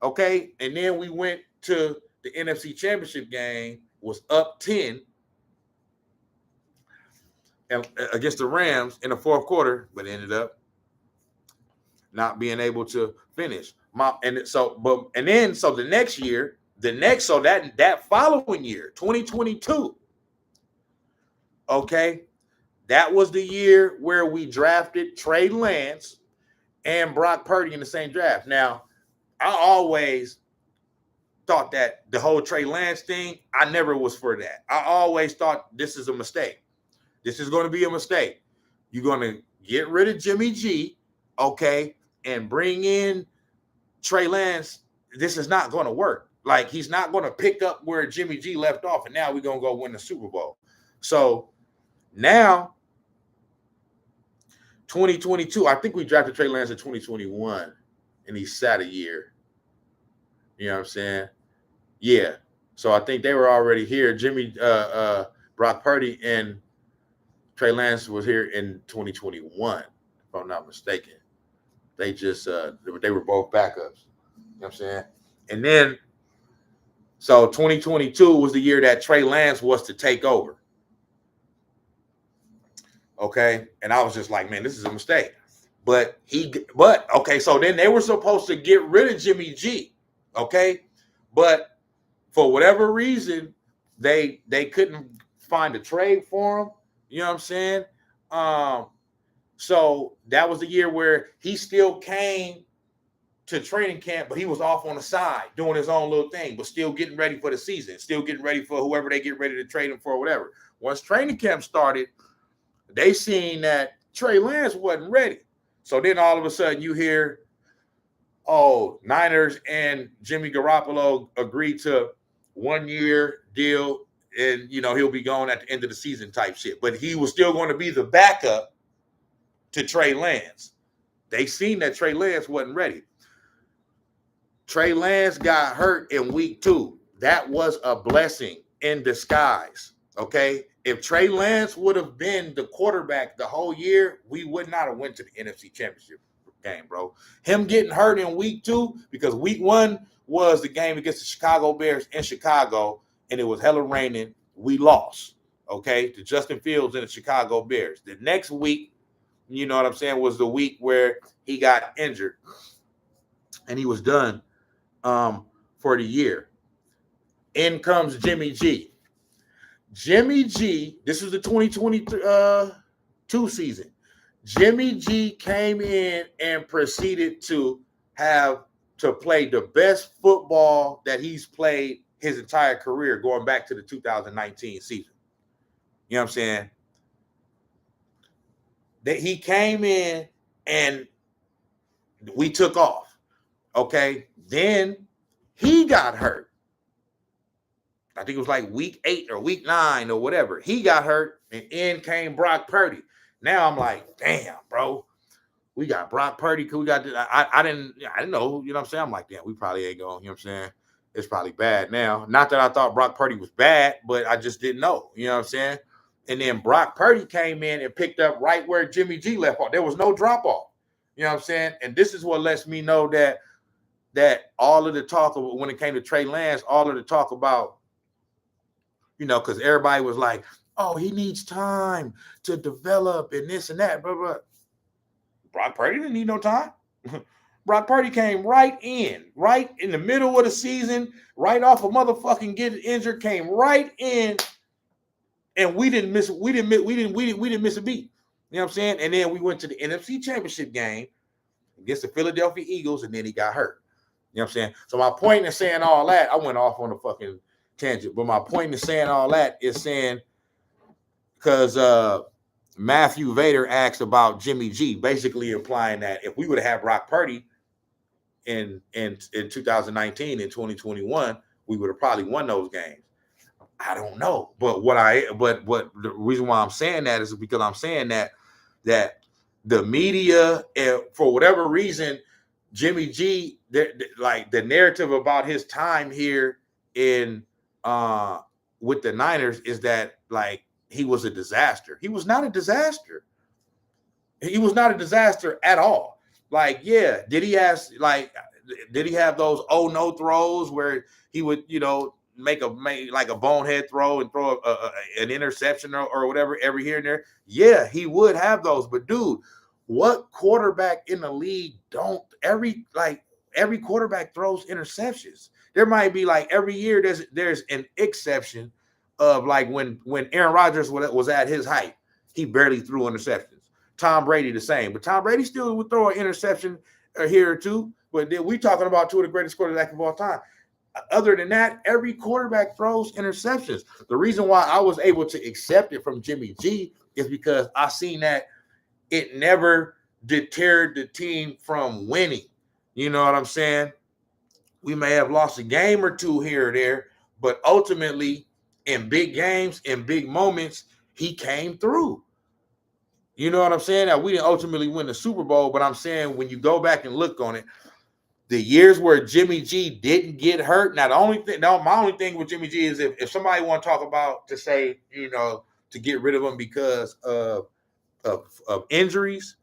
Speaker 1: Okay. And then we went to the NFC Championship game, was up 10 against the Rams in the fourth quarter, but ended up not being able to finish. So the next year, that following year, 2022, okay, that was the year where we drafted Trey Lance and Brock Purdy in the same draft. Now, I always thought that the whole Trey Lance thing, I never was for that. I always thought this is a mistake. This is going to be a mistake. You're going to get rid of Jimmy G, okay, and bring in Trey Lance, this is not going to work. Like, he's not going to pick up where Jimmy G left off, and now we're going to go win the Super Bowl. So now, 2022, I think we drafted Trey Lance in 2021, and he sat a year. You know what I'm saying? Yeah. So I think they were already here. Brock Purdy and Trey Lance was here in 2021, if I'm not mistaken. They just they were both backups. You know what I'm saying? And then, so 2022 was the year that Trey Lance was to take over. Okay. And I was just like, man, this is a mistake. But okay, so then they were supposed to get rid of Jimmy G. Okay. But for whatever reason, they couldn't find a trade for him. You know what I'm saying? So that was the year where he still came to training camp, but he was off on the side doing his own little thing, but still getting ready for the season, still getting ready for whoever they get ready to trade him for or whatever. Once training camp started, they seen that Trey Lance wasn't ready. So then all of a sudden you hear, oh, Niners and Jimmy Garoppolo agreed to 1-year deal, and, you know, he'll be gone at the end of the season type shit. But he was still going to be the backup to Trey Lance. They seen that Trey Lance wasn't ready. Trey Lance got hurt in week 2. That was a blessing in disguise, okay? If Trey Lance would have been the quarterback the whole year, we would not have went to the NFC Championship game, bro. Him getting hurt in week 2, because week 1 was the game against the Chicago Bears in Chicago, and it was hella raining. We lost, okay, to Justin Fields and the Chicago Bears. The next week, you know what I'm saying, was the week where he got injured, and he was done for the year. In comes Jimmy G. Jimmy G, this was the 2022 season. Jimmy G came in and proceeded to play the best football that he's played his entire career, going back to the 2019 season. You know what I'm saying? That he came in and we took off. Okay. Then he got hurt. I think it was like week 8 or week 9 or whatever. He got hurt, and in came Brock Purdy. Now I'm like, damn, bro, we got Brock Purdy. We got I didn't know, you know what I'm saying? I'm like, damn, we probably ain't going, you know what I'm saying? It's probably bad now. Not that I thought Brock Purdy was bad, but I just didn't know, you know what I'm saying? And then Brock Purdy came in and picked up right where Jimmy G left off. There was no drop off. You know what I'm saying? And this is what lets me know that all of the talk of, when it came to Trey Lance, all of the talk about, you know, because everybody was like, oh, he needs time to develop and this and that, blah, blah. Brock Purdy didn't need no time. Brock Purdy came right in the middle of the season, right off a motherfucking getting injured, came right in, and we didn't miss a beat. You know what I'm saying? And then we went to the NFC Championship game against the Philadelphia Eagles, and then he got hurt. You know what I'm saying? So my point in saying all that, I went off on a fucking tangent, but my point in saying all that is saying, because Matthew Vader asked about Jimmy G, basically implying that if we would have had Brock Purdy in 2019 and 2021, we would have probably won those games. I don't know, but what the reason why I'm saying that is because I'm saying that the media, for whatever reason, Jimmy G, like the narrative about his time here in with the Niners is that like he was a disaster. He was not a disaster. He was not a disaster at all. Like, yeah, did he have those oh no throws where he would, you know, make like a bonehead throw and throw an interception or whatever every here and there? Yeah, he would have those. But dude, what quarterback in the league don't every quarterback throws interceptions? There might be like every year there's an exception of like when Aaron Rodgers was at his height, he barely threw interceptions. Tom Brady the same, but Tom Brady still would throw an interception here or two. But then we talking about two of the greatest quarterbacks of all time. Other than that, every quarterback throws interceptions. The reason why I was able to accept it from Jimmy G is because I seen that it never deterred the team from winning. You know what I'm saying? We may have lost a game or two here or there, but ultimately, in big games, in big moments, he came through. You know what I'm saying? Now, we didn't ultimately win the Super Bowl, but I'm saying when you go back and look on it, the years where Jimmy G didn't get hurt. Now, my only thing with Jimmy G is if somebody want to talk about to say, to get rid of him because of injuries,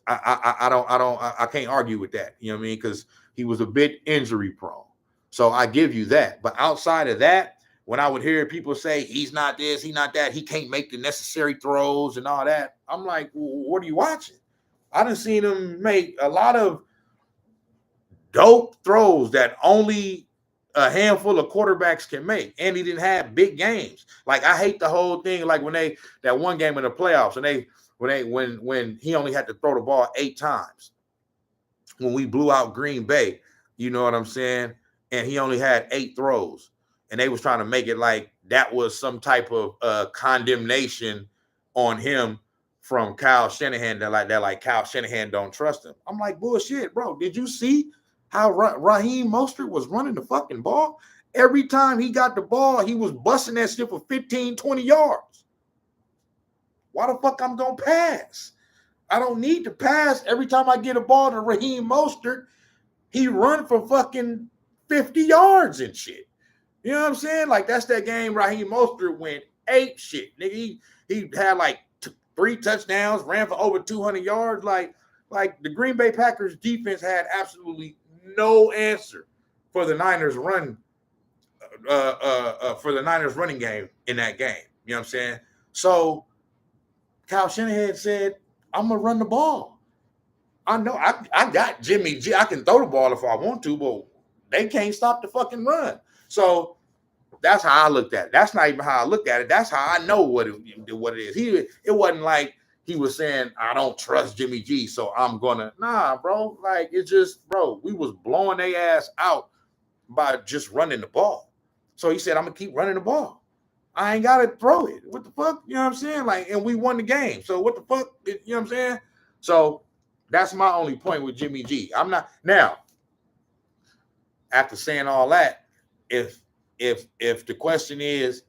Speaker 1: I can't argue with that. You know what I mean? Because he was a bit injury prone. So I give you that. But outside of that, when I would hear people say he's not this, he's not that, he can't make the necessary throws and all that, I'm like, well, what are you watching? I done seen him make a lot of dope throws that only a handful of quarterbacks can make, and he didn't have big games. Like, I hate the whole thing. Like when that one game in the playoffs, and when he only had to throw the ball 8 times, when we blew out Green Bay, you know what I'm saying? And he only had 8 throws, and they was trying to make it like that was some type of condemnation on him from Kyle Shanahan that Kyle Shanahan don't trust him. I'm like, bullshit, bro. Did you see how Raheem Mostert was running the fucking ball? Every time he got the ball, he was busting that shit for 15, 20 yards. Why the fuck I'm going to pass? I don't need to pass. Every time I get a ball to Raheem Mostert, he run for fucking 50 yards and shit. You know what I'm saying? Like, that's that game Raheem Mostert went ape shit. Nigga, he had like 3 touchdowns, ran for over 200 yards. Like the Green Bay Packers defense had absolutely no answer for the Niners run, for the Niners running game in that game. You know what I'm saying? So Kyle Shanahan said, I'm going to run the ball. I know I got Jimmy G. I can throw the ball if I want to, but they can't stop the fucking run. So that's how I looked at it. That's not even how I looked at it. That's how I know what it is. It wasn't like he was saying, I don't trust Jimmy G, so I'm gonna. Nah, bro. Like, it's just, bro, we was blowing their ass out by just running the ball. So he said, I'm gonna keep running the ball. I ain't gotta throw it. What the fuck? You know what I'm saying? Like, and we won the game. So what the fuck? You know what I'm saying? So that's my only point with Jimmy G. I'm not now. After saying all that, if the question is,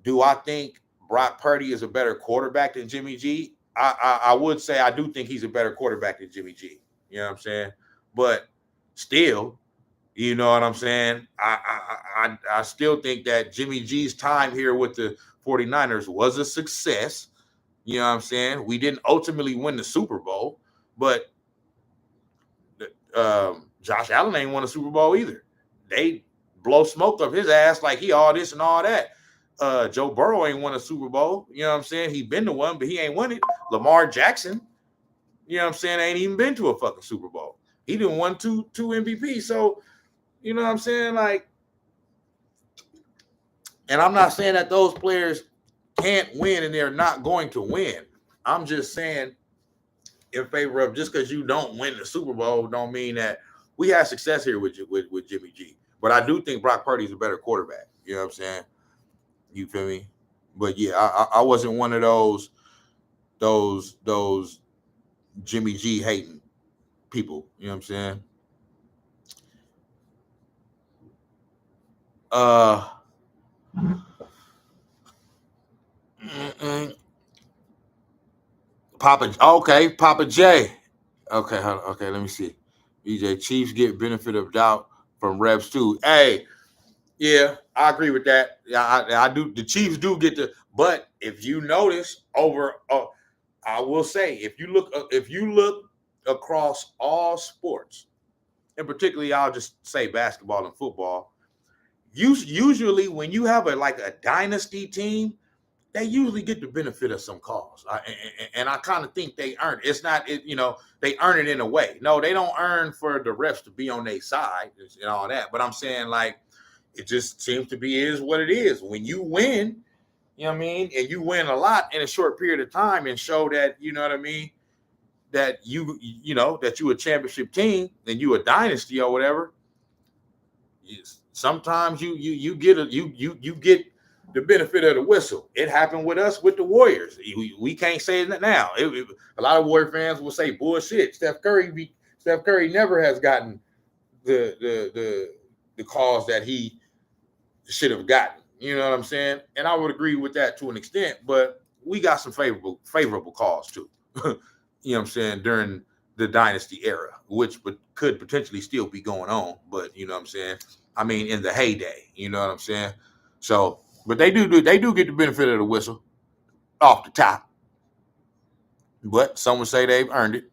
Speaker 1: do I think Brock Purdy is a better quarterback than Jimmy G? I would say I do think he's a better quarterback than Jimmy G. You know what I'm saying? But still, you know what I'm saying? I still think that Jimmy G's time here with the 49ers was a success. You know what I'm saying? We didn't ultimately win the Super Bowl, but Josh Allen ain't won a Super Bowl either. They blow smoke up his ass like he all this and all that. Joe Burrow ain't won a Super Bowl. You know what I'm saying? He been to one, but he ain't won it. Lamar Jackson, you know what I'm saying, ain't even been to a fucking Super Bowl. He didn't won two MVPs. So, you know what I'm saying? Like, and I'm not saying that those players can't win and they're not going to win. I'm just saying in favor of, just because you don't win the Super Bowl don't mean that we had success here with Jimmy G. But I do think Brock Purdy is a better quarterback. You know what I'm saying? You feel me? But yeah, I wasn't one of those Jimmy G hating people. You know what I'm saying? Papa J. Okay, let me see. BJ, Chiefs get benefit of doubt from reps too. Hey, yeah, I agree with that. Yeah, I do. The Chiefs do get the, but if you notice I will say, if you look across all sports, and particularly I'll just say basketball and football, usually when you have a dynasty team, they usually get the benefit of some calls. And I kind of think they earn it. It's not, they earn it in a way. No, they don't earn for the refs to be on their side and all that. But I'm saying, like, it just seems to be is what it is. When you win, you know what I mean, and you win a lot in a short period of time and show that, you know what I mean, that that you a championship team and you a dynasty or whatever. Sometimes you get the benefit of the whistle. It happened with us with the Warriors. We can't say that now. A lot of Warrior fans will say bullshit. Steph Curry never has gotten the calls that he should have gotten. You know what I'm saying? And I would agree with that to an extent, but we got some favorable calls too. You know what I'm saying, during the dynasty era, which could potentially still be going on, but you know what I'm saying? I mean, in the heyday, you know what I'm saying? So, but they do get the benefit of the whistle off the top. But some would say they've earned it.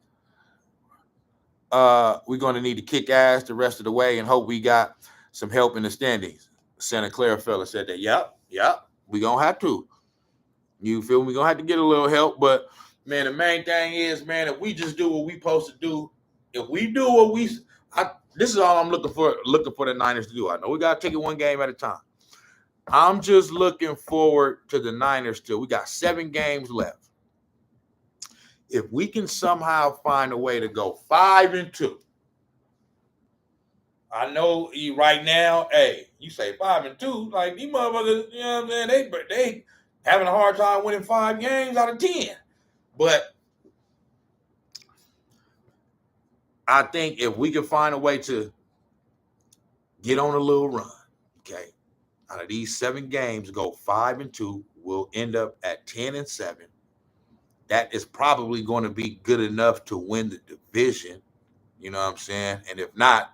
Speaker 1: We're going to need to kick ass the rest of the way and hope we got some help in the standings. Santa Clara fella said that. Yep, we're going to have to. You feel me? We're going to have to get a little help. But, man, the main thing is, man, if we just do what we supposed to do, if we do what this is all I'm looking for the Niners to do. I know we got to take it one game at a time. I'm just looking forward to the Niners still. We got 7 games left. If we can somehow find a way to go 5-2, I know right now, hey, you say 5-2, like these motherfuckers, you know what I'm saying? They having a hard time winning 5 games out of 10. But I think if we can find a way to get on a little run, okay, out of these 7 games, go 5-2, we'll end up at 10-7. That is probably going to be good enough to win the division. You know what I'm saying? And if not,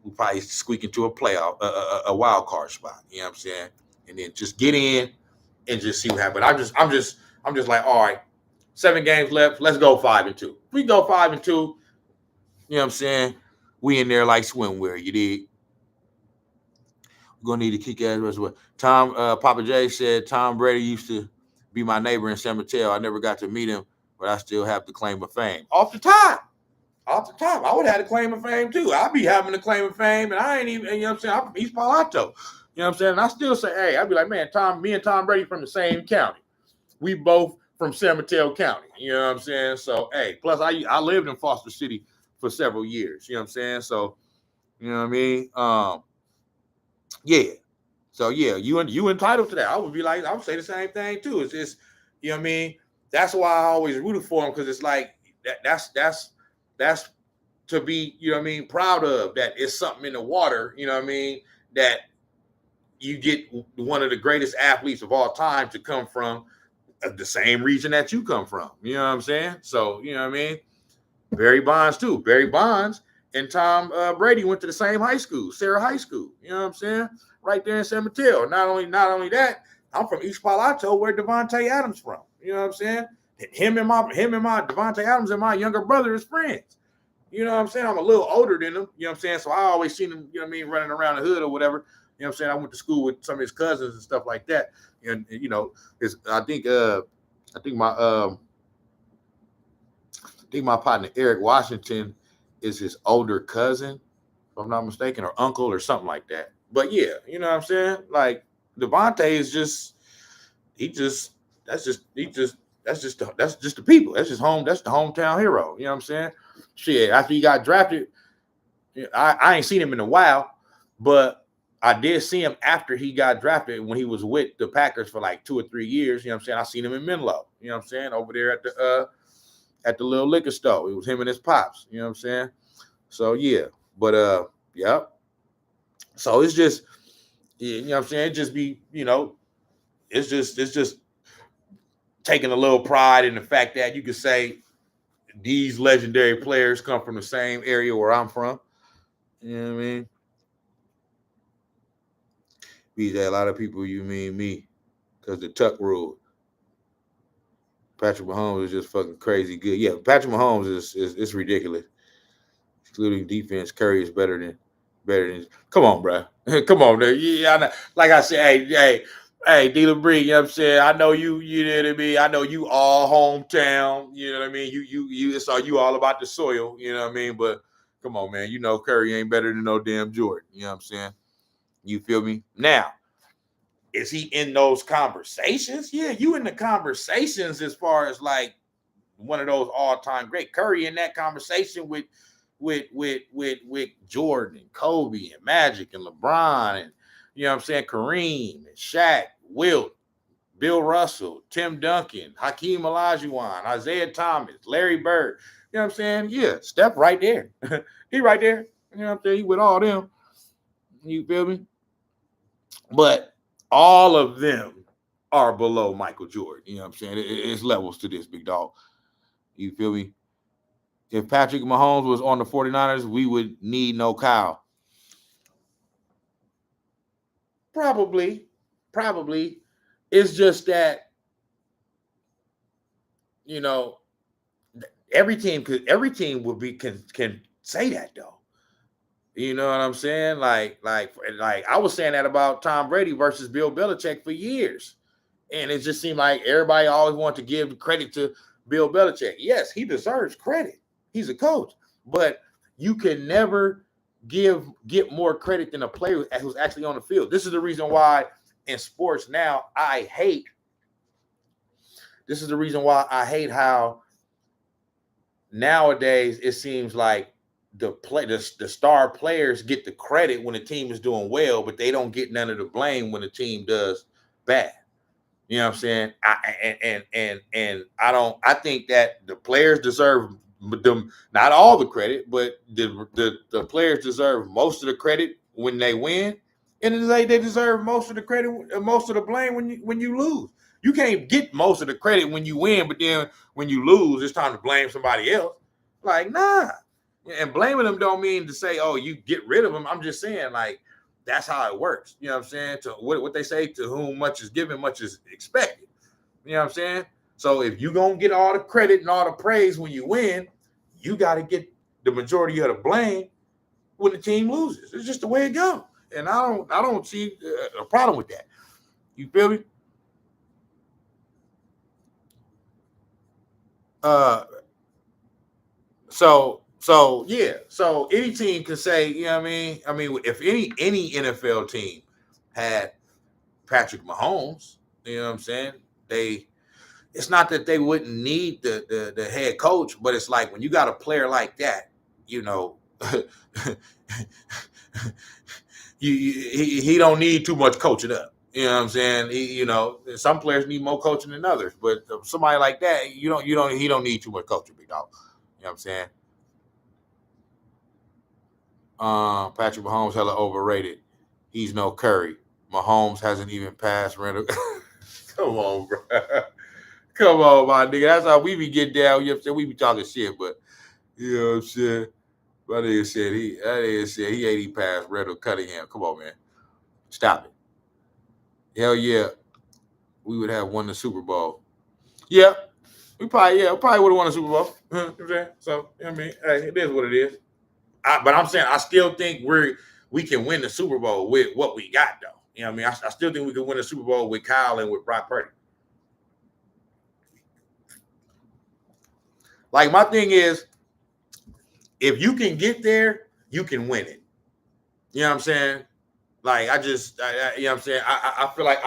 Speaker 1: we'll probably squeak into a playoff, a wild card spot. You know what I'm saying? And then just get in and just see what happens. I'm just like, all right, 7 games left. Let's go 5-2. If we go 5-2, you know what I'm saying? We in there like swimwear. You dig? We're gonna need to kick ass as well. Papa J said Tom Brady used to be my neighbor in San Mateo. I never got to meet him, but I still have the claim of fame. Off the top, I would have had a claim of fame too. I'd be having a claim of fame, and I ain't even, you know what I'm saying? I'm from East Palo Alto. You know what I'm saying? And I still say, hey, I'd be like, man, me and Tom Brady from the same county. We both from San Mateo County. You know what I'm saying? So, hey, plus I lived in Foster City for several years. You know what I'm saying? So, you know what I mean? Yeah. So yeah, you entitled to that. I would say the same thing too. It's just, you know what I mean? That's why I always rooted for him, because it's like that's to be, you know what I mean, proud of. That it's something in the water, you know what I mean, that you get one of the greatest athletes of all time to come from the same region that you come from. You know what I'm saying? So, you know what I mean? Barry Bonds too. Barry Bonds and Tom Brady went to the same high school, Sarah High School. You know what I'm saying? Right there in San Mateo. Not only that, I'm from East Palo Alto, where Devontae Adams from. You know what I'm saying? Him and my Devontae Adams and my younger brother is friends. You know what I'm saying? I'm a little older than him. You know what I'm saying? So I always seen him, you know what I mean, running around the hood or whatever. You know what I'm saying? I went to school with some of his cousins and stuff like that. And you know, I think my partner Eric Washington is his older cousin, if I'm not mistaken, or uncle or something like that. But yeah, you know what I'm saying? Like Devontae is that's just the people. That's just home. That's the hometown hero. You know what I'm saying? Shit, after he got drafted, I ain't seen him in a while, but I did see him after he got drafted when he was with the Packers for like 2 or 3 years. You know what I'm saying? I seen him in Menlo. You know what I'm saying? Over there at the little liquor store. It was him and his pops. You know what I'm saying? So yeah, but yeah. So it's just, you know what I'm saying? It just be, you know, it's just taking a little pride in the fact that you could say these legendary players come from the same area where I'm from. You know what I mean? BJ, a lot of people, you mean me, because the Tuck rule. Patrick Mahomes is just fucking crazy good. Yeah, Patrick Mahomes is ridiculous. Including defense, Curry is better than. Come on, bro. Come on, there. Yeah, like I said, hey, Dealer Bree. You know what I'm saying? I know you know what I mean. I know you all hometown. You know what I mean. You. It's all you all about the soil. You know what I mean. But come on, man. You know Curry ain't better than no damn Jordan. You know what I'm saying? You feel me? Now, is he in those conversations? Yeah, you in the conversations as far as like one of those all-time great. Curry in that conversation with Jordan and Kobe and Magic and LeBron and, you know what I'm saying, Kareem and Shaq, Wilt, Bill Russell, Tim Duncan, Hakeem Olajuwon, Isaiah Thomas, Larry Bird. You know what I'm saying? Yeah, Steph right there. He right there. You know what I'm saying? He with all them. You feel me? But all of them are below Michael Jordan. You know what I'm saying? It's levels to this, big dog. You feel me? If Patrick Mahomes was on the 49ers, we would need no Kyle. Probably. It's just that, you know, every team would be can say that though. You know what I'm saying? Like I was saying that about Tom Brady versus Bill Belichick for years. And it just seemed like everybody always wanted to give credit to Bill Belichick. Yes, he deserves credit. He's a coach. But you can never get more credit than a player who's actually on the field. This is the reason why in sports now this is the reason why I hate how nowadays it seems like the star players get the credit when the team is doing well, but they don't get none of the blame when the team does bad. You know what I'm saying? I think that the players deserve them, not all the credit, but the players deserve most of the credit when they win, and they deserve most of the credit, most of the blame when you lose. You can't get most of the credit when you win, but then when you lose, it's time to blame somebody else. Like, nah. And blaming them don't mean to say, oh, you get rid of them. I'm just saying, like, that's how it works. You know what I'm saying? To what they say, to whom much is given, much is expected. You know what I'm saying? So if you're going to get all the credit and all the praise when you win, you got to get the majority of the blame when the team loses. It's just the way it goes. And I don't see a problem with that. You feel me? So yeah. So any team can say, you know what I mean? I mean, if any NFL team had Patrick Mahomes, you know what I'm saying? It's not that they wouldn't need the head coach, but it's like when you got a player like that, you know, he don't need too much coaching up. You know what I'm saying? You know, some players need more coaching than others, but somebody like that, he don't need too much coaching, big dog. You know what I'm saying? Patrick Mahomes hella overrated. He's no Curry. Mahomes hasn't even passed Randall. Come on, bro. Come on, my nigga. That's how we be getting down. You know what I'm saying? We be talking shit, but you know what I'm saying? My nigga said he 80 past Randall Cunningham. Come on, man. Stop it. Hell yeah. We would have won the Super Bowl. Yeah. We probably would have won the Super Bowl. You know what I'm saying? So, you know what I mean? Hey, it is what it is. But I'm saying I still think we can win the Super Bowl with what we got, though. You know what I mean? I still think we can win the Super Bowl with Kyle and with Brock Purdy. Like, my thing is, if you can get there, you can win it. You know what I'm saying? Like, you know what I'm saying? I feel like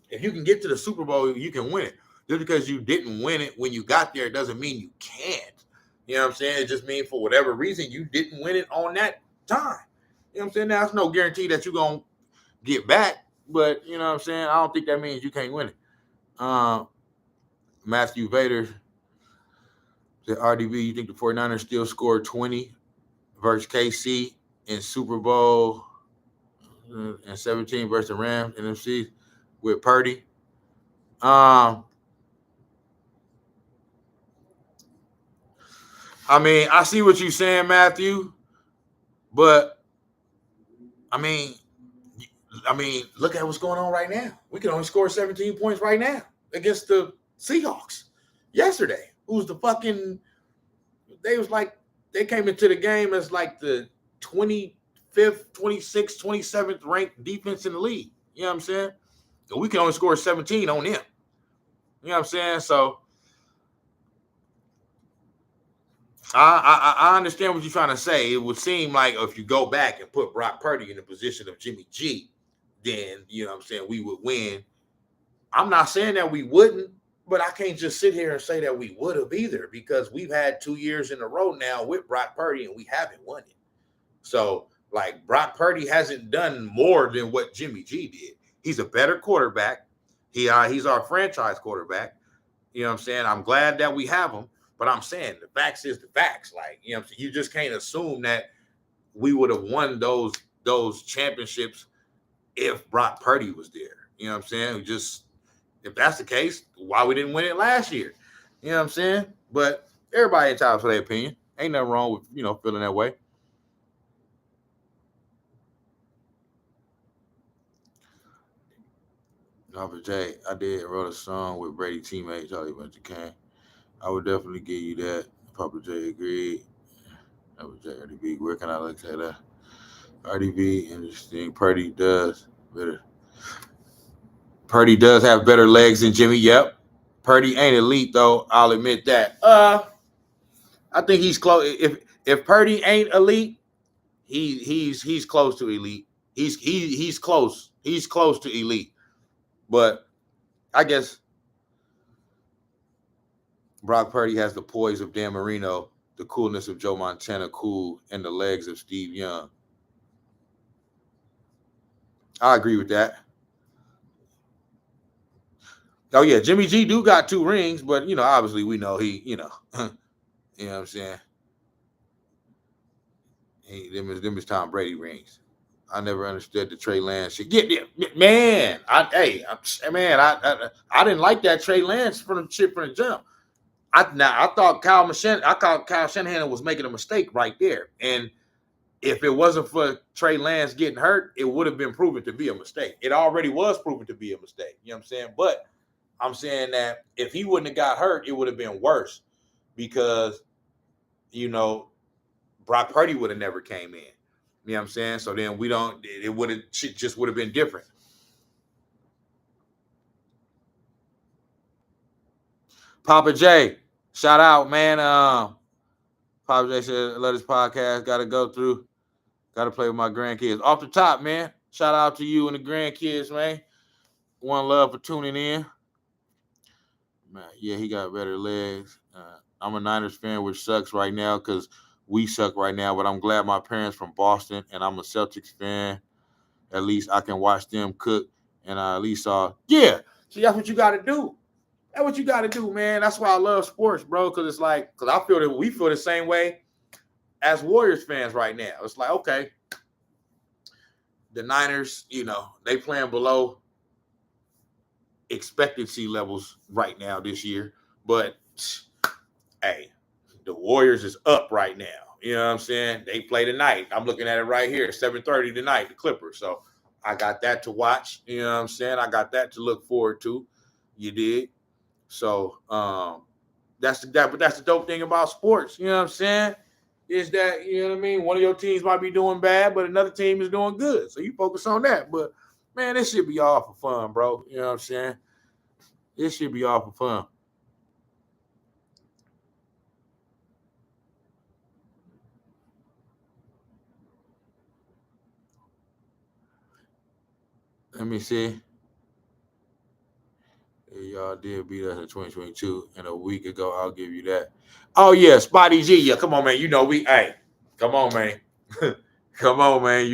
Speaker 1: if you can get to the Super Bowl, you can win it. Just because you didn't win it when you got there doesn't mean you can't. You know what I'm saying? It just means for whatever reason you didn't win it on that time. You know what I'm saying? Now, there's no guarantee that you're going to get back, but you know what I'm saying? I don't think that means you can't win it. Matthew Vader said, RDB, you think the 49ers still scored 20 versus KC in Super Bowl and 17 versus the Rams NFC with Purdy? I mean, I see what you're saying, Matthew, but I mean, look at what's going on right now. We can only score 17 points right now against the Seahawks yesterday. Who's the fucking? They came into the game as like the 25th, 26th, 27th ranked defense in the league. You know what I'm saying? And we can only score 17 on them. You know what I'm saying? So I understand what you're trying to say. It would seem like if you go back and put Brock Purdy in the position of Jimmy G, then, you know what I'm saying, we would win. I'm not saying that we wouldn't, but I can't just sit here and say that we would have either, because we've had 2 years in a row now with Brock Purdy and we haven't won it. So, like, Brock Purdy hasn't done more than what Jimmy G did. He's a better quarterback. He's our franchise quarterback. You know what I'm saying? I'm glad that we have him, but I'm saying the facts is the facts. Like, you know what I'm saying? You just can't assume that we would have won those championships if Brock Purdy was there. You know what I'm saying? Just if that's the case, why we didn't win it last year? You know what I'm saying? But everybody entitled to their opinion. Ain't nothing wrong with, feeling that way. Papa J, I did wrote a song with Brady teammate Charlie Bunch Kane. I would definitely give you that. Papa J agreed. Papa J RDB, where can I look at that? RDB, interesting. Purdy does better. Purdy does have better legs than Jimmy. Yep. Purdy ain't elite though. I'll admit that. I think he's close. If Purdy ain't elite, he's close to elite. He's close. He's close to elite. But I guess Brock Purdy has the poise of Dan Marino, the coolness of Joe Montana, cool, and the legs of Steve Young. I agree with that. Oh yeah, Jimmy G do got 2 rings, but obviously we know he, you know what I'm saying. Them is Tom Brady rings. I never understood the Trey Lance shit. Yeah, man. I didn't like that Trey Lance from the jump. I thought Kyle Shanahan was making a mistake right there. And if it wasn't for Trey Lance getting hurt, it would have been proven to be a mistake. It already was proven to be a mistake. You know what I'm saying? But I'm saying that if he wouldn't have got hurt, it would have been worse because, Brock Purdy would have never came in. You know what I'm saying? So then it just would have been different. Papa J, shout out, man. Papa J said, I love this podcast. Got to go through. Got to play with my grandkids. Off the top, man. Shout out to you and the grandkids, man. One love for tuning in. Man, yeah, he got better legs. I'm a Niners fan, which sucks right now because we suck right now, but I'm glad my parents from Boston and I'm a Celtics fan. At least I can watch them cook and I at least saw, yeah. See, that's what you got to do. That's what you got to do, man. That's why I love sports, bro, because it's like, because I feel that we feel the same way as Warriors fans right now. It's like, okay, the Niners, they playing below expectancy levels right now this year, but hey, the Warriors is up right now. You know what I'm saying? They play tonight. I'm looking at it right here, 7:30 tonight, the Clippers. So I got that to watch. You know what I'm saying? I got that to look forward to. You did. So that's the dope thing about sports. You know what I'm saying? Is that, you know what I mean? One of your teams might be doing bad, but another team is doing good. So you focus on that. But man, this should be all for fun, bro. You know what I'm saying? This should be all for fun. Let me see. Y'all did beat us in 2022, and a week ago, I'll give you that. Oh yeah, Spotty G. Yeah, come on, man. Hey, come on, man. Come on, man.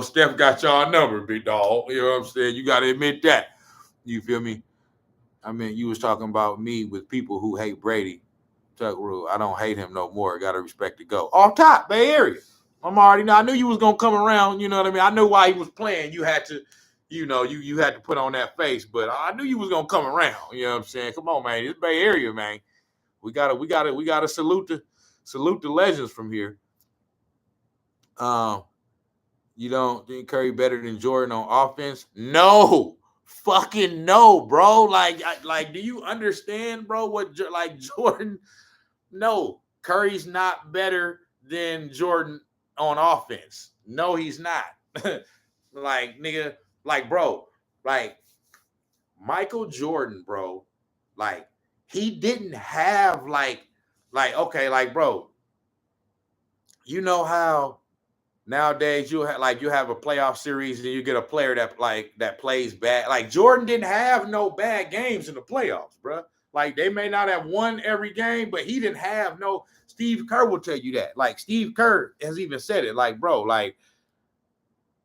Speaker 1: Steph got y'all number, big dog. You know what I'm saying? You got to admit that. You feel me? I mean, you was talking about me with people who hate Brady. Tuck rule. I don't hate him no more. Got to respect the go. Off top, Bay Area. I knew you was gonna come around. You know what I mean? I knew why he was playing. You had to, you had to put on that face. But I knew you was gonna come around. You know what I'm saying? Come on, man. This Bay Area, man. We gotta salute the legends from here. You don't think Curry better than Jordan on offense? No, fucking no, bro. Like, do you understand, bro? Like Jordan? No, Curry's not better than Jordan on offense. No, he's not. Like, nigga, like, bro, like Michael Jordan, bro, like he didn't have okay, like, bro, you know how nowadays you have a playoff series and you get a player that plays bad. Like Jordan didn't have no bad games in the playoffs, bro. Like they may not have won every game, but he didn't have no. Steve Kerr will tell you that. Like Steve Kerr has even said it. Like, bro, like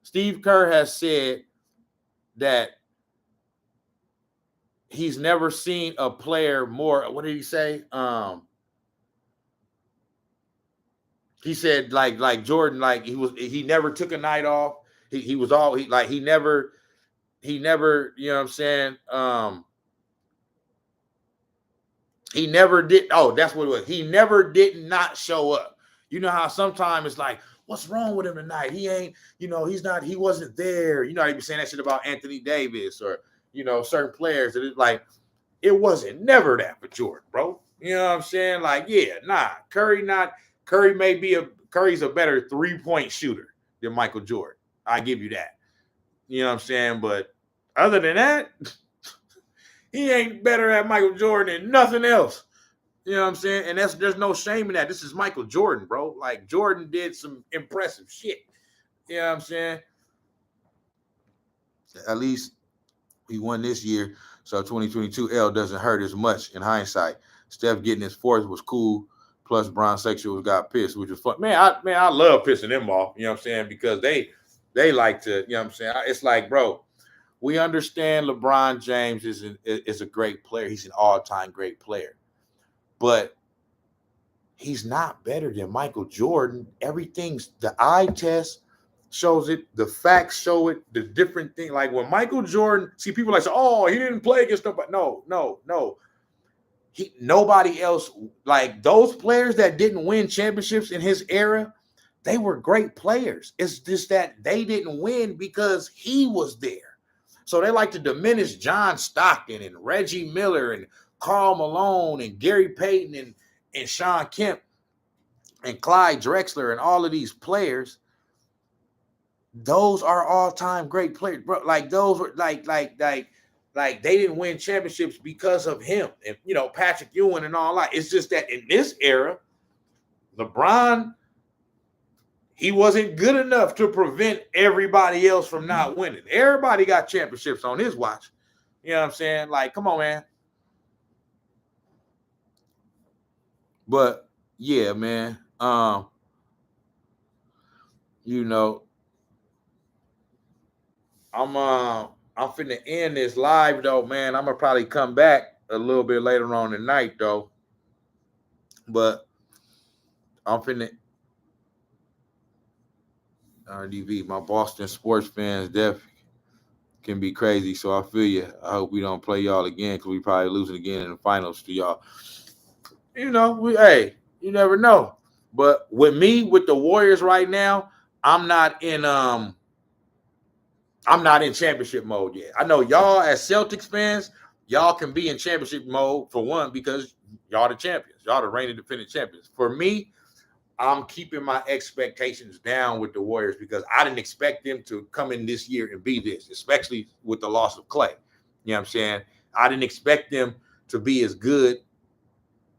Speaker 1: Steve Kerr has said that he's never seen a player more. What did he say? He said like Jordan, like he never took a night off. He was all he never, you know what I'm saying? He never did. Oh, that's what it was. He never did not show up. You know how sometimes it's like, what's wrong with him tonight? He ain't, he wasn't there. You know, they be saying that shit about Anthony Davis or, certain players. And it's like, it wasn't never that for Jordan, bro. You know what I'm saying? Like, yeah, nah. Curry's a better 3-point shooter than Michael Jordan. I give you that. You know what I'm saying? But other than that, he ain't better at Michael Jordan than nothing else. You know what I'm saying? And there's no shame in that. This is Michael Jordan, bro. Like, Jordan did some impressive shit. You know what I'm saying? At least he won this year, so 2022 L doesn't hurt as much in hindsight. Steph getting his fourth was cool. Plus, Bron Sexuals got pissed, which was fun. Man, I love pissing them off. You know what I'm saying? Because they like to. You know what I'm saying? It's like, bro, we understand LeBron James is a great player. He's an all-time great player. But he's not better than Michael Jordan. Everything's the eye test shows it. The facts show it. The different thing. Like when Michael Jordan, see people like say, oh, he didn't play against nobody. No. Nobody else, like those players that didn't win championships in his era, they were great players. It's just that they didn't win because he was there. So they like to diminish John Stockton and Reggie Miller and Karl Malone and Gary Payton and Sean Kemp and Clyde Drexler and all of these players. Those are all-time great players, bro. Like those were like they didn't win championships because of him and Patrick Ewing and all that. It's just that in this era, LeBron, he wasn't good enough to prevent everybody else from not winning. Everybody got championships on his watch. You know what I'm saying? Like, come on, man. But yeah, man. I'm finna end this live though, man. I'm gonna probably come back a little bit later on tonight though. But I'm finna RDV. My Boston sports fans definitely can be crazy, so I feel you. I hope we don't play y'all again because we probably losing again in the finals to y'all. You never know. But with the Warriors right now, I'm not in championship mode yet. I know y'all as Celtics fans, y'all can be in championship mode for one because y'all the champions. Y'all the reigning defending champions. For me, I'm keeping my expectations down with the Warriors because I didn't expect them to come in this year and be this, especially with the loss of Clay. You know what I'm saying? I didn't expect them to be as good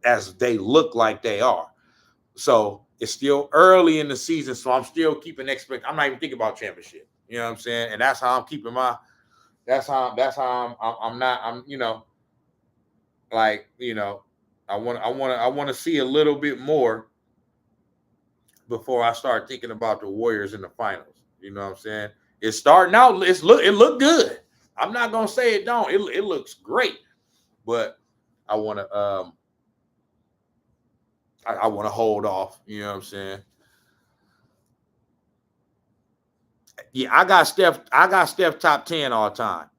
Speaker 1: as they look like they are. So it's still early in the season, so I'm still keeping I'm not even thinking about championship. You know what I'm saying? And that's how I'm keeping I'm I want to see a little bit more before I start thinking about the Warriors in the finals. You know what I'm saying? It's starting out. It looked good. I'm not gonna say it don't. It looks great, but I want to I want to hold off. You know what I'm saying? Yeah, I got Steph top 10 all time.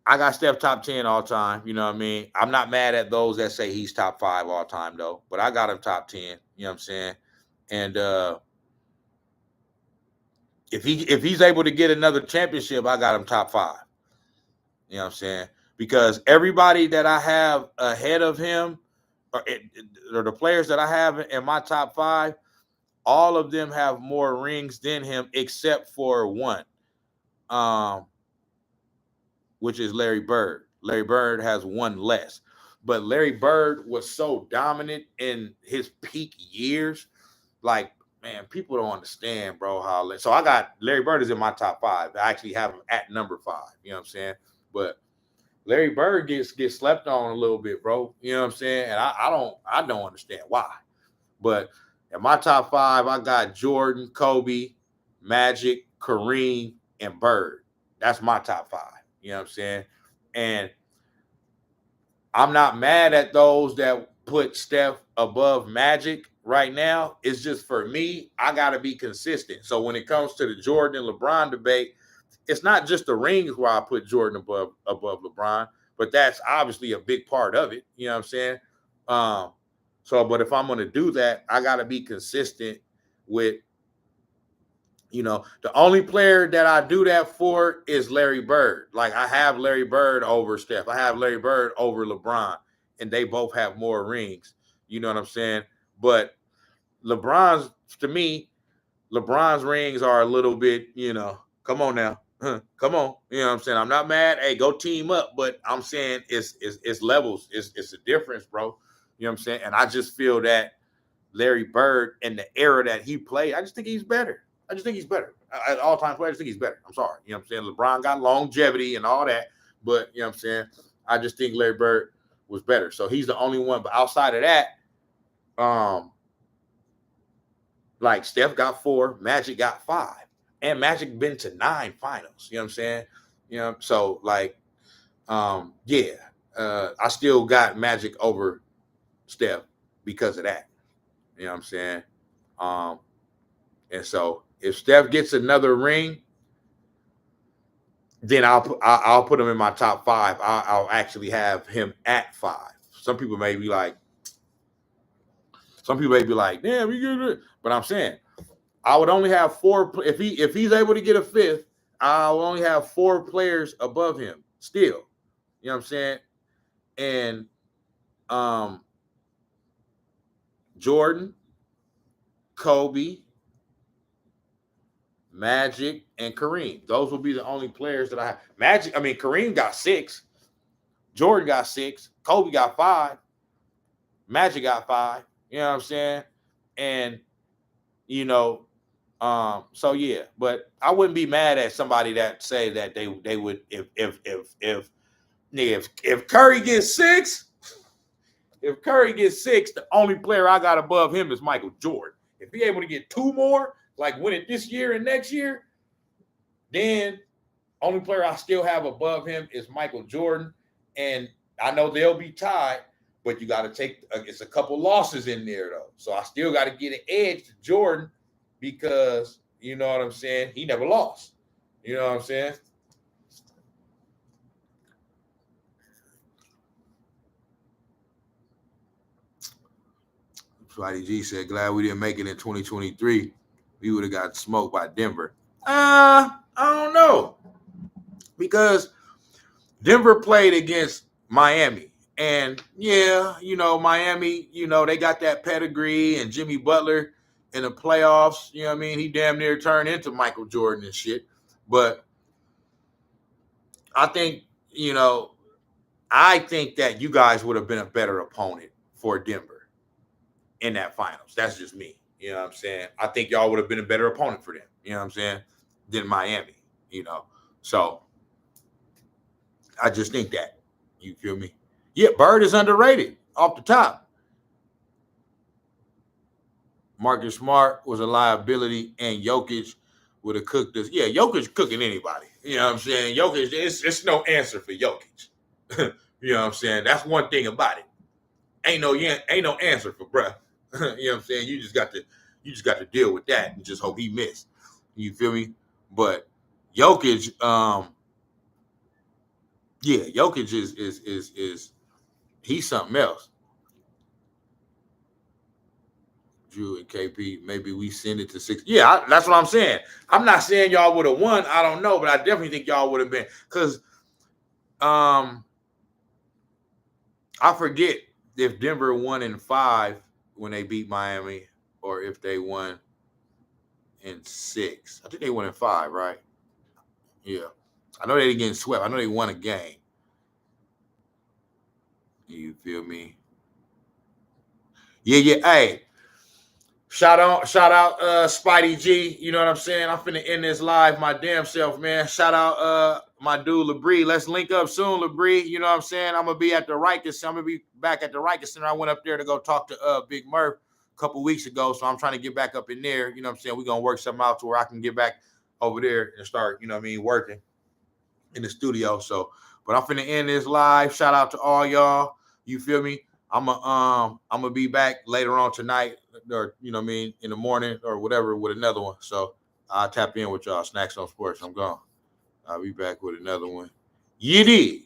Speaker 1: I got Steph top 10 all time. You know what I mean? I'm not mad at those that say he's top 5 all time though, but I got him top 10. You know what I'm saying? And if he's able to get another championship, I got him top 5. You know what I'm saying? Because everybody that I have ahead of him, or the players that I have in my top 5, all of them have more rings than him, except for one, which is Larry Bird. Larry Bird has one less. But Larry Bird was so dominant in his peak years. Like, man, people don't understand, bro. So I got Larry Bird is in my top 5. I actually have him at number 5. You know what I'm saying? But Larry Bird gets slept on a little bit, bro. You know what I'm saying? And I don't understand why. But in my top 5, I got Jordan, Kobe, Magic, Kareem, and Bird. That's my top 5. You know what I'm saying? And I'm not mad at those that put Steph above Magic right now. It's just for me, I got to be consistent. So when it comes to the Jordan and LeBron debate, it's not just the rings where I put Jordan above LeBron, but that's obviously a big part of it. You know what I'm saying? But if I'm going to do that, I got to be consistent with, the only player that I do that for is Larry Bird. Like, I have Larry Bird over Steph. I have Larry Bird over LeBron, and they both have more rings. You know what I'm saying? But to me, LeBron's rings are a little bit, come on now. Come on. You know what I'm saying? I'm not mad. Hey, go team up. But I'm saying it's levels. It's a difference, bro. You know what I'm saying? And I just feel that Larry Bird in the era that he played, I just think he's better. At all-time player, I just think he's better. I'm sorry. You know what I'm saying? LeBron got longevity and all that. But, you know what I'm saying? I just think Larry Bird was better. So he's the only one. But outside of that, like Steph got 4, Magic got 5. And Magic been to 9 finals. You know what I'm saying? So like, I still got Magic over Steph because of that. You know what I'm saying? And so if Steph gets another ring, then I'll put him in my top 5. I'll actually have him at 5. Some people may be like, damn, we good. But I'm saying I would only have 4. If he's able to get a 5th, I'll only have 4 players above him still. You know what I'm saying? And Jordan, Kobe, Magic, and Kareem. Those will be the only players that I have. Kareem got 6. Jordan got 6. Kobe got 5. Magic got 5. You know what I'm saying? And, so yeah. But I wouldn't be mad at somebody that say that they would if Curry gets 6, the only player I got above him is Michael Jordan. If he able to get 2 more, like win it this year and next year, then only player I still have above him is Michael Jordan. And I know they'll be tied, but you got to take it's a couple losses in there, though. So I still got to get an edge to Jordan because, you know what I'm saying, he never lost. You know what I'm saying? Friday G said, glad we didn't make it in 2023. We would have got smoked by Denver. I don't know. Because Denver played against Miami. And, Miami, they got that pedigree and Jimmy Butler in the playoffs. You know what I mean? He damn near turned into Michael Jordan and shit. But I think, that you guys would have been a better opponent for Denver in that finals. That's just me. You know what I'm saying? I think y'all would have been a better opponent for them. You know what I'm saying? Than Miami, So I just think that. You feel me? Yeah, Bird is underrated off the top. Marcus Smart was a liability, and Jokic would have cooked us. Yeah, Jokic cooking anybody. You know what I'm saying? Jokic, it's no answer for Jokic. You know what I'm saying? That's one thing about it. Ain't no answer for bruh. You know what I'm saying? You just got to deal with that and just hope he missed. You feel me? But Jokic, Jokic is he's something else. Drew and KP, maybe we send it to 6. Yeah, that's what I'm saying. I'm not saying y'all would have won. I don't know, but I definitely think y'all would have been. Because I forget if Denver won in 5 when they beat Miami or if they won in 6. I think they won in 5, right? Yeah. I know they didn't get swept. I know they won a game. You feel me? Yeah. Hey, shout out, Spidey G. You know what I'm saying? I'm finna end this live my damn self, man. Shout out my dude LeBrie. Let's link up soon, LeBrie. You know what I'm saying? I'm gonna be at the Rikers Center. I'm gonna be back at the Rikers Center. I went up there to go talk to Big Murph a couple weeks ago, so I'm trying to get back up in there. You know what I'm saying? We're gonna work something out to where I can get back over there and start, working. in the studio. So, but I'm finna end this live. Shout out to all y'all. You feel me? I'm gonna be back later on tonight, or you know what I mean, in the morning or whatever with another one. So I'll tap in with y'all. Snax on Sports. I'm gone. I'll be back with another one. You did.